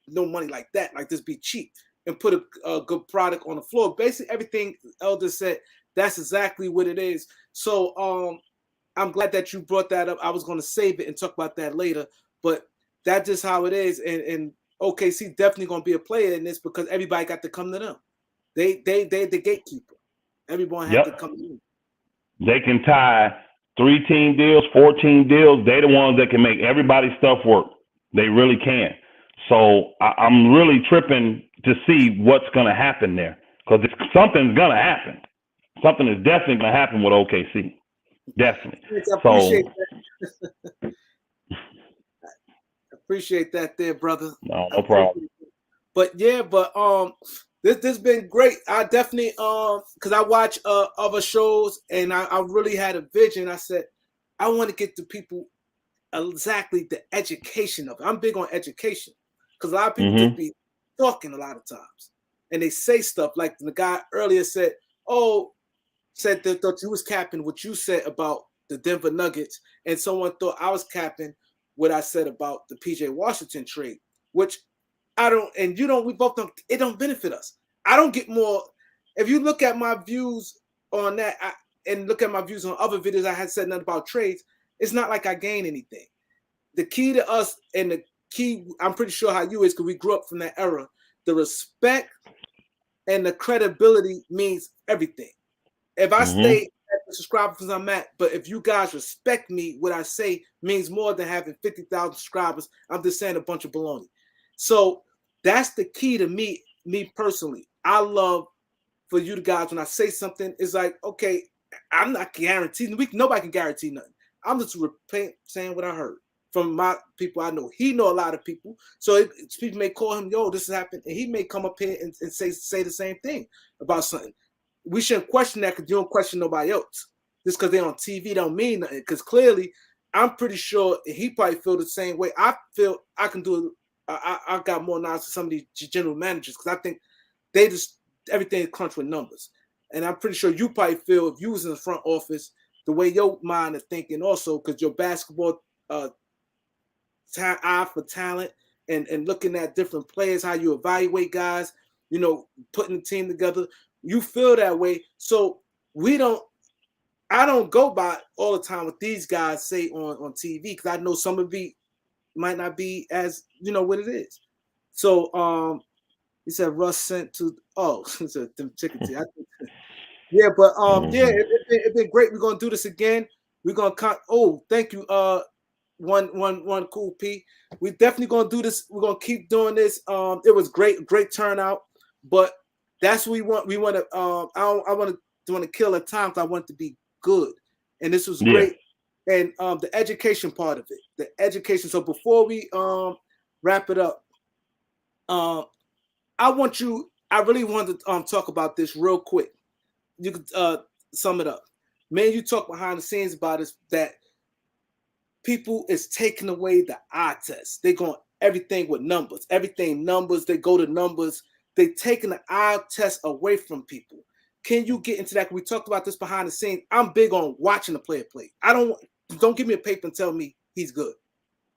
no money like that, like this, be cheap and put a good product on the floor. Basically, everything Elder said, that's exactly what it is. So I'm glad that you brought that up. I was going to save it and talk about that later, but that's just how it is. And OKC definitely going to be a player in this because everybody got to come to them. They the gatekeeper. Everyone has to come in. They can tie 3-team deals, 4-team deals, they're the ones that can make everybody's stuff work. They really can. So I'm really tripping to see what's going to happen there, because something's going to happen. Something is definitely going to happen with OKC. Definitely. I appreciate that. Appreciate that there, brother. No problem. But this has been great. I definitely because I watch other shows, and I really had a vision. I said I want to get to people exactly the education of it. I'm big on education, because a lot of people just be talking a lot of times, and they say stuff like the guy earlier said, said that you was capping what you said about the Denver Nuggets, and someone thought I was capping what I said about the PJ Washington trade, which I don't, and you don't, we both don't, it don't benefit us. I don't get more. If you look at my views on that and look at my views on other videos I had said nothing about trades, it's not like I gain anything. The key to us, and the key, I'm pretty sure how you is, because we grew up from that era, the respect and the credibility means everything. If I stay at the subscribers I'm at, but if you guys respect me, what I say means more than having 50,000 subscribers. I'm just saying a bunch of baloney. So that's the key to me personally. I love for you guys, when I say something, it's like, okay, I'm not guaranteed. Nobody can guarantee nothing. I'm just saying what I heard from my people I know. He know a lot of people. So people may call him, yo, this has happened. And he may come up here and say the same thing about something. We shouldn't question that, because you don't question nobody else. Just because they're on TV don't mean nothing. Because clearly, I'm pretty sure he probably feel the same way. I feel I can do it. I got more knowledge than some of these general managers, because I think they just, everything is crunched with numbers. And I'm pretty sure you probably feel, if you was in the front office, the way your mind is thinking also, because your basketball eye for talent and looking at different players, how you evaluate guys, putting the team together, you feel that way. So I don't go by all the time what these guys say on TV, because I know some of it might not be as what it is. So he said Russ sent to them chicken tea. Yeah, but it's been great. We're gonna do this again. We're gonna thank you, one cool P. We definitely gonna do this. We're gonna keep doing this. It was great turnout, but that's what we want. We want to. I want to kill at times. I want it to be good, and this was great. And the education part of it, the education. So before we wrap it up, I really want to talk about this real quick. You could sum it up. Man, you talk behind the scenes about this, that people is taking away the eye test. They going everything with numbers. Everything numbers. They go to numbers. They taking the eye test away from people. Can you get into that? We talked about this behind the scenes. I'm big on watching the player play. Don't give me a paper and tell me he's good.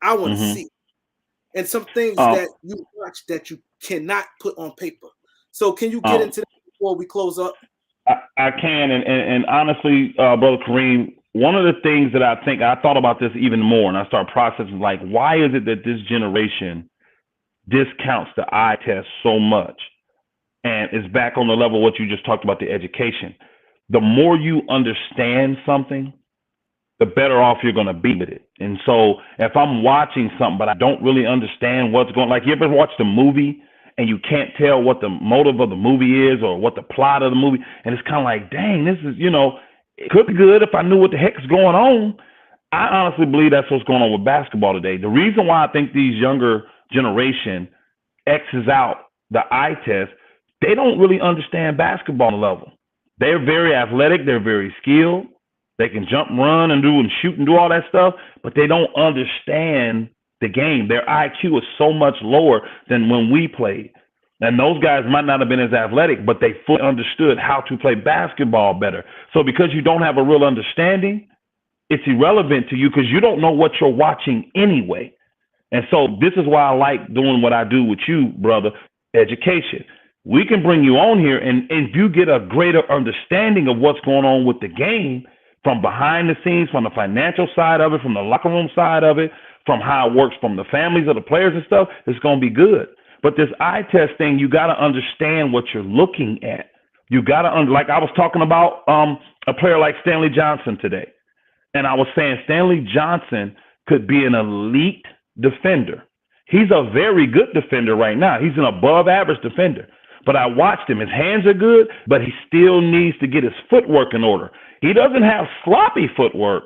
I want to see. And some things that you watch that you cannot put on paper. So can you get into that before we close up? I can, and honestly, Brother Kareem, one of the things that I think, I thought about this even more, and I start processing, like, why is it that this generation discounts the eye test so much? And it's back on the level of what you just talked about, the education. The more you understand something, the better off you're going to be with it. And so if I'm watching something, but I don't really understand what's going on, like, you ever watched a movie and you can't tell what the motive of the movie is or what the plot of the movie, and it's kind of like, dang, this is, it could be good if I knew what the heck is going on. I honestly believe that's what's going on with basketball today. The reason why I think these younger generation X's out the eye test, they don't really understand basketball level. They're very athletic. They're very skilled. They can jump, run, and shoot and do all that stuff, but they don't understand the game. Their IQ is so much lower than when we played. And those guys might not have been as athletic, but they fully understood how to play basketball better. So because you don't have a real understanding, it's irrelevant to you because you don't know what you're watching anyway. And so this is why I like doing what I do with you, brother, education. We can bring you on here, and if you get a greater understanding of what's going on with the game from behind the scenes, from the financial side of it, from the locker room side of it, from how it works from the families of the players and stuff, it's going to be good. But this eye test thing, you got to understand what you're looking at. You got to, like I was talking about a player like Stanley Johnson today. And I was saying Stanley Johnson could be an elite defender. He's a very good defender right now. He's an above average defender. But I watched him. His hands are good, but he still needs to get his footwork in order. He doesn't have sloppy footwork,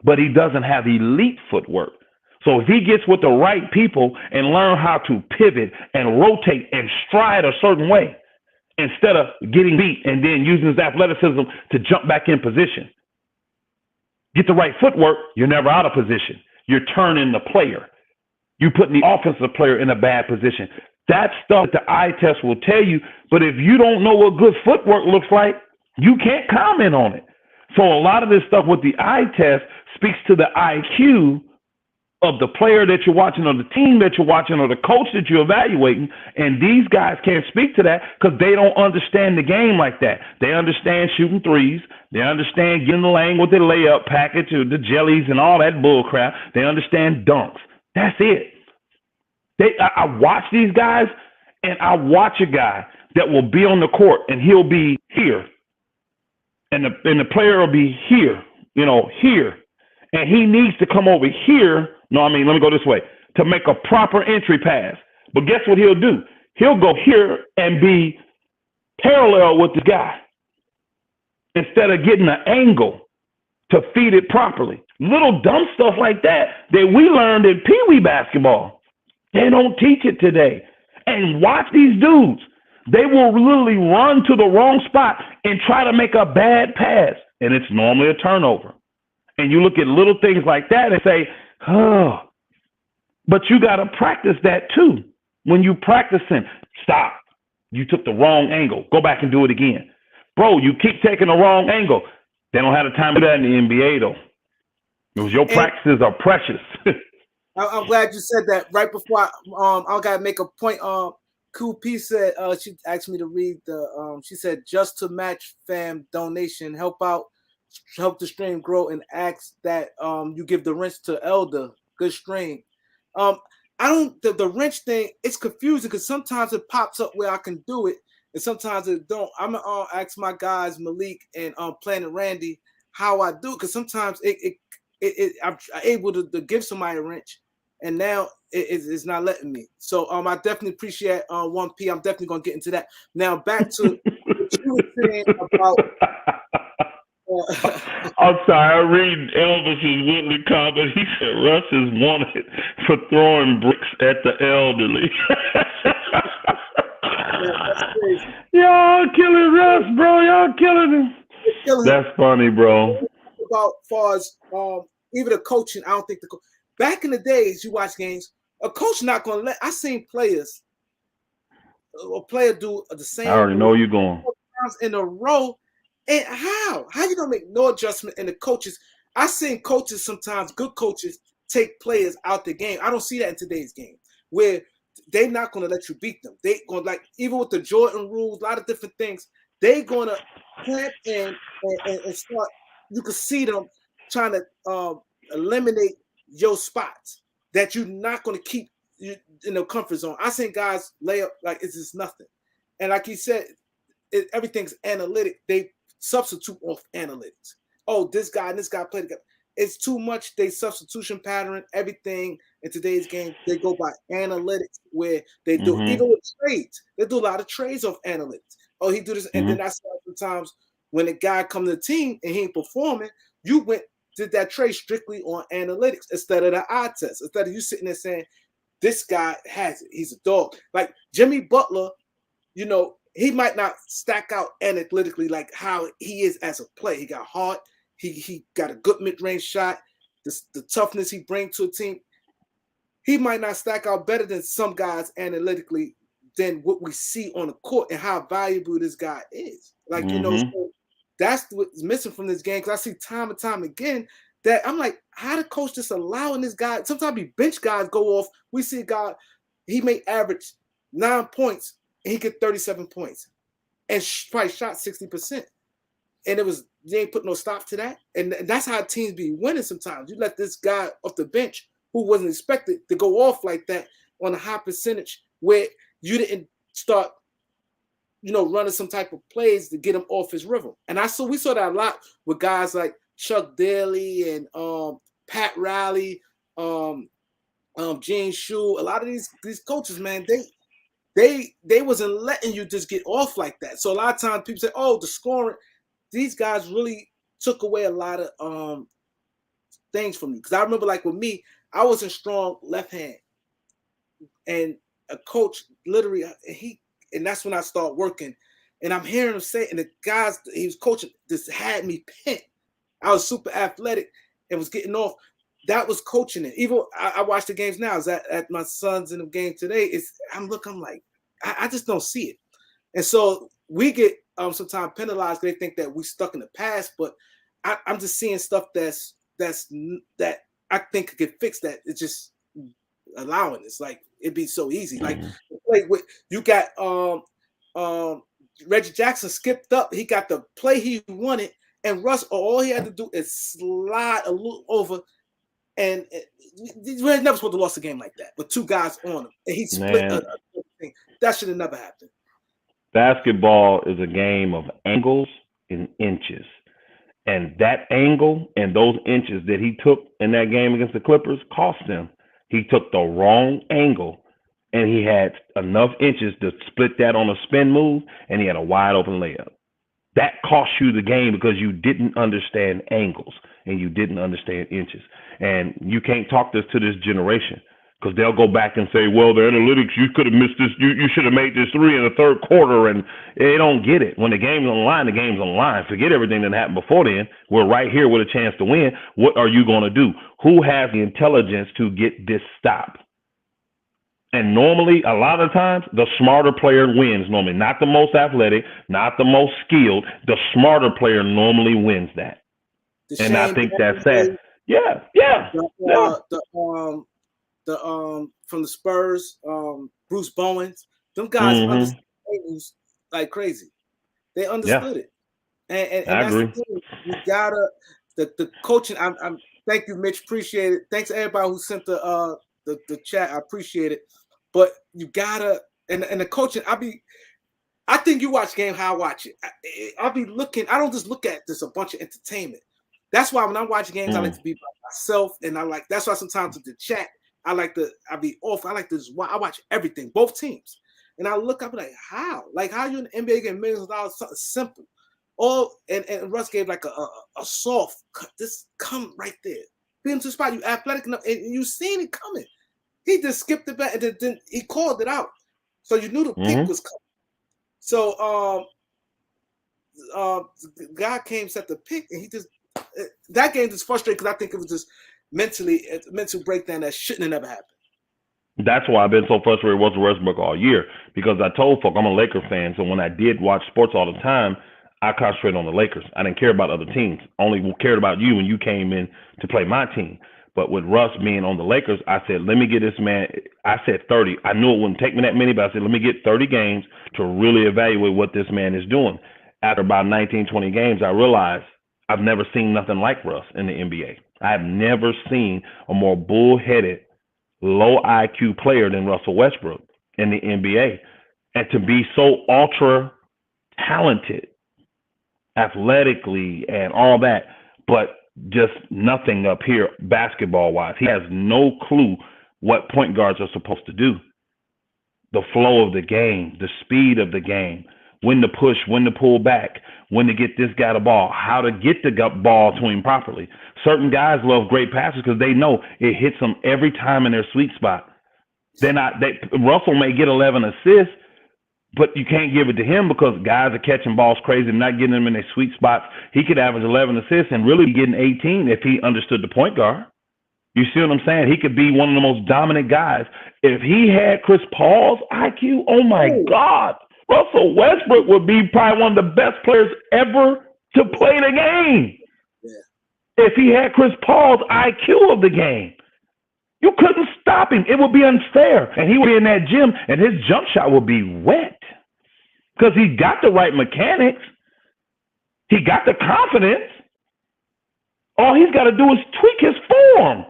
but he doesn't have elite footwork. So if he gets with the right people and learn how to pivot and rotate and stride a certain way, instead of getting beat and then using his athleticism to jump back in position, get the right footwork, you're never out of position. You're turning the player. You putting the offensive player in a bad position. That stuff that the eye test will tell you, but if you don't know what good footwork looks like, you can't comment on it. So a lot of this stuff with the eye test speaks to the IQ of the player that you're watching, or the team that you're watching, or the coach that you're evaluating. And these guys can't speak to that because they don't understand the game like that. They understand shooting threes. They understand getting the lane with the layup package or the jellies and all that bull crap. They understand dunks. That's it. I watch these guys, and I watch a guy that will be on the court and he'll be here. And the player will be here, here. And he needs to come over here. No, let me go this way, to make a proper entry pass. But guess what he'll do? He'll go here and be parallel with the guy instead of getting an angle to feed it properly. Little dumb stuff like that we learned in Pee Wee basketball. They don't teach it today. And watch these dudes. They will literally run to the wrong spot and try to make a bad pass. And it's normally a turnover. And you look at little things like that and say, oh, but you got to practice that too. When you practicing, stop. You took the wrong angle. Go back and do it again. Bro, you keep taking the wrong angle. They don't have the time to do that in the NBA though. Because your practices are precious. I'm glad you said that. Right before I got to make a point. Cool P said, she asked me to read she said, just to match fam donation, help the stream grow, and ask that you give the wrench to Elder. Good stream. I don't, the wrench thing, it's confusing because sometimes it pops up where I can do it and sometimes it don't. I'm gonna ask my guys Malik and Planet Randy how I do it, because sometimes I'm able to give somebody a wrench and now it's not letting me. So I definitely appreciate 1P. I'm definitely gonna get into that. Now back to what you were saying about I'm sorry, I read Elvis's Whitley comment. He said Russ is wanted for throwing bricks at the elderly. Y'all killing Russ, bro. Y'all killing him. That's funny, bro. About far as even the coaching, I don't think back in the days you watch games, a coach not gonna let. I seen a player do the same. I already know you're going in a row. And how you gonna make no adjustment in the coaches? I seen coaches sometimes, good coaches, take players out the game. I don't see that in today's game, where they're not gonna let you beat them. They gonna, like, even with the Jordan rules, a lot of different things, they gonna clamp in and start. You can see them trying to eliminate your spots that you're not gonna keep you in the comfort zone. I seen guys lay up like it's just nothing, and like he said, everything's analytic. They substitute off analytics. Oh, this guy and this guy played together. It's too much. They substitution pattern everything in today's game. They go by analytics, where they do even with trades. They do a lot of trades off analytics. Oh, he do this, and then that's sometimes when a guy comes to the team and he ain't performing, you did that trade strictly on analytics instead of the eye test. Instead of you sitting there saying, "This guy has it. He's a dog." Like Jimmy Butler, he might not stack out analytically like how he is as a player. He got heart. He got a good mid-range shot. The toughness he brings to a team. He might not stack out better than some guys analytically than what we see on the court and how valuable this guy is. Like, so that's what's missing from this game. Because I see time and time again that I'm like, how the coach just allowing this guy? Sometimes he bench guys go off. We see a guy, he may average 9 points and he get 37 points and probably shot 60%. And you ain't put no stop to that. And that's how teams be winning sometimes. You let this guy off the bench who wasn't expected to go off like that on a high percentage where you didn't start, running some type of plays to get him off his rhythm. And we saw that a lot with guys like Chuck Daly and Pat Riley, Gene Shue, a lot of these coaches, man, they wasn't letting you just get off like that. So a lot of times people say, oh, the scoring, these guys really took away a lot of things from me. Because I remember, like with me, I wasn't strong left hand. And a coach literally, and that's when I start working. And I'm hearing him say, and the guys he was coaching just had me pent. I was super athletic and was getting off. That was coaching it. Even I watch the games now. I was at my son's in the game today. I'm like, I just don't see it. And so we get sometimes penalized. They think that we stuck in the past, but I'm just seeing stuff that I think could get fixed. That it's just allowing. It's like it'd be so easy. Like you got Reggie Jackson skipped up. He got the play he wanted, and Russ, all he had to do is slide a little over, and we're never supposed to lose a game like that with two guys on him, and he split a thing. That should have never happened. Basketball is a game of angles and inches. And that angle and those inches that he took in that game against the Clippers cost him. He took the wrong angle, and he had enough inches to split that on a spin move, and he had a wide open layup. That cost you the game because you didn't understand angles and you didn't understand inches. And you can't talk this to this generation because they'll go back and say, well, the analytics, you could have missed this. You should have made this three in the third quarter. And they don't get it. When the game's on the line, the game's on the line. Forget everything that happened before then. We're right here with a chance to win. What are you going to do? Who has the intelligence to get this stop? And normally, a lot of times, the smarter player wins normally. Not the most athletic, not the most skilled. The smarter player normally wins that. And I think that's sad. Yeah. From the Spurs, Bruce Bowens, them guys understood like crazy. They understood it, and I that's agree. The thing. You gotta the coaching. I'm thank you, Mitch. Appreciate it. Thanks to everybody who sent the chat. I appreciate it. But you gotta and the coaching. I think you watch game how I watch it. I'll be looking. I don't just look at this a bunch of entertainment. That's why when I watch games, I like to be by myself, and that's why sometimes with the chat. I be off. I watch everything, both teams. And I look up like, how? Like, how you in the NBA getting millions of dollars? Something simple. And Russ gave like a soft cut. This come right there. Be into the spot. You athletic enough, and you seen it coming. He just skipped it back, and then he called it out. So you knew the pick was coming. So the guy came, set the pick, and he just that game just frustrated because I think it was just mental breakdown that shouldn't have never happened. That's why I've been so frustrated with Westbrook all year, because I told folk I'm a Laker fan. So when I did watch sports all the time, I concentrated on the Lakers. I didn't care about other teams. Only cared about you when you came in to play my team. But with Russ being on the Lakers, I said, let me get this man. I said 30. I knew it wouldn't take me that many, but I said, let me get 30 games to really evaluate what this man is doing. After about 19, 20 games, I realized I've never seen nothing like Russ in the NBA. I've never seen a more bullheaded, low IQ player than Russell Westbrook in the NBA. And to be so ultra talented, athletically and all that, but just nothing up here basketball-wise. He has no clue what point guards are supposed to do. The flow of the game, the speed of the game, when to push, when to pull back, when to get this guy the ball, how to get the ball to him properly. Certain guys love great passes because they know it hits them every time in their sweet spot. Russell may get 11 assists, but you can't give it to him because guys are catching balls crazy and not getting them in their sweet spots. He could average 11 assists and really be getting 18 if he understood the point guard. You see what I'm saying? He could be one of the most dominant guys. If he had Chris Paul's IQ, oh my God, Russell Westbrook would be probably one of the best players ever to play the game. Yeah. If he had Chris Paul's IQ of the game. You couldn't stop him. It would be unfair. And he would be in that gym, and his jump shot would be wet because he got the right mechanics. He got the confidence. All he's got to do is tweak his form.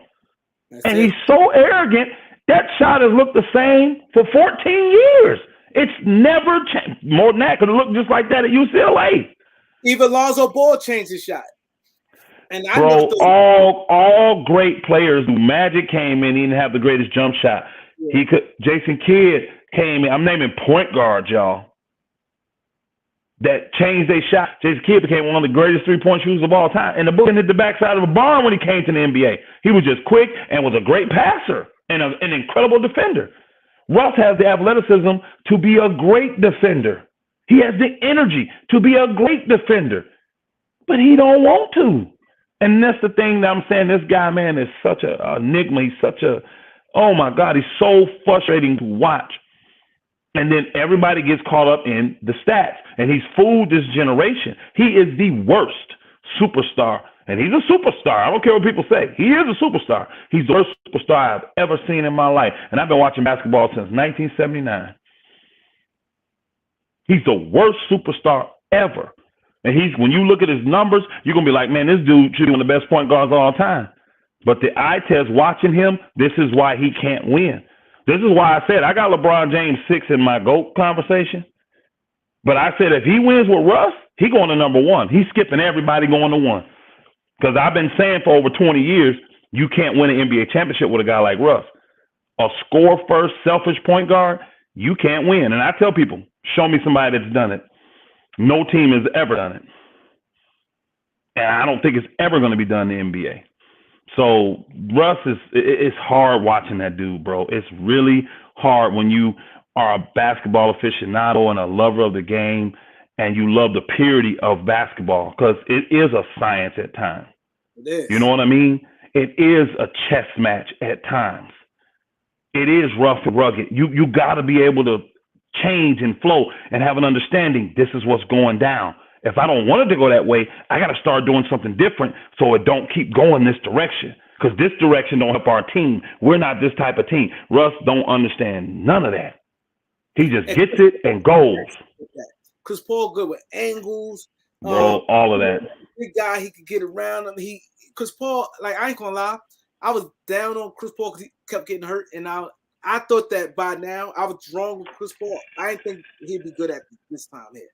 And he's so arrogant, that shot has looked the same for 14 years. It's never changed. More than that, because it looked just like that at UCLA. Even Lonzo Ball changed his shot. And I never Bro, thought. all great players. Magic came in, he didn't have the greatest jump shot. Yeah. Jason Kidd came in. I'm naming point guards, y'all, that changed their shot. Jason Kidd became one of the greatest three-point shooters of all time. And the book hit the backside of a barn when he came to the NBA. He was just quick and was a great passer and an incredible defender. Russ has the athleticism to be a great defender. He has the energy to be a great defender, but he don't want to. And that's the thing that I'm saying. This guy, man, is such an enigma. He's such a, oh my God, he's so frustrating to watch. And then everybody gets caught up in the stats. And he's fooled this generation. He is the worst superstar. And he's a superstar. I don't care what people say. He is a superstar. He's the worst superstar I've ever seen in my life. And I've been watching basketball since 1979. He's the worst superstar ever. And when you look at his numbers, you're going to be like, man, this dude should be one of the best point guards of all time. But the eye test watching him, this is why he can't win. This is why I said I got LeBron James 6 in my GOAT conversation. But I said if he wins with Russ, he going to number 1. He's skipping everybody going to 1. Because I've been saying for over 20 years, you can't win an NBA championship with a guy like Russ. A score-first, selfish point guard, you can't win. And I tell people, show me somebody that's done it. No team has ever done it. And I don't think it's ever going to be done in the NBA. So Russ it's hard watching that dude, bro. It's really hard when you are a basketball aficionado and a lover of the game and you love the purity of basketball, because it is a science at times. It is. You know what I mean? It is a chess match at times. It is rough and rugged. You got to be able to change and flow and have an understanding. This is what's going down. If I don't want it to go that way, I got to start doing something different so it don't keep going this direction, because this direction don't help our team. We're not this type of team. Russ don't understand none of that. He just gets it and goes. Chris Paul good with angles. Bro, all of that. Big guy, he could get around him. Chris Paul, like, I ain't gonna lie, I was down on Chris Paul because he kept getting hurt, and I thought that by now I was wrong with Chris Paul. I didn't think he'd be good at this time here.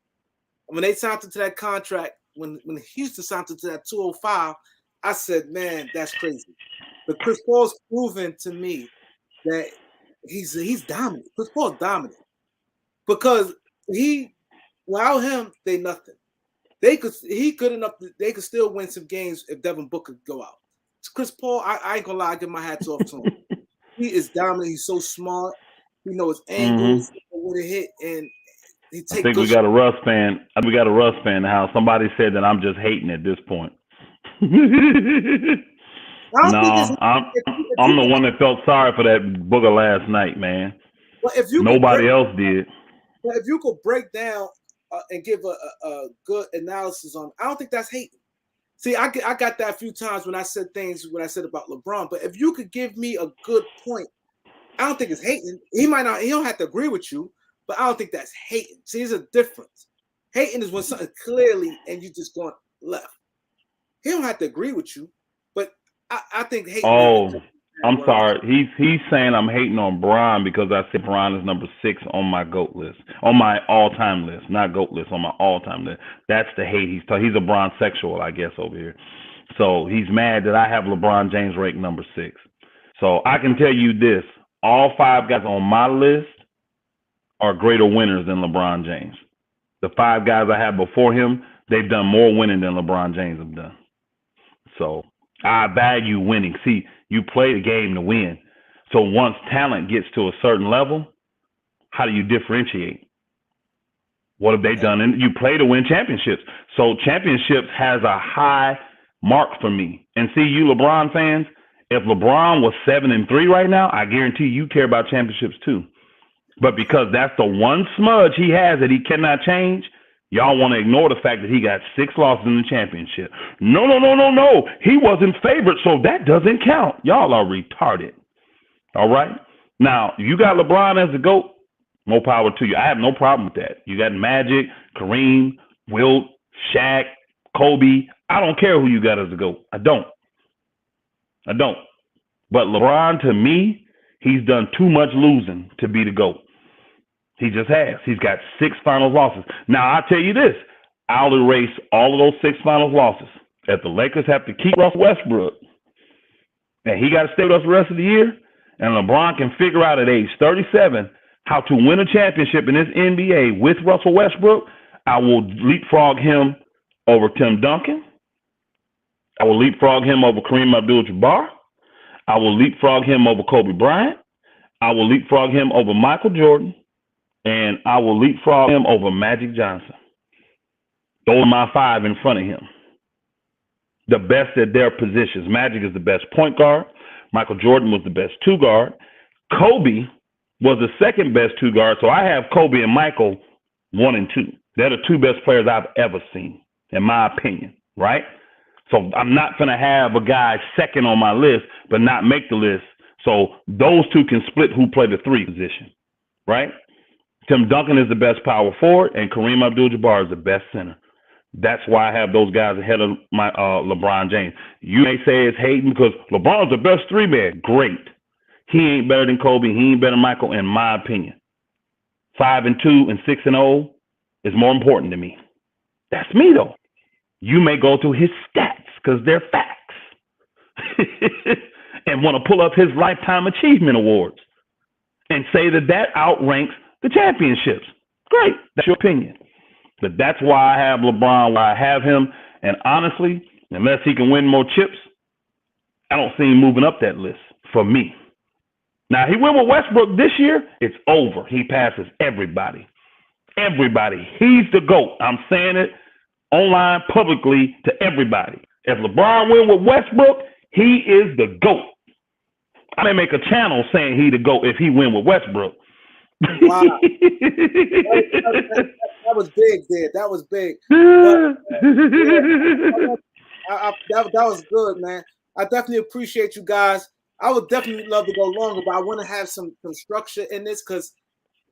When they signed him to that contract, when Houston signed him to that 205, I said, man, that's crazy. But Chris Paul's proven to me that he's dominant. Chris Paul's dominant because without him, they nothing. He good enough that they could still win some games if Devin Booker could go out. Chris Paul, I ain't gonna lie, I give my hats off to him. He is dominant. He's so smart. He knows angles, when it hit, and he takes. I think we got a Russ fan. We got a Russ fan now. Somebody said that I'm just hating at this point. No, I'm the one that felt sorry for that booger last night, man. Well, if you nobody else did. But if you could break down and give a good analysis on, I don't think that's hating. See, I got that a few times when I said things when I said about LeBron. But if you could give me a good point, I don't think it's hating. He don't have to agree with you, but I don't think that's hating. See, there's a difference. Hating is when something clearly and you just going left. He don't have to agree with you, but I think hating. Oh, I'm sorry. He's saying I'm hating on Bron because I said Bron is number 6 on my GOAT list, on my all-time list, not GOAT list, on my all-time list. That's the hate he's talking. He's a Bron sexual, I guess, over here. So he's mad that I have LeBron James ranked number 6. So I can tell you this: all 5 guys on my list are greater winners than LeBron James. The 5 guys I have before him, they've done more winning than LeBron James have done. So I value winning. See, you play the game to win. So once talent gets to a certain level, how do you differentiate? What have they done? And you play to win championships. So championships has a high mark for me. And see, you LeBron fans, if LeBron was 7-3 right now, I guarantee you care about championships too. But because that's the one smudge he has that he cannot change, y'all want to ignore the fact that he got 6 losses in the championship. No. He wasn't favored, so that doesn't count. Y'all are retarded. All right? Now, you got LeBron as the GOAT, more power to you. I have no problem with that. You got Magic, Kareem, Wilt, Shaq, Kobe. I don't care who you got as the GOAT. I don't. But LeBron, to me, he's done too much losing to be the GOAT. He just has. He's got 6 finals losses. Now, I'll tell you this. I'll erase all of those 6 finals losses. If the Lakers have to keep Russell Westbrook, and he got to stay with us the rest of the year, and LeBron can figure out at age 37 how to win a championship in this NBA with Russell Westbrook, I will leapfrog him over Tim Duncan. I will leapfrog him over Kareem Abdul-Jabbar. I will leapfrog him over Kobe Bryant. I will leapfrog him over Michael Jordan. And I will leapfrog him over Magic Johnson. Those are my 5 in front of him. The best at their positions. Magic is the best point guard. Michael Jordan was the best 2 guard. Kobe was the second best 2 guard. So I have Kobe and Michael 1 and 2. They're the 2 best players I've ever seen, in my opinion, right? So I'm not going to have a guy second on my list, but not make the list. So those 2 can split who play the 3 position, right? Tim Duncan is the best power forward, and Kareem Abdul-Jabbar is the best center. That's why I have those guys ahead of my LeBron James. You may say it's hating because LeBron's the best 3-man. Great. He ain't better than Kobe. He ain't better than Michael, in my opinion. 5 and 2 and 6 and 0 is more important to me. That's me, though. You may go through his stats because they're facts and want to pull up his Lifetime Achievement Awards and say that outranks the championships. Great. That's your opinion. But that's why I have LeBron, why I have him. And honestly, unless he can win more chips, I don't see him moving up that list for me. Now, he went with Westbrook this year, it's over. He passes everybody. Everybody. He's the GOAT. I'm saying it online publicly to everybody. If LeBron went with Westbrook, he is the GOAT. I may make a channel saying he the GOAT if he win with Westbrook. Wow. that was big there. That was big. But, that was good, man. I definitely appreciate you guys. I would definitely love to go longer, but I want to have some structure in this because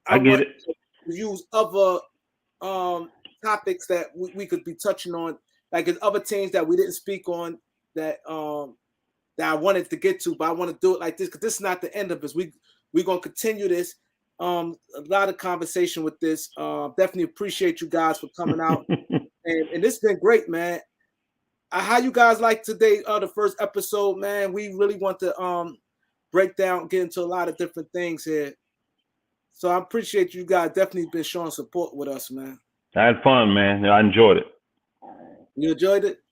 I get want it. to use other topics that we could be touching on. Like there's other teams that we didn't speak on that I wanted to get to, but I want to do it like this because this is not the end of this. We're gonna continue this. A lot of conversation with this. Definitely appreciate you guys for coming out, and this has been great, man. How you guys like today? The first episode, man. We really want to break down, get into a lot of different things here. So I appreciate you guys. Definitely been showing support with us, man. I had fun, man. I enjoyed it. You enjoyed it?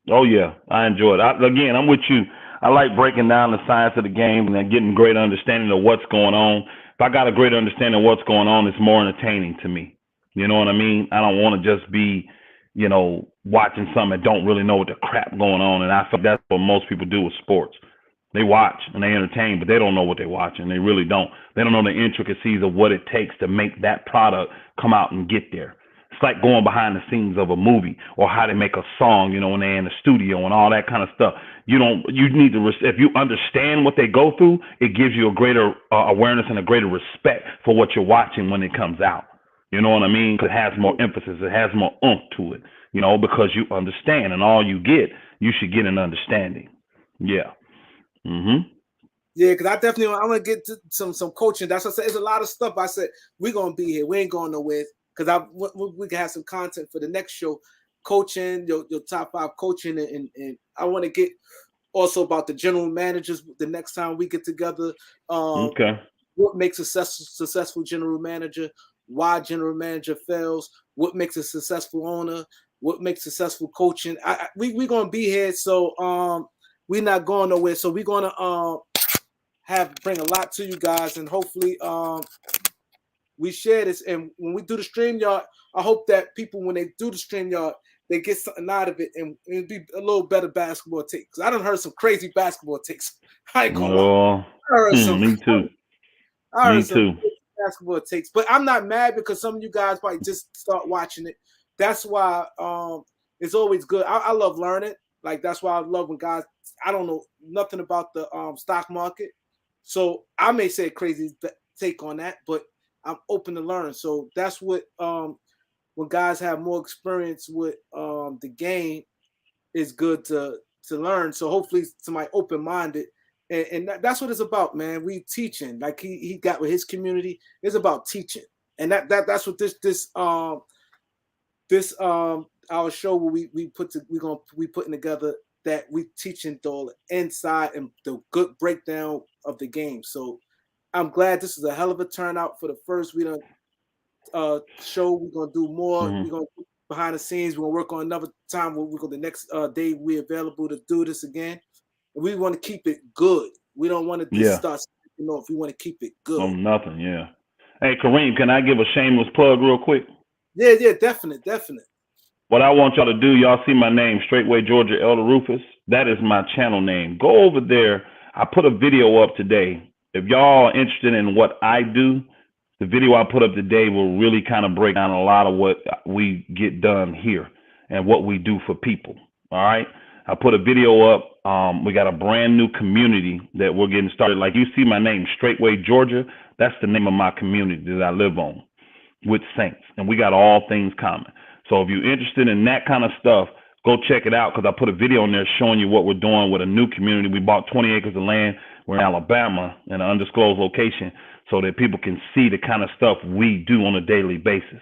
Oh yeah, I enjoyed it. Again, I'm with you. I like breaking down the science of the game and getting great understanding of what's going on. If I got a great understanding of what's going on, it's more entertaining to me. You know what I mean? I don't want to just be, watching something and don't really know what the crap going on. And I feel that's what most people do with sports. They watch and they entertain, but they don't know what they're watching. They really don't. They don't know the intricacies of what it takes to make that product come out and get there. It's like going behind the scenes of a movie or how they make a song, when they're in the studio and all that kind of stuff. You need to, if you understand what they go through, it gives you a greater awareness and a greater respect for what you're watching when it comes out. You know what I mean? Because it has more emphasis. It has more oomph to it, because you understand, and all you get, you should get an understanding. Yeah. Mm-hmm. Yeah, because I want to get to some coaching. That's what I said. There's a lot of stuff. I said, we're going to be here. We ain't going nowhere. Because we can have some content for the next show, coaching, your top 5 coaching, and I want to get also about the general managers the next time we get together. Okay. What makes a successful general manager? Why general manager fails? What makes a successful owner? What makes successful coaching? We're gonna be here, so we're not going nowhere. So we're gonna bring a lot to you guys, and hopefully we share this. And when we do the StreamYard, I hope that people, when they do the StreamYard, they get something out of it, and it'll be a little better basketball takes. Because I done heard some crazy basketball takes. I ain't gonna lie. Me too. Me too. Basketball takes, but I'm not mad because some of you guys probably just start watching it. That's why it's always good. I love learning. Like that's why I love when guys. I don't know nothing about the stock market, so I may say a crazy take on that, but I'm open to learn. So that's what when guys have more experience with the game, is good to learn. So hopefully somebody open-minded. And that's what it's about, man. We teaching, like he got with his community. It's about teaching, and that's what this this our show where we putting together that we teaching the inside and the good breakdown of the game. So I'm glad this is a hell of a turnout for the first we done show. We're gonna do more. Mm-hmm. We're gonna do behind the scenes. We're gonna work on another time where we go the next day we're available to do this again. We want to keep it good. We don't want to just start stepping off. We want to keep it good. Nothing, yeah. Hey, Kareem, can I give a shameless plug real quick? Yeah, definite. What I want y'all to do, y'all see my name, Straightway Georgia Elder Rufus. That is my channel name. Go over there. I put a video up today. If y'all are interested in what I do, the video I put up today will really kind of break down a lot of what we get done here and what we do for people. All right. I put a video up. We got a brand new community that we're getting started. Like you see my name, Straightway Georgia. That's the name of my community that I live on with saints. And we got all things common. So if you're interested in that kind of stuff, go check it out, because I put a video on there showing you what we're doing with a new community. We bought 20 acres of land. We're in Alabama in an undisclosed location so that people can see the kind of stuff we do on a daily basis.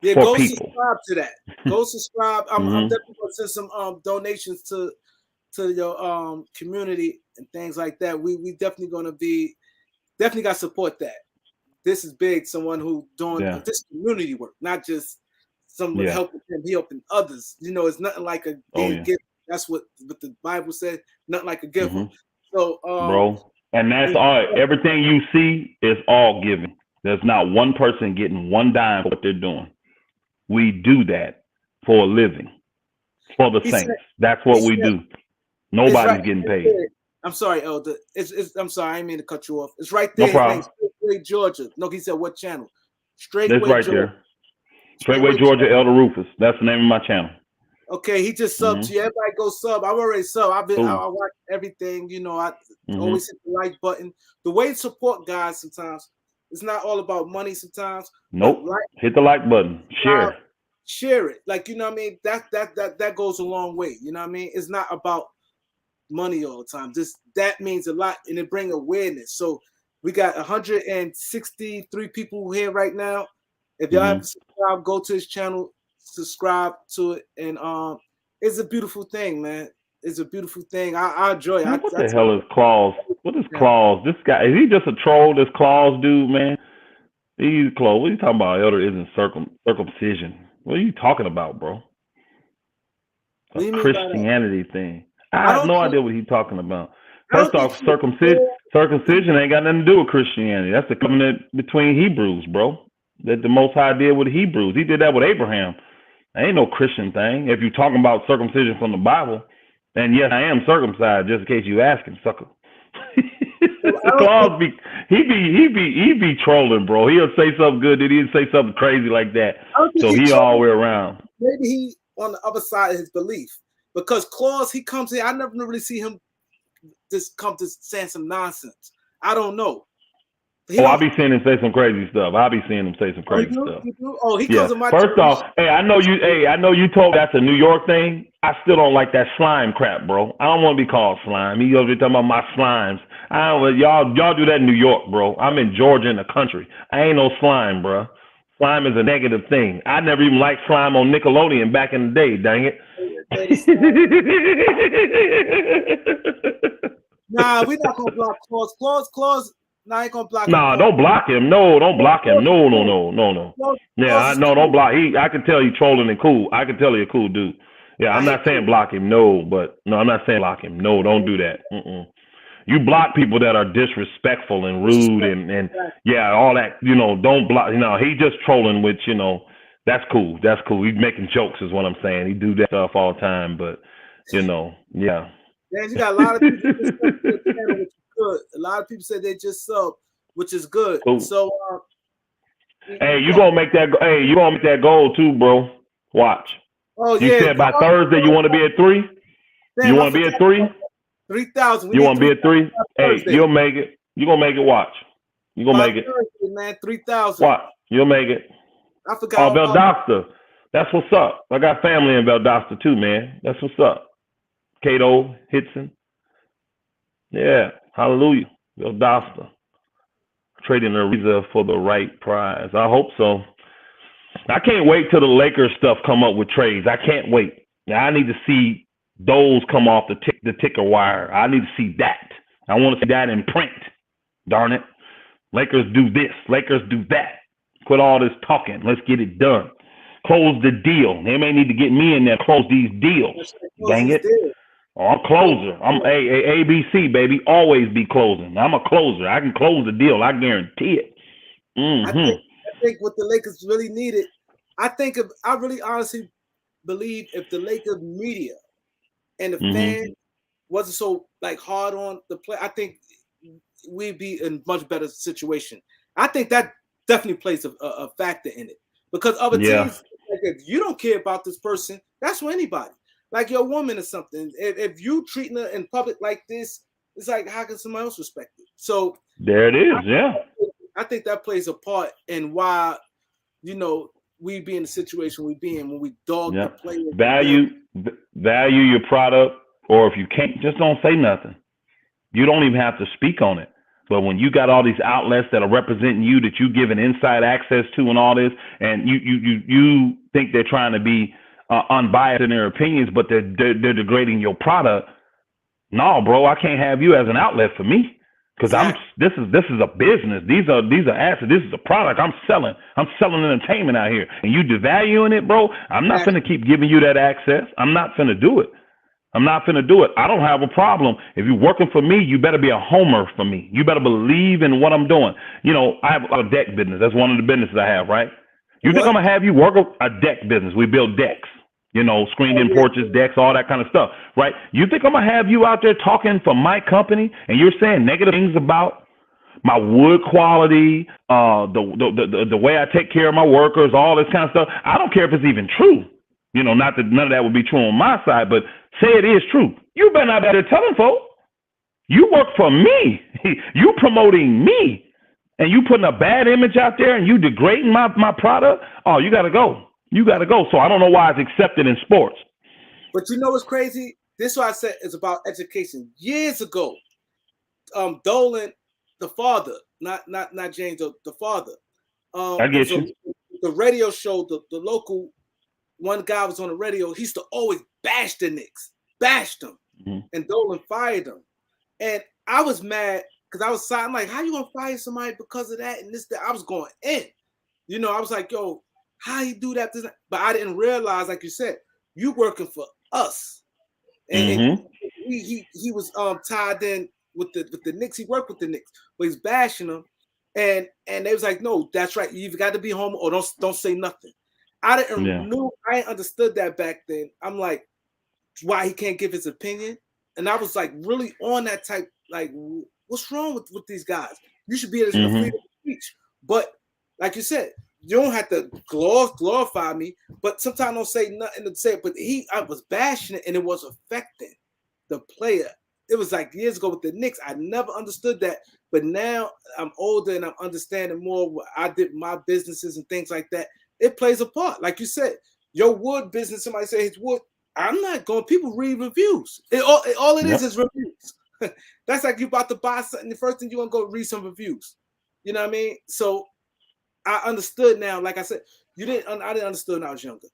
Yeah, go subscribe to that. Go subscribe. I'm definitely going to send some donations to your community and things like that. We definitely going to definitely got to support that. This is big. Someone who doing this community work, not just someone helping him, he helping others. You know, it's nothing like a gift. That's what the Bible said. Nothing like a gift. So, bro, and that's all. Everything you see is all given. There's not one person getting one dime for what they're doing. We do that for a living, for the saints. That's what we do. Nobody's getting paid. I'm sorry, Elder. I'm sorry. I didn't mean to cut you off. It's right there. No problem. Straightway Georgia. No, he said what channel? Straightway. That's right Georgia. There. Straightway Georgia Elder Rufus. That's the name of my channel. Okay, he just subbed to you. Everybody go sub. I've already subbed. I watch everything. You know, I always hit the like button. The way to support guys sometimes, it's not all about money sometimes. Nope. Hit the like button. Share it. Like, you know what I mean? That goes a long way. You know what I mean? It's not about money all the time. That means a lot, and it brings awareness. So we got 163 people here right now. If y'all haven't subscribed, go to his channel, subscribe to it, and it's a beautiful thing, man. It's a beautiful thing. I enjoy it. Man, what the hell is Claus? What is Claus? This guy, is he just a troll? This Claus dude, man. He's Claus. What are you talking about? Elder isn't circumcision. What are you talking about, bro? A Christianity thing. I have no idea what he's talking about. First off, circumcision ain't got nothing to do with Christianity. That's the covenant between Hebrews, bro. That the Most High did with Hebrews. He did that with Abraham. That ain't no Christian thing. If you're talking about circumcision from the Bible, then yes, I am circumcised, just in case you asking, sucker. Claus he be trolling, bro. He'll say something good, then he'll say something crazy like that. So he all the way around. Maybe he on the other side of his belief. Because Claus, he comes in, I never really see him just come to saying some nonsense. I don't know. I be seeing him say some crazy stuff. I be seeing him say some crazy stuff. Oh, he comes to my First off, I know you told me that's a New York thing. I still don't like that slime crap, bro. I don't want to be called slime. You over there talking about my slimes. Y'all do that in New York, bro. I'm in Georgia in the country. I ain't no slime, bro. Slime is a negative thing. I never even liked slime on Nickelodeon back in the day, dang it. Nah, we're not gonna block Claus. Nah, I ain't gonna block him. Nah, don't block him. No, don't block him. No. Yeah, don't block. I can tell he trolling and cool. I can tell he a cool dude. Yeah, I'm not saying block him. I'm not saying block him. No, don't do that. You block people that are disrespectful and rude and all that. You know, don't block. You know, he just trolling, which that's cool. That's cool. He's making jokes, is what I'm saying. He do that stuff all the time, but Man, you got a lot of people which is good. A lot of people said they just sub, which is good. Cool. So, hey, you gonna make that? Hey, you gonna make that goal too, bro? Watch. Oh you said by Thursday you want to be at 3. You want to be at 3? 3,000. You want to be at 3? Hey, you'll make it. You gonna make it. Watch. You gonna make it. Thursday, man, 3,000. Watch. You'll make it. I forgot. Oh, Valdosta. That's what's up. I got family in Valdosta too, man. That's what's up. Cato, Hitson. Yeah. Hallelujah. Valdosta. Trading a reserve for the right prize. I hope so. I can't wait till the Lakers stuff come up with trades. I can't wait. Now, I need to see those come off the ticker wire. I need to see that. I want to see that in print. Darn it. Lakers do this. Lakers do that. Quit all this talking. Let's get it done. Close the deal. They may need to get me in there. Close these deals. Dang it. Oh, I'm closer. I'm ABC, baby. Always be closing. I'm a closer. I can close the deal. I guarantee it. I think what the Lakers really needed, I really honestly believe if the Lakers media and the fans wasn't so like hard on the play, I think we'd be in a much better situation. I think that definitely plays a factor in it because other teams, like if you don't care about this person, that's for anybody. Like your woman or something. If you treating her in public like this, it's like how can somebody else respect it? So there it is. I think that plays a part in why we be in the situation we be in when we dog the players. Value your product, or if you can't, just don't say nothing. You don't even have to speak on it. But when you got all these outlets that are representing you, that you giving inside access to, and all this, and you think they're trying to be unbiased in their opinions, but they're degrading your product. No, bro, I can't have you as an outlet for me. Because this is a business. These are assets. This is a product I'm selling. I'm selling entertainment out here. And you devaluing it, bro. I'm not finna keep giving you that access. I'm not finna do it. I don't have a problem. If you're working for me, you better be a homer for me. You better believe in what I'm doing. I have a deck business. That's one of the businesses I have, right? You think I'm gonna have you work a deck business? We build decks. Screened-in porches, decks, all that kind of stuff, right? You think I'm gonna have you out there talking for my company and you're saying negative things about my wood quality, the way I take care of my workers, all this kind of stuff? I don't care if it's even true. Not that none of that would be true on my side, but say it is true. You better not be there telling folks. You work for me. You promoting me, and you putting a bad image out there and you degrading my product. Oh, you gotta go. So I don't know why it's accepted in sports. But what's crazy? This is why I said it's about education. Years ago, Dolan, the father, not James, the father. I get you. The radio show, the local one guy was on the radio. He used to always bash the Knicks, bashed them, and Dolan fired them. And I was mad because I'm like, how you gonna fire somebody because of that? And that I was going in. I was like, yo. How you do that? But I didn't realize, like you said, you working for us, and he was tied in with the Knicks. He worked with the Knicks, but he's bashing them, and they was like, no, that's right. You've got to be home or don't say nothing. I understood that back then. I'm like, why he can't give his opinion, and I was like really on that type. Like, what's wrong with these guys? You should be able to freedom of speech, but like you said. You don't have to glorify me, but sometimes I don't say nothing to say. But I was bashing it, and it was affecting the player. It was like years ago with the Knicks. I never understood that, but now I'm older and I'm understanding more. I did my businesses and things like that. It plays a part, like you said. Your wood business. Somebody say it's wood. I'm not going. People read reviews. All it is reviews. That's like you about to buy something. The first thing you want to go read some reviews. You know what I mean? So. I understood now, like I said, I didn't understand when I was younger.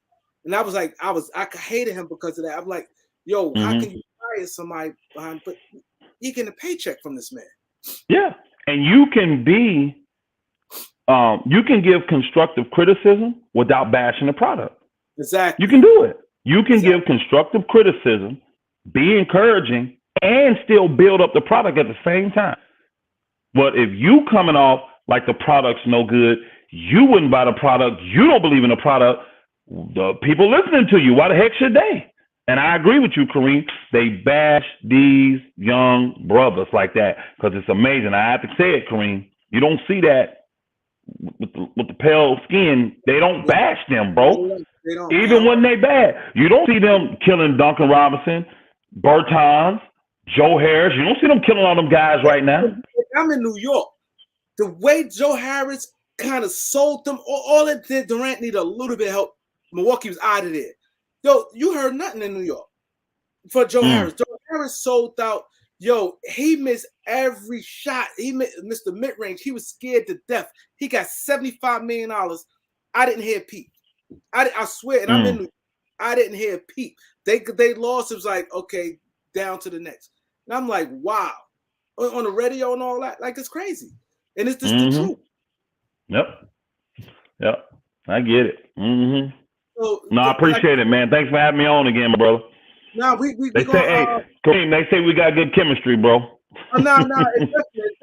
And I was like, I hated him because of that. I'm like, yo, how can you fire somebody behind, but you getting a paycheck from this man? Yeah. And you can give constructive criticism without bashing the product. Exactly. You can do it. You can give constructive criticism, be encouraging, and still build up the product at the same time. But if you coming off like the product's no good, you wouldn't buy the product, you don't believe in the product, the people listening to you, why the heck should they? And I agree with you, Kareem. They bash these young brothers like that because it's amazing. I have to say it, Kareem. You don't see that with the pale skin. They don't bash them, bro. They don't. Even when they bad. You don't see them killing Duncan Robinson, Bertans, Joe Harris. You don't see them killing all them guys right now. I'm in New York. The way Joe Harris kind of sold them, all it did, Durant needed a little bit of help. Milwaukee was out of there. Yo, you heard nothing in New York for Joe Harris. Joe Harris sold out. Yo, he missed every shot. He missed the mid-range. He was scared to death. He got $75 million I didn't hear peep. I swear, and I'm in. I didn't hear peep. They lost. It was like, okay, down to the next. And I'm like, wow, on the radio and all that, like it's crazy. And it's just the truth. Yep. I get it. So, No, I appreciate it, man. Thanks for having me on again, my brother. Now we they gonna, say, hey, Kareem, they say we got good chemistry, bro. No, it's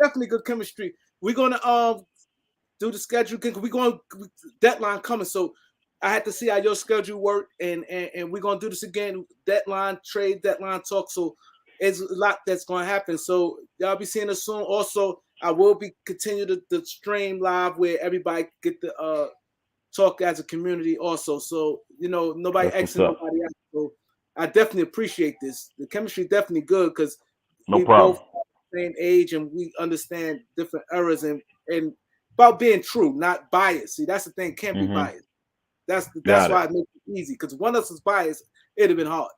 definitely good chemistry. We're gonna do the schedule. We're going deadline coming, so I had to see how your schedule worked, and we're gonna do this again. Trade deadline talk. So it's a lot that's gonna happen. So y'all be seeing us soon. Also, I will be continue to stream live where everybody get the talk as a community also. So nobody Xing nobody out. So I definitely appreciate this. The chemistry definitely good because we both have the same age and we understand different eras and about being true, not biased. See, that's the thing. Can't be biased. That's why it makes it easy. Because one of us is biased, it'd have been hard.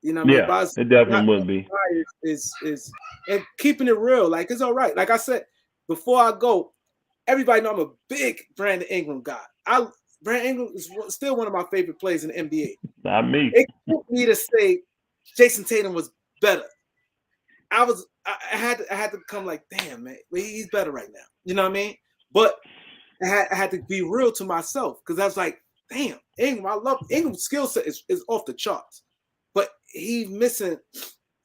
You know what I mean? Yeah, it definitely would be. Is and keeping it real. Like it's all right. Like I said before I go, everybody know I'm a big Brandon Ingram guy. Brandon Ingram is still one of my favorite players in the NBA. Not me. It took me to say Jason Tatum was better. I had to come like, damn, man, he's better right now. You know what I mean? But I had to be real to myself because I was like, damn, Ingram, I love Ingram's skill set is off the charts. But he's missing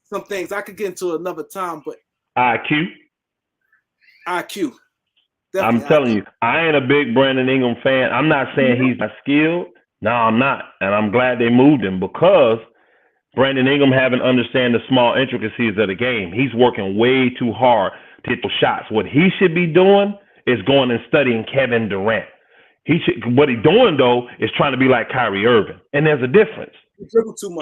some things. I could get into another time, but IQ. I'm telling you, I ain't a big Brandon Ingram fan. I'm not saying he's not skilled. No, I'm not. And I'm glad they moved him because Brandon Ingram haven't understand the small intricacies of the game. He's working way too hard to hit those shots. What he should be doing is going and studying Kevin Durant. What he's doing, though, is trying to be like Kyrie Irving. And there's a difference.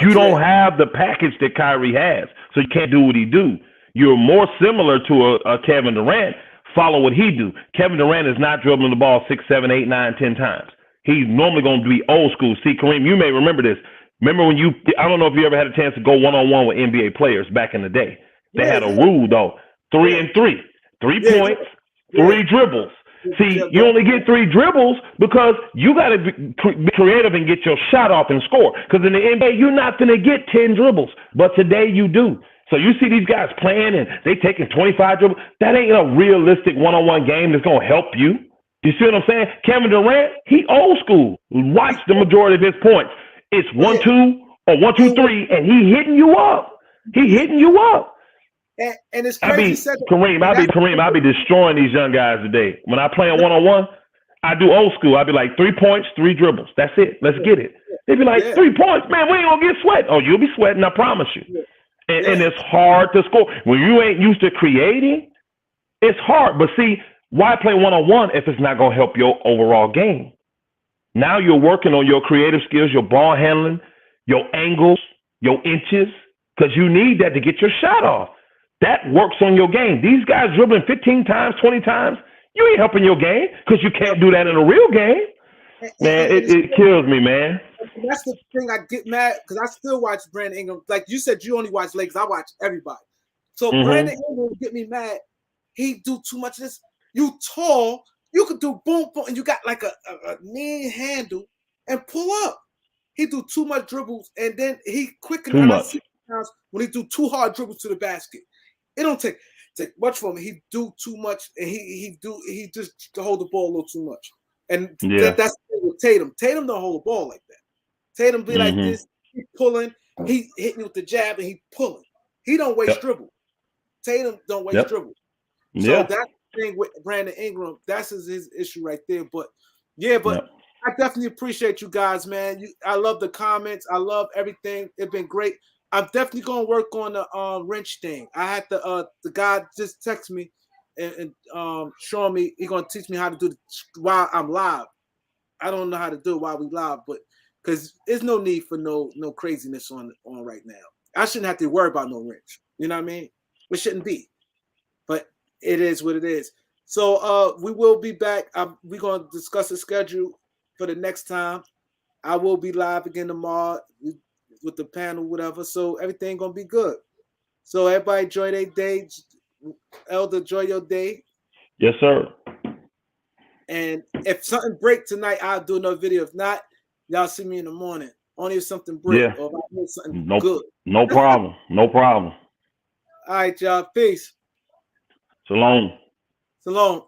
You don't have the package that Kyrie has, so you can't do what he do. You're more similar to a Kevin Durant. Follow what he do. Kevin Durant is not dribbling the ball 6, 7, 8, 9, 10 times. He's normally going to be old school. See, Kareem, you may remember this. Remember when I don't know if you ever had a chance to go one-on-one with NBA players back in the day. They had a rule, though, 3 and 3. 3 points, 3 dribbles. See, you only get 3 dribbles because you got to be creative and get your shot off and score. Because in the NBA, you're not going to get 10 dribbles. But today you do. So you see these guys playing and they taking 25 dribbles. That ain't a realistic one-on-one game that's going to help you. You see what I'm saying? Kevin Durant, he old school. Watch the majority of his points. It's 1-2 or 1-2-3, and he hitting you up. And it's crazy. Kareem, I'll be destroying these young guys today. When I play a one-on-one, I do old school. I'll be like 3 points, 3 dribbles. That's it. Let's get it. They be like 3 points, man. We ain't gonna get sweat. Oh, you'll be sweating. I promise you. And it's hard to score when you ain't used to creating. It's hard. But see, why play one-on-one if it's not gonna help your overall game? Now you're working on your creative skills, your ball handling, your angles, your inches, because you need that to get your shot off. That works on your game. These guys dribbling 15 times, 20 times, you ain't helping your game because you can't do that in a real game. Man, it kills me, man. That's the thing. I get mad because I still watch Brandon Ingram. Like you said, you only watch Lakers. I watch everybody. So Brandon Ingram get me mad. He do too much of this. You tall. You could do boom, boom, and you got like a knee handle and pull up. He do too much dribbles, and then he quicken. Too much. Times when he do too hard dribbles to the basket. It don't take much for him. He do too much, and he just hold the ball a little too much. And that's the thing with Tatum. Tatum don't hold the ball like that. Tatum be like this. He pulling. He hitting with the jab, and he pulling. He don't waste dribble. Tatum don't waste dribble. So that's the thing with Brandon Ingram. That's his issue right there. But I definitely appreciate you guys, man. I love the comments. I love everything. It's been great. I'm definitely gonna work on the wrench thing. I had the guy just text me and showing me he's gonna teach me how to do it while I'm live. I don't know how to do it while we live, but because there's no need for no craziness on right now. I shouldn't have to worry about no wrench. You know what I mean? It shouldn't be, but it is what it is. So we will be back. We're gonna discuss the schedule for the next time. I will be live again tomorrow with the panel, whatever. So everything gonna be good. So everybody enjoy their day. Elder, enjoy your day. Yes, sir. And If something break tonight, I'll do another video. If not, y'all see me in the morning. Only if something break Yeah. or if I hear something No, good. no problem. No problem. All right, y'all. Peace. Shalom. So long.